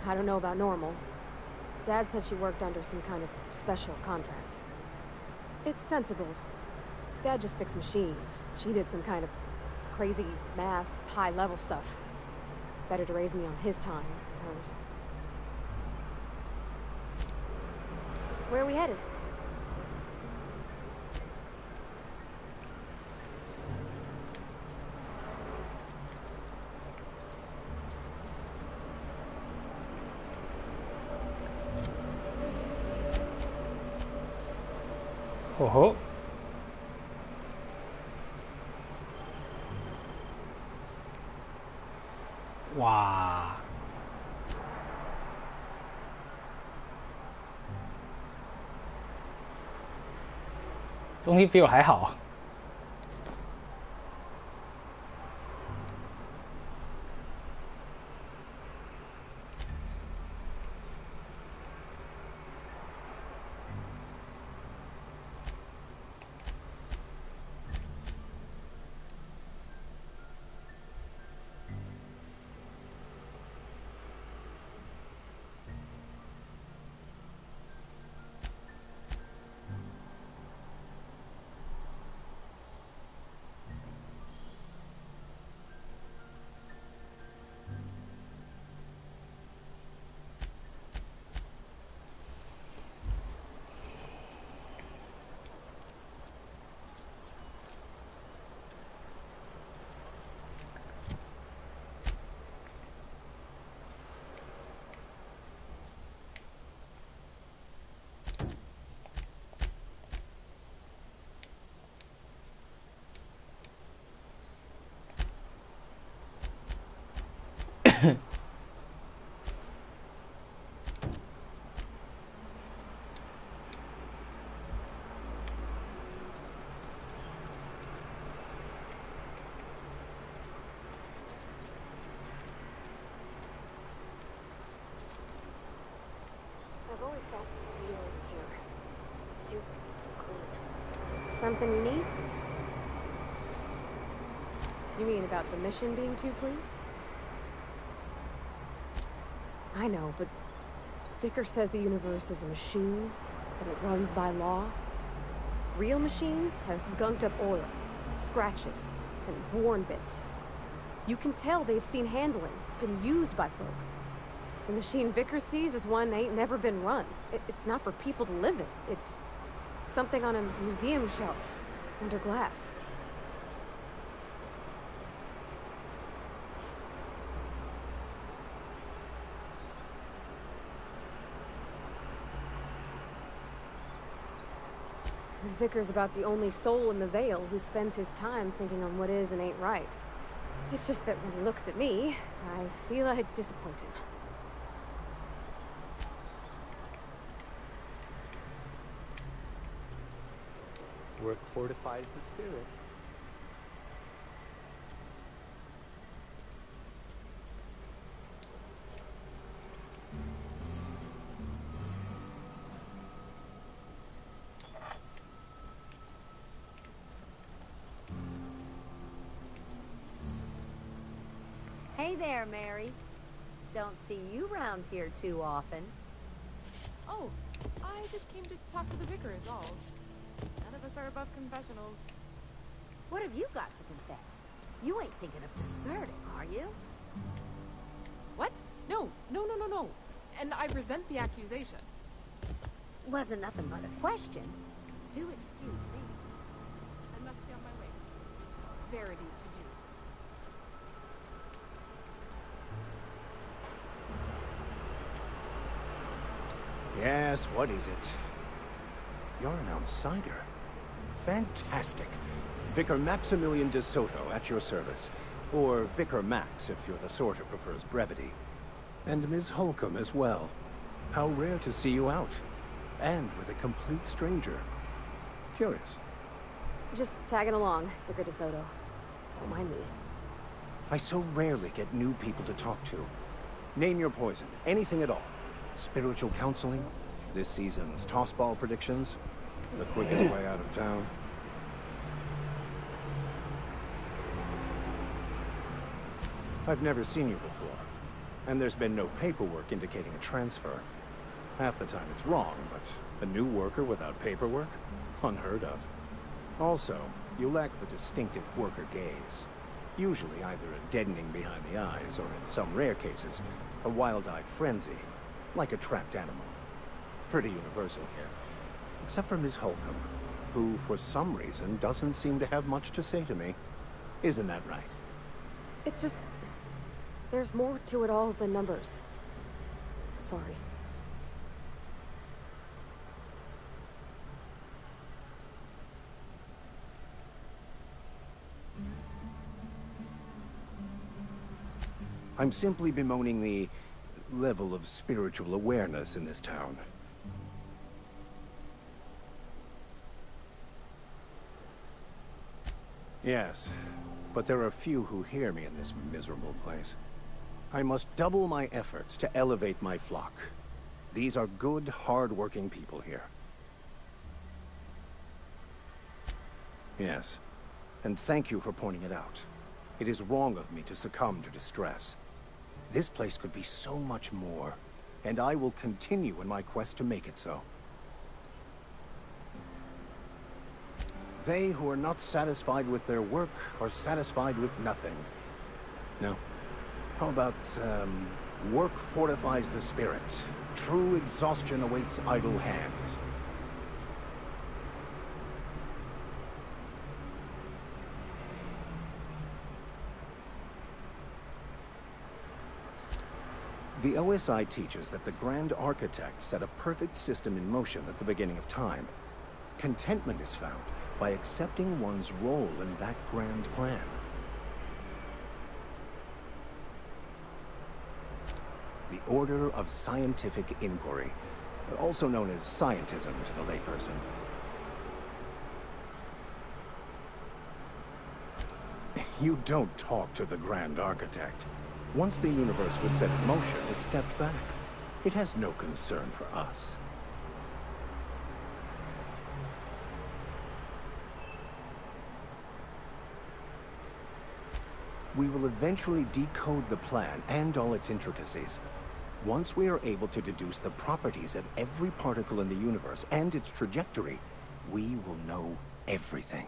I don't know about normal. Dad said she worked under some kind of special contract. It's sensible. Dad just fixed machines. She did some kind of crazy math, high-level stuff. Better to raise me on his time than hers. Where are we headed? Oh. 哇！东西比我还好。something you need? You mean about the mission being too clean? I know, but Vickers says the universe is a machine, that it runs by law. Real machines have gunked up oil, scratches, and worn bits. You can tell they've seen handling, been used by folk. The machine Vickers sees is one that ain't never been run. It's not for people to live in. It's something on a museum shelf, under glass. Vickers about the only soul in the Vale who spends his time thinking on what is and ain't right. It's just that when he looks at me, I feel I disappoint him. Work fortifies the spirit. Hey there, Mary. Don't see you round here too often. Oh, I just came to talk to the vicar is all. None of us are above confessionals. What have you got to confess? You ain't thinking of deserting, are you? What? No. And I resent the accusation. Wasn't nothing but a question. Do excuse me. I must be on my way. Verity to you. Yes, what is it? You're an outsider. Fantastic. Vicar Maximilian de Soto at your service. Or Vicar Max, if you're the sort who prefers brevity. And Ms. Holcomb as well. How rare to see you out. And with a complete stranger. Curious. Just tagging along, Vicar de Soto. Don't mind me. I so rarely get new people to talk to. Name your poison, anything at all. Spiritual counseling, this season's tossball predictions, the quickest way out of town. I've never seen you before, and there's been no paperwork indicating a transfer. Half the time it's wrong, but a new worker without paperwork? Unheard of. Also, you lack the distinctive worker gaze. Usually either a deadening behind the eyes, or in some rare cases, a wild-eyed frenzy, like a trapped animal. Pretty universal here. Except for Ms. Holcomb, who for some reason doesn't seem to have much to say to me. Isn't that right? It's just... there's more to it all than numbers. Sorry. I'm simply bemoaning the level of spiritual awareness in this town. Yes, but there are few who hear me in this miserable place. I must double my efforts to elevate my flock. These are good, hard-working people here. Yes, and thank you for pointing it out. It is wrong of me to succumb to distress. This place could be so much more, and I will continue in my quest to make it so. They who are not satisfied with their work are satisfied with nothing. No. How about, work fortifies the spirit. True exhaustion awaits idle hands. The OSI teaches that the Grand Architect set a perfect system in motion at the beginning of time. Contentment is found by accepting one's role in that grand plan. The Order of Scientific Inquiry, also known as scientism to the layperson. You don't talk to the Grand Architect. Once the universe was set in motion, it stepped back. It has no concern for us. We will eventually decode the plan and all its intricacies. Once we are able to deduce the properties of every particle in the universe and its trajectory, we will know everything.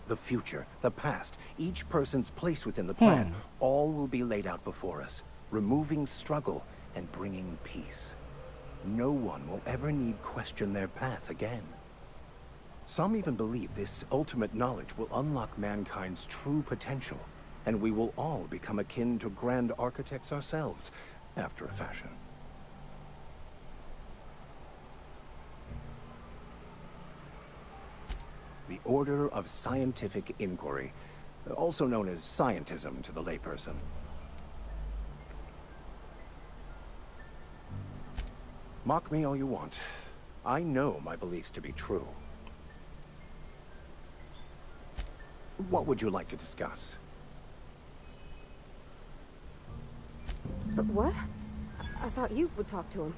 The future, the past, each person's place within the plan, all will be laid out before us, removing struggle and bringing peace. No one will ever need question their path again. Some even believe this ultimate knowledge will unlock mankind's true potential, and we will all become akin to grand architects ourselves, after a fashion. The Order of Scientific Inquiry, also known as scientism to the layperson. Mock me all you want. I know my beliefs to be true. What would you like to discuss? But what? I thought you would talk to him.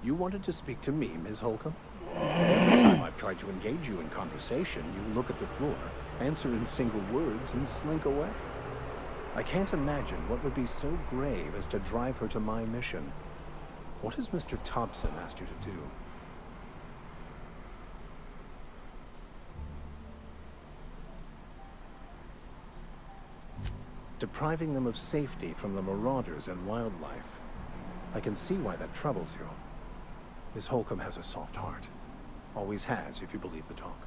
You wanted to speak to me, Ms. Holcomb? Every time I've tried to engage you in conversation, you look at the floor, answer in single words, and slink away. I can't imagine what would be so grave as to drive her to my mission. What has Mr. Thompson asked you to do? Depriving them of safety from the marauders and wildlife. I can see why that troubles you. Miss Holcomb has a soft heart. Always has, if you believe the talk.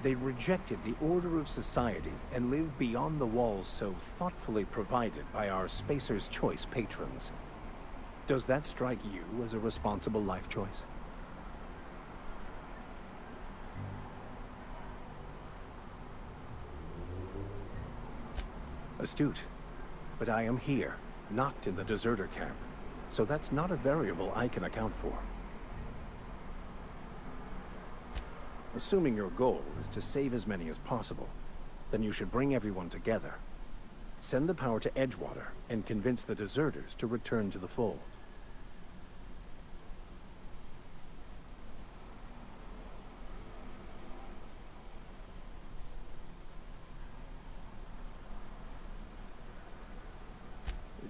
They rejected the order of society and live beyond the walls so thoughtfully provided by our Spacer's Choice patrons. Does that strike you as a responsible life choice? Astute. But I am here, not in the deserter camp. So that's not a variable I can account for. Assuming your goal is to save as many as possible, then you should bring everyone together. Send the power to Edgewater and convince the deserters to return to the fold.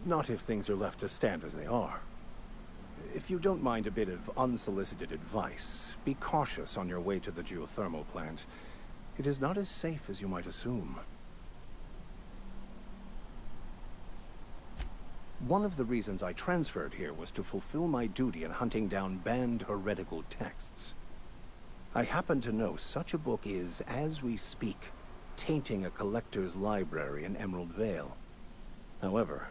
Not if things are left to stand as they are. If you don't mind a bit of unsolicited advice, be cautious on your way to the geothermal plant. It is not as safe as you might assume. One of the reasons I transferred here was to fulfill my duty in hunting down banned heretical texts. I happen to know such a book is, as we speak, tainting a collector's library in Emerald Vale. However,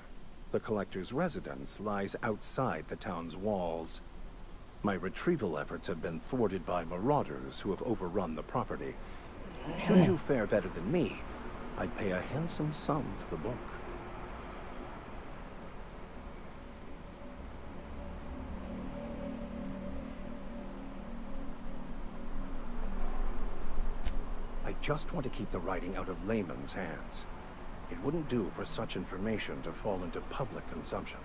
the collector's residence lies outside the town's walls. My retrieval efforts have been thwarted by marauders who have overrun the property. Should you fare better than me, I'd pay a handsome sum for the book. I just want to keep the writing out of layman's hands. It wouldn't do for such information to fall into public consumption.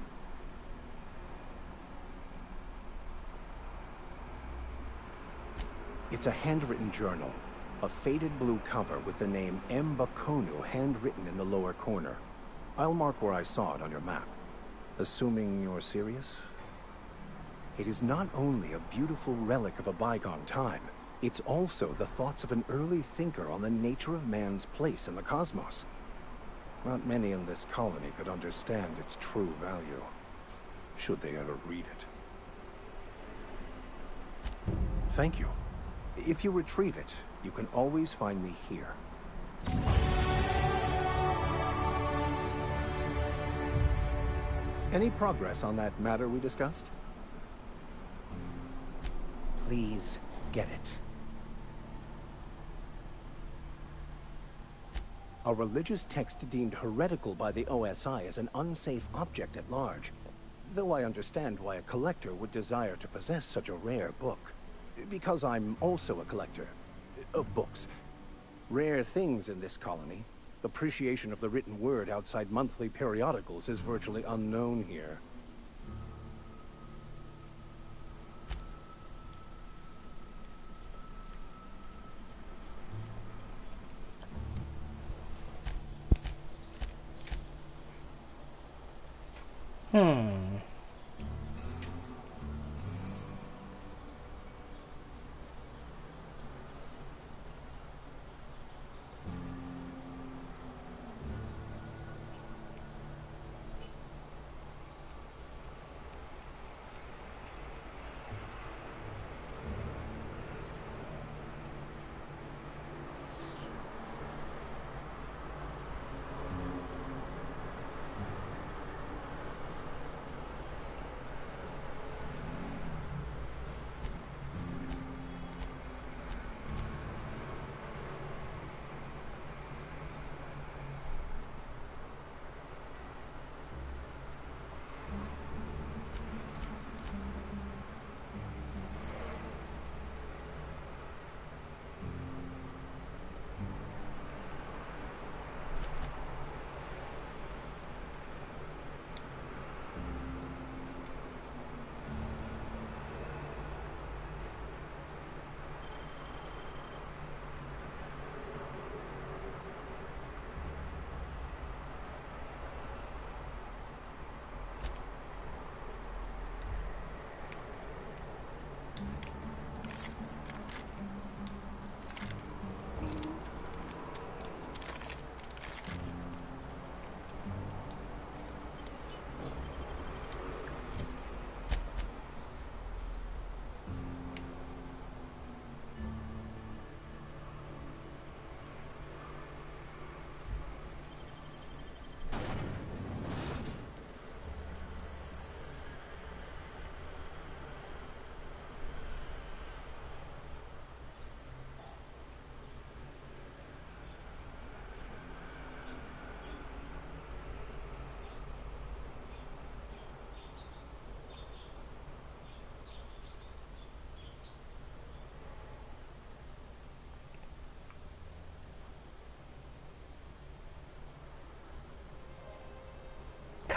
It's a handwritten journal, a faded blue cover with the name M. Bakonu handwritten in the lower corner. I'll mark where I saw it on your map. Assuming you're serious? It is not only a beautiful relic of a bygone time, it's also the thoughts of an early thinker on the nature of man's place in the cosmos. Not many in this colony could understand its true value, should they ever read it. Thank you. If you retrieve it, you can always find me here. Any progress on that matter we discussed? Please get it. A religious text deemed heretical by the OSI is an unsafe object at large, though I understand why a collector would desire to possess such a rare book. Because I'm also a collector of books. Rare things in this colony. Appreciation of the written word outside monthly periodicals is virtually unknown here.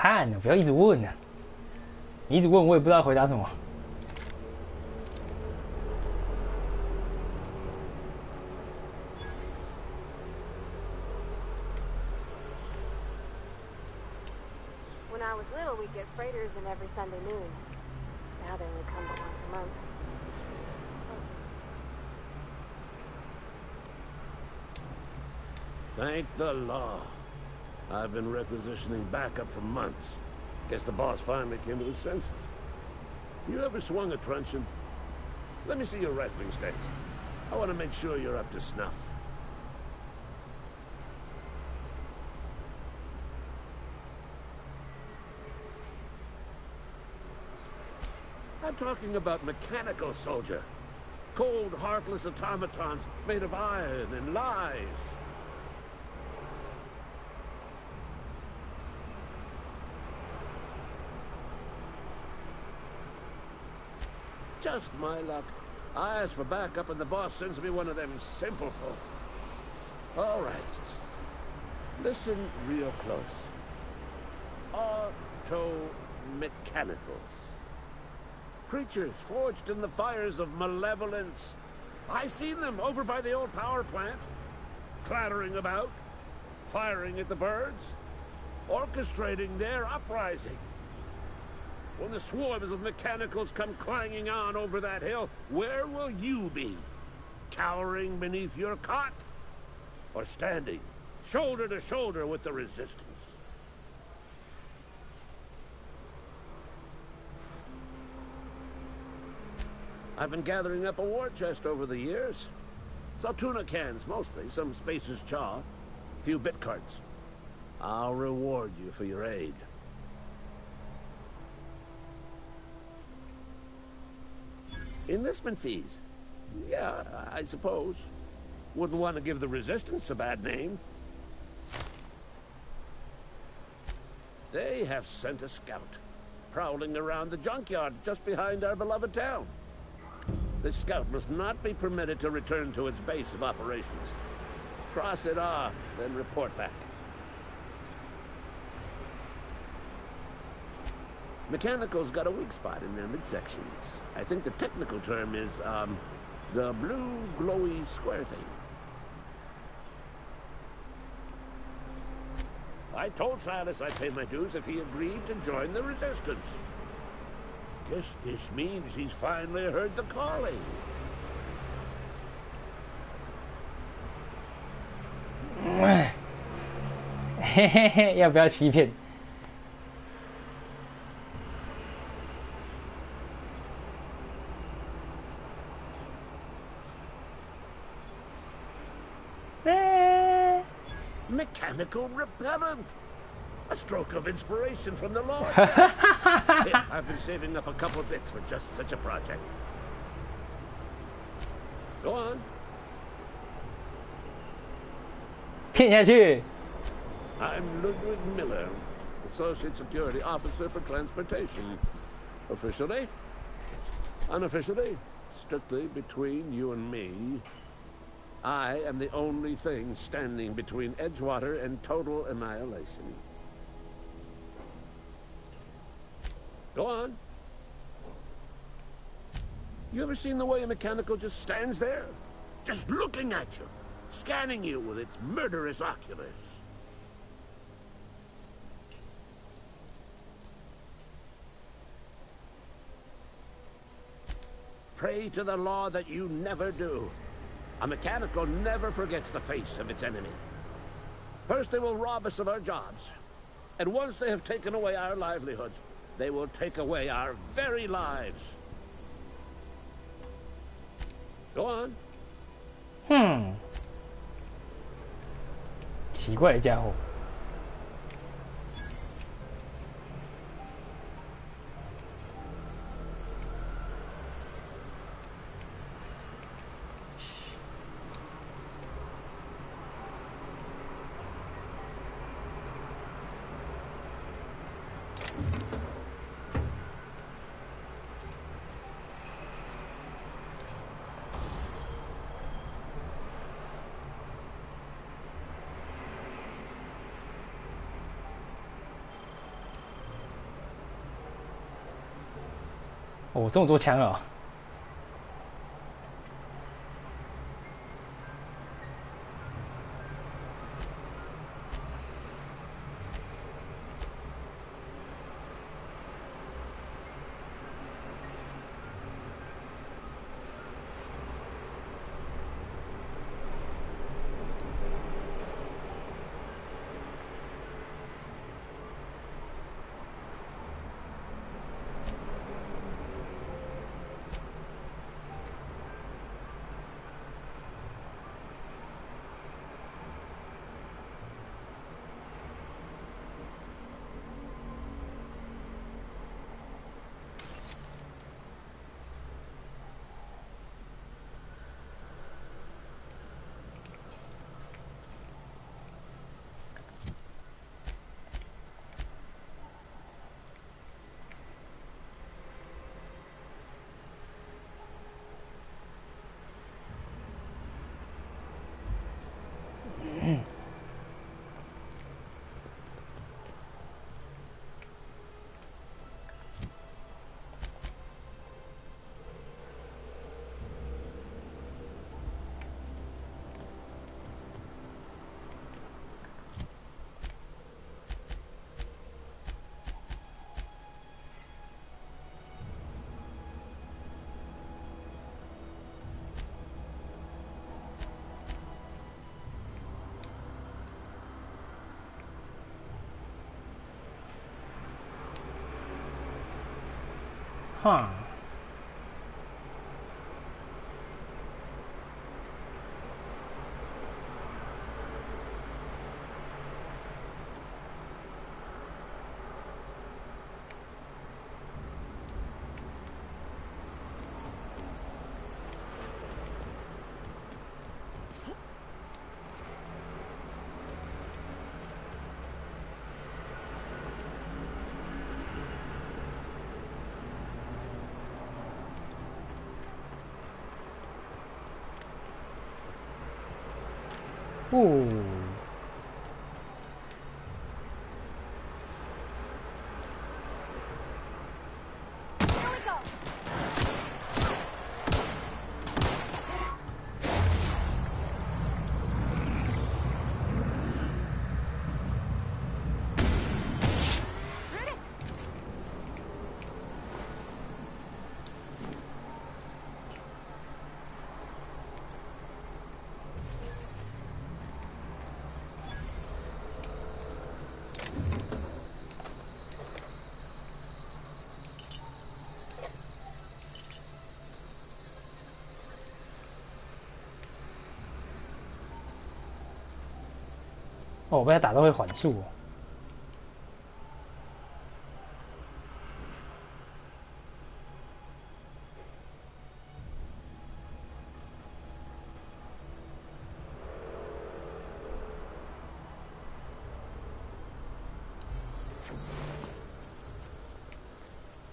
看，不要一直问啊！你一直问我也不知道回答什么。When I was little, we'd get freighters in every Sunday noon. Now they only come but once a month. Thank the law. I've been requisitioning backup for months. Guess the boss finally came to his senses. You ever swung a truncheon? Let me see your rifling stance. I want to make sure you're up to snuff. I'm talking about mechanical soldier. Cold, heartless automatons made of iron and lies. Just my luck. I ask for backup and the boss sends me one of them simple folk. All right. Listen real close. Auto-mechanicals. Creatures forged in the fires of malevolence. I seen them over by the old power plant. Clattering about. Firing at the birds. Orchestrating their uprising. When the swarms of mechanicals come clanging on over that hill, where will you be? Cowering beneath your cot? Or standing, shoulder to shoulder with the resistance? I've been gathering up a war chest over the years. Saw tuna cans, mostly, some Spacer's chaw, a few bit carts. I'll reward you for your aid. Enlistment fees. Yeah, I suppose. Wouldn't want to give the Resistance a bad name. They have sent a scout, prowling around the junkyard just behind our beloved town. This scout must not be permitted to return to its base of operations. Cross it off, then report back. Mechanicals got a weak spot in their midsections. I think the technical term is, the blue glowy square thing. I told Silas I'd pay my dues if he agreed to join the resistance. Guess this means he's finally heard the calling. 嘿嘿嘿，要不要欺骗？Mechanical repellent. A stroke of inspiration from the Lord. Here, I've been saving up a couple bits for just such a project. Go on. 骗下去。 I'm Ludwig Miller, Associate Security Officer for Transportation. Officially? Unofficially? Strictly between you and me. I am the only thing standing between Edgewater and total annihilation. Go on. You ever seen the way a mechanical just stands there? Just looking at you, scanning you with its murderous oculars. Pray to the law that you never do. A mechanical never forgets the face of its enemy. First they will rob us of our jobs. And once they have taken away our livelihoods, they will take away our very lives. Go on. 奇怪的家伙。哦，这么多枪啊！哈。哦。哦，我被他打到会缓速哦。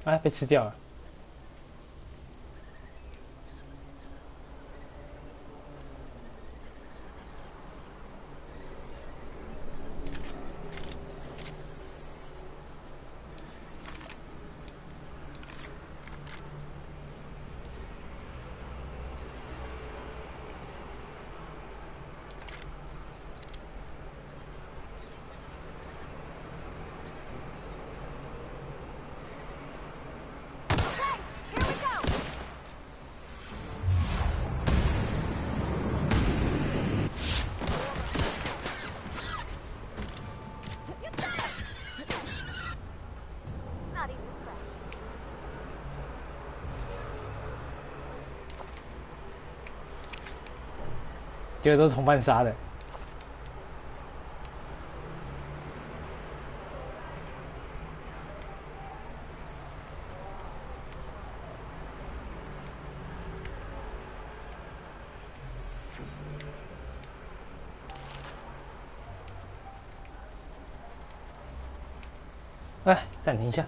哎，被吃掉了。结果都是同伴杀的。哎，暂停一下。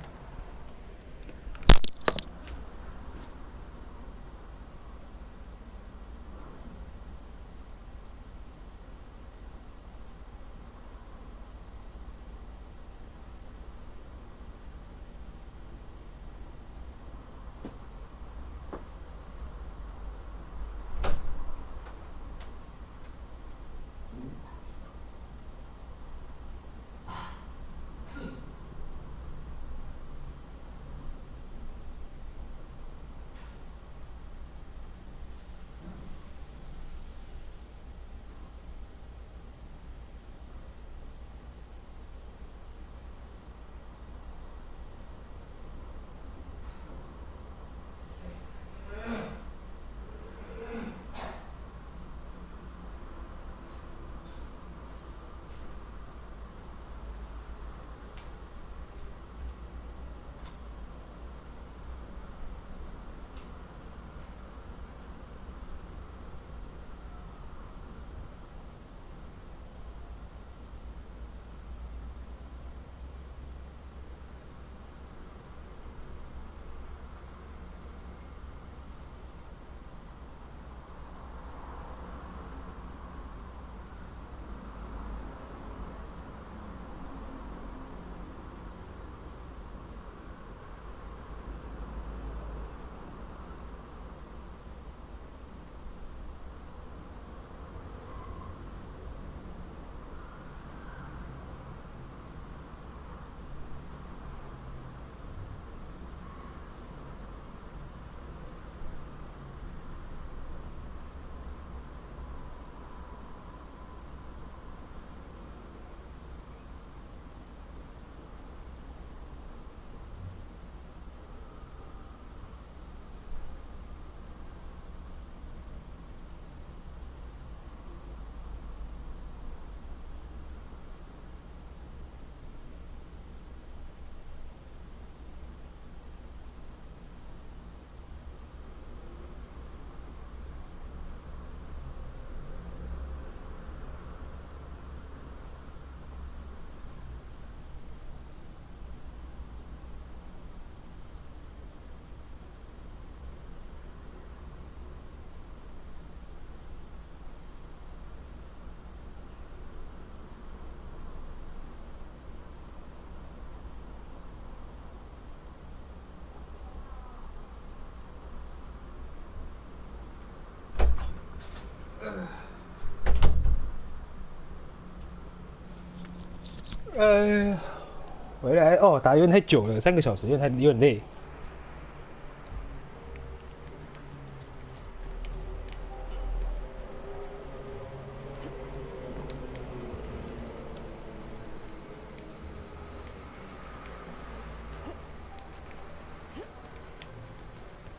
回来哦，打有点太久了，3个小时，有点累。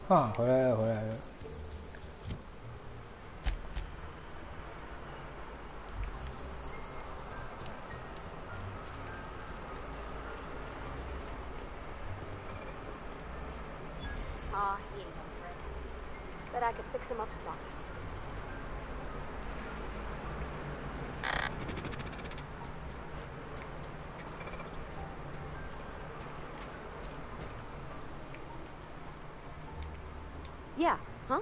啊，回来了。said I could fix him up smart. Yeah, huh?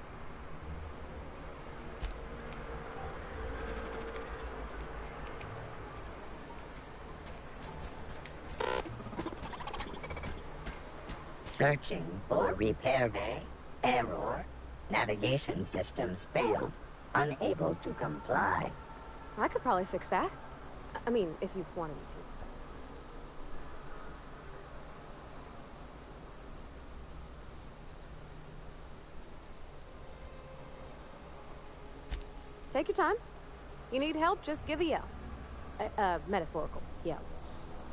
Searching for repair bay. Error. Navigation systems failed. Unable to comply. I could probably fix that. I mean, if you wanted me to. Take your time. You need help, just give a yell. Metaphorical yell.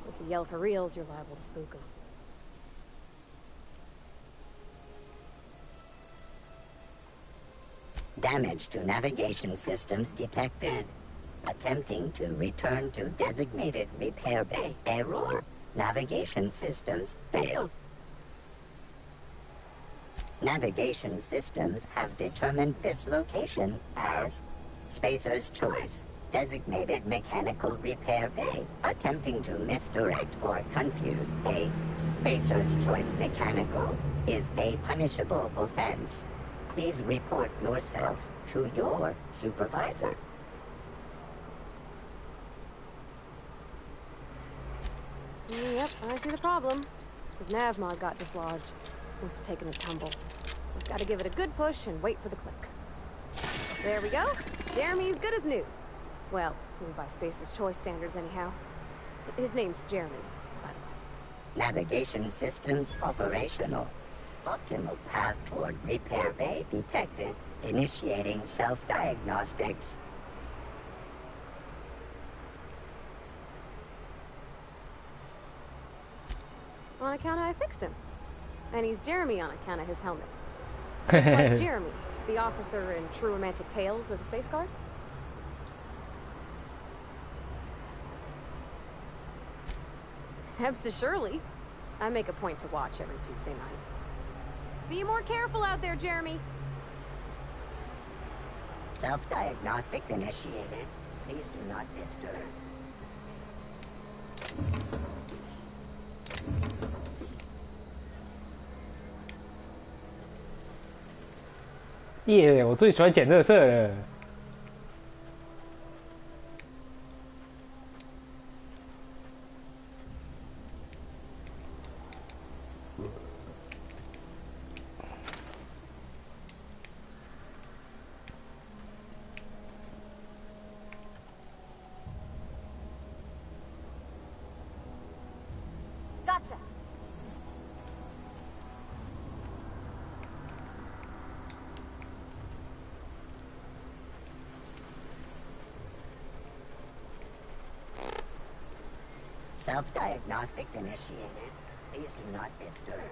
If you yell for reals, you're liable to spook 'em. Damage to navigation systems detected. Attempting to return to designated repair bay. Error. Navigation systems failed. Navigation systems have determined this location as Spacer's Choice, designated mechanical repair bay. Attempting to misdirect or confuse a Spacer's Choice mechanical is a punishable offense. Please report yourself to your supervisor. Yep, I see the problem. His nav mod got dislodged. Must have taken a tumble. Just gotta give it a good push and wait for the click. There we go. Jeremy's good as new. Well, by Spacer's Choice standards anyhow. His name's Jeremy, by the way. Navigation systems operational. Optimal path toward repair bay detected. Initiating self-diagnostics. On account of I fixed him. And he's Jeremy on account of his helmet. It's like Jeremy, the officer in True Romantic Tales of the Space Guard. Surely. I make a point to watch every Tuesday night. Be more careful out there, Jeremy. Self-diagnostics initiated. Please do not disturb.耶、我最喜欢捡垃圾了。Gotcha. Self-diagnostics initiated. Please do not disturb.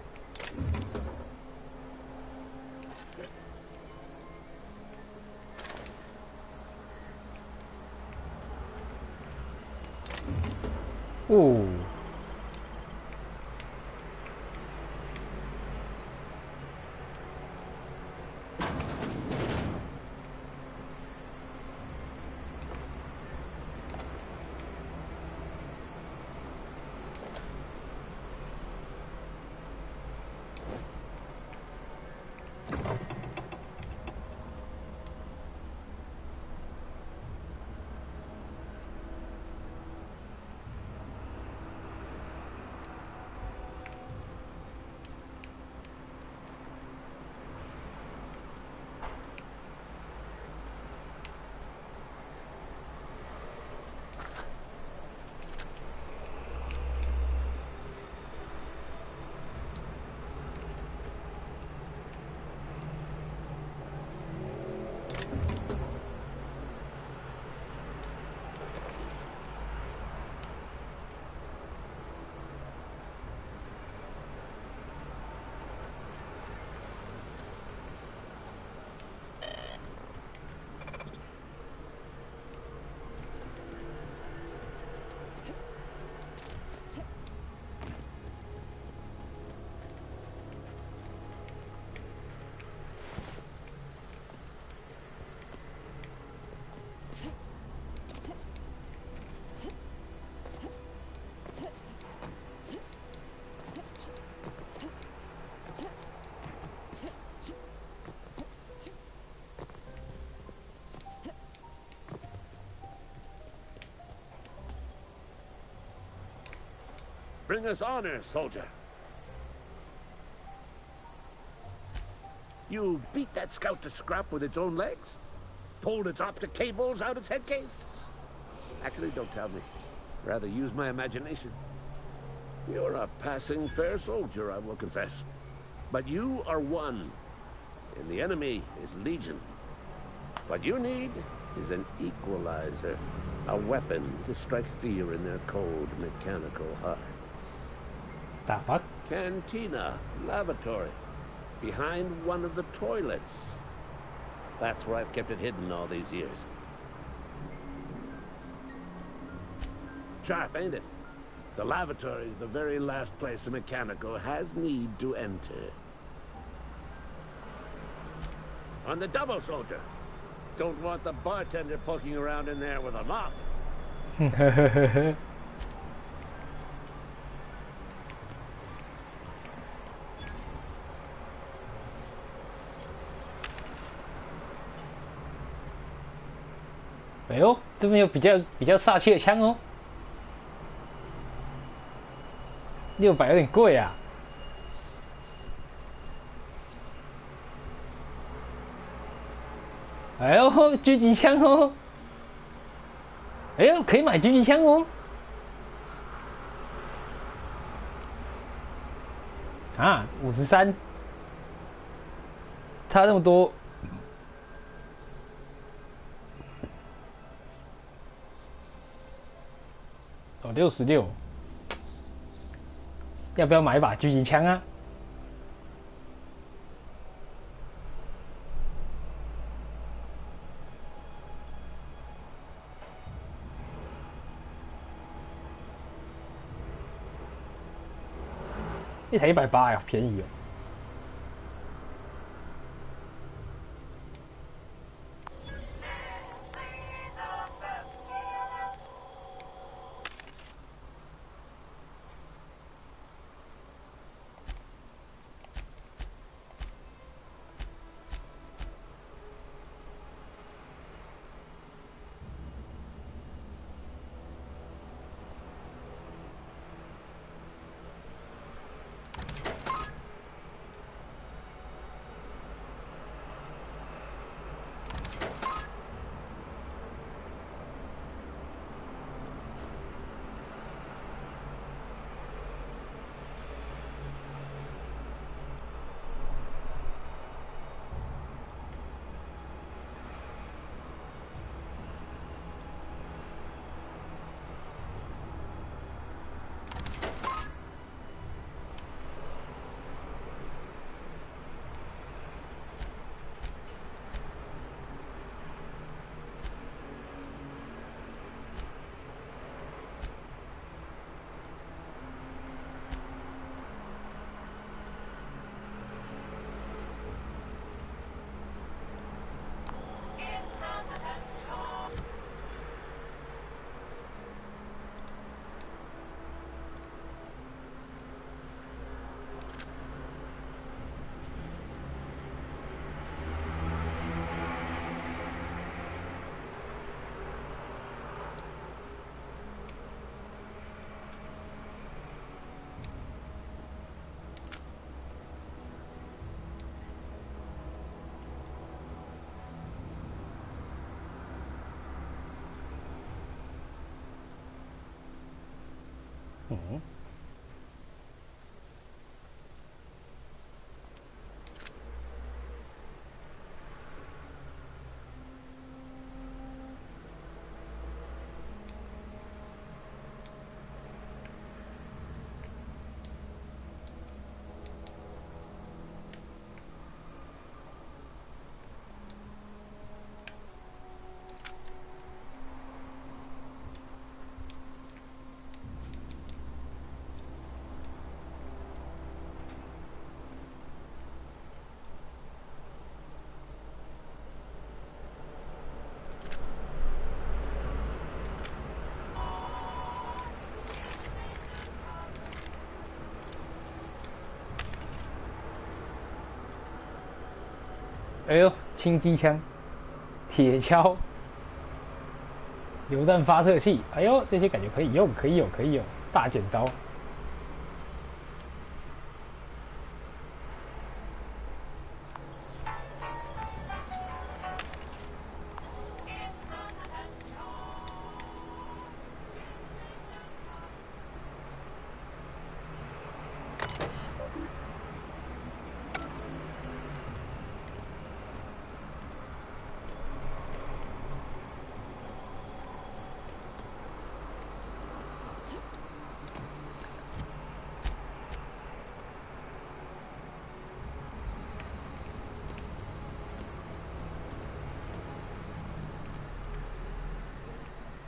Ooh. bring us honor, soldier. You beat that scout to scrap with its own legs? Pulled its optic cables out its head case? Actually, don't tell me. Rather use my imagination. You're a passing fair soldier, I will confess. But you are one, and the enemy is legion. What you need is an equalizer, a weapon to strike fear in their cold, mechanical hearts. The fuck? Cantina, lavatory, behind one of the toilets. That's where I've kept it hidden all these years. Sharp, ain't it? The lavatory is the very last place a mechanical has need to enter. On the double, soldier. Don't want the bartender poking around in there with a mop. 哎呦，这边有比较煞气的枪哦，600有点贵啊。哎呦，狙击枪哦！哎呦，可以买狙击枪哦！啊，53，差那么多。 哦，66，要不要买一把狙击枪啊？一台180呀，便宜哦。 嗯。哎呦，轻机枪、铁锹、榴弹发射器，哎呦，这些感觉可以用，可以有，大剪刀。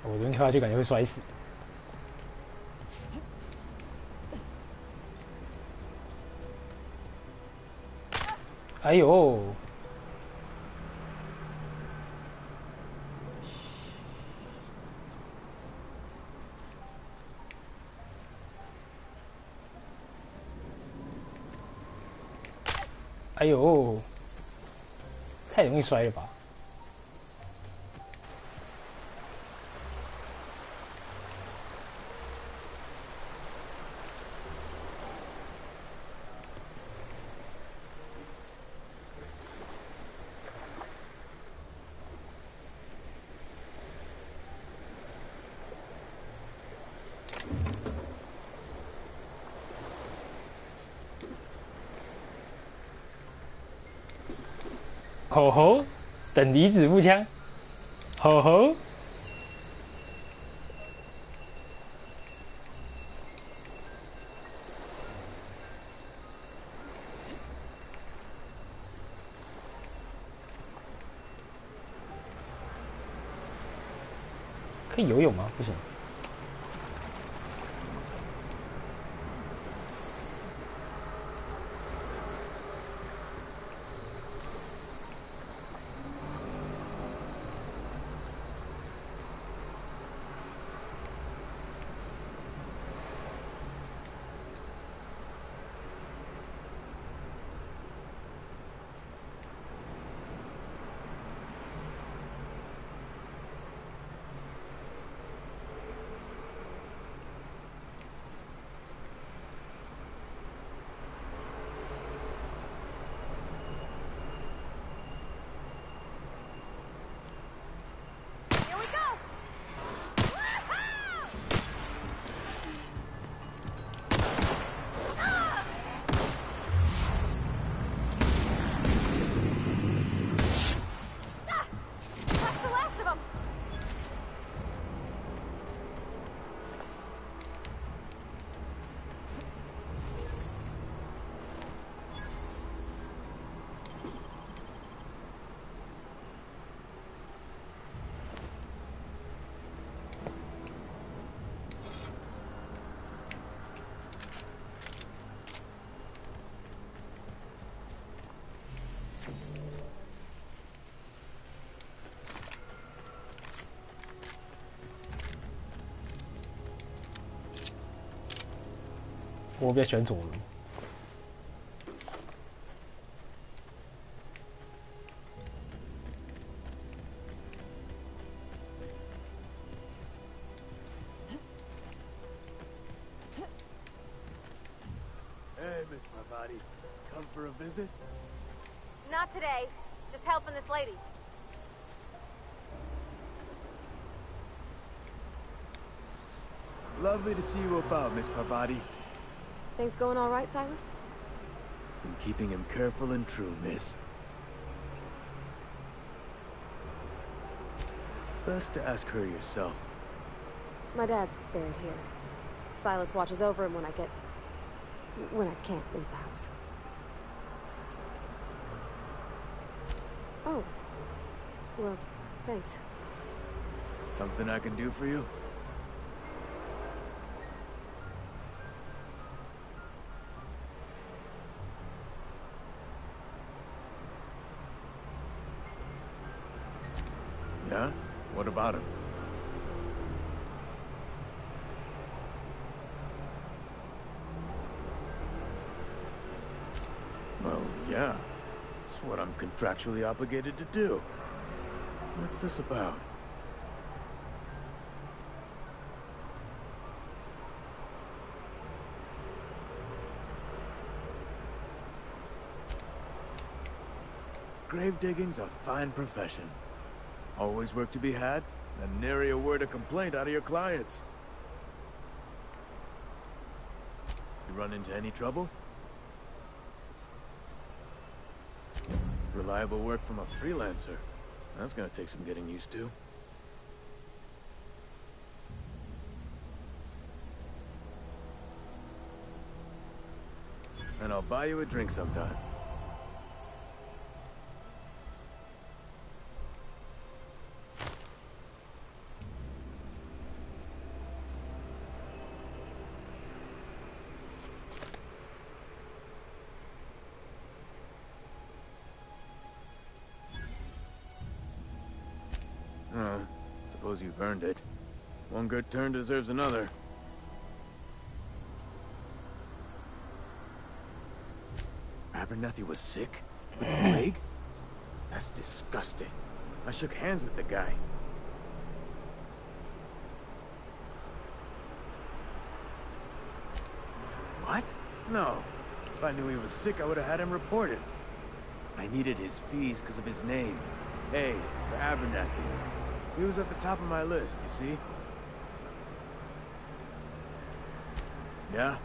我这边跳下去感觉会摔死。哎呦！哎呦！太容易摔了吧！吼吼，等离子步枪，吼吼。可以游泳吗？不行。我比较喜欢左轮。Hey, Miss Parvati. Come for a visit? Not today. Just helping this lady. Lovely to see you about, Miss Parvati. Things going all right, Silas? Been keeping him careful and true, miss. Best to ask her yourself. My dad's buried here. Silas watches over him when I can't leave the house. Oh. Well, thanks. Something I can do for you? Yeah? What about him? Well, yeah. It's what I'm contractually obligated to do. What's this about? Grave digging's a fine profession. Always work to be had, and nary a word of complaint out of your clients. You run into any trouble? Reliable work from a freelancer. That's gonna take some getting used to. And I'll buy you a drink sometime. suppose you've earned it. One good turn deserves another. Abernathy was sick? With the plague? That's disgusting. I shook hands with the guy. What? No. If I knew he was sick, I would have had him reported. I needed his fees because of his name. A for Abernathy. He was at the top of my list, you see? Yeah?3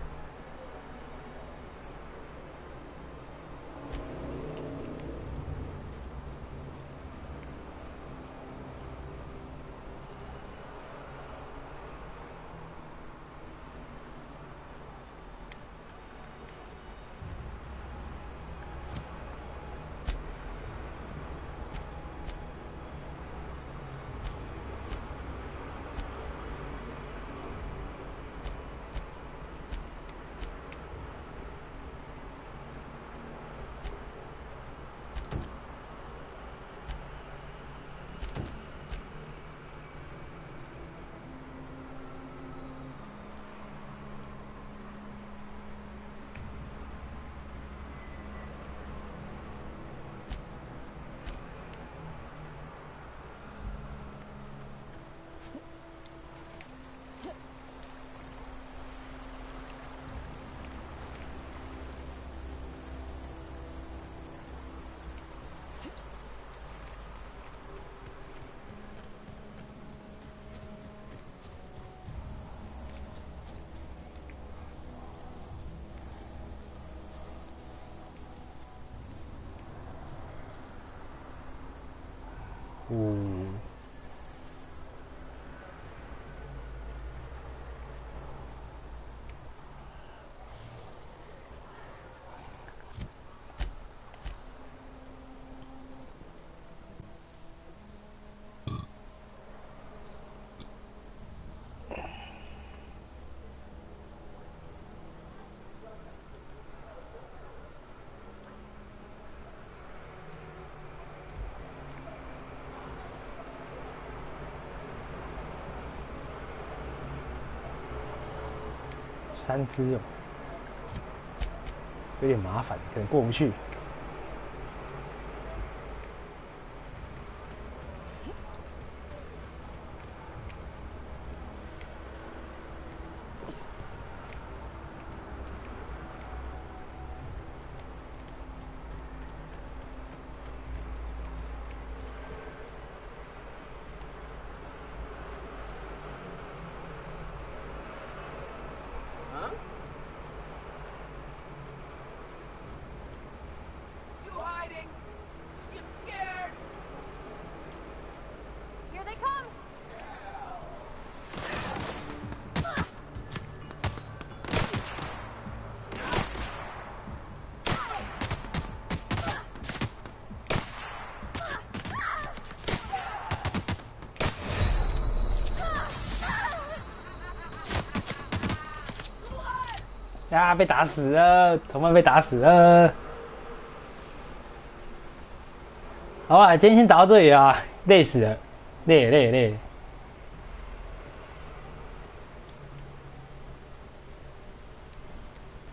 只哦，有点麻烦，可能过不去。啊！被打死了，同伴被打死了。好啊，今天先打到这里啊，累死了，累。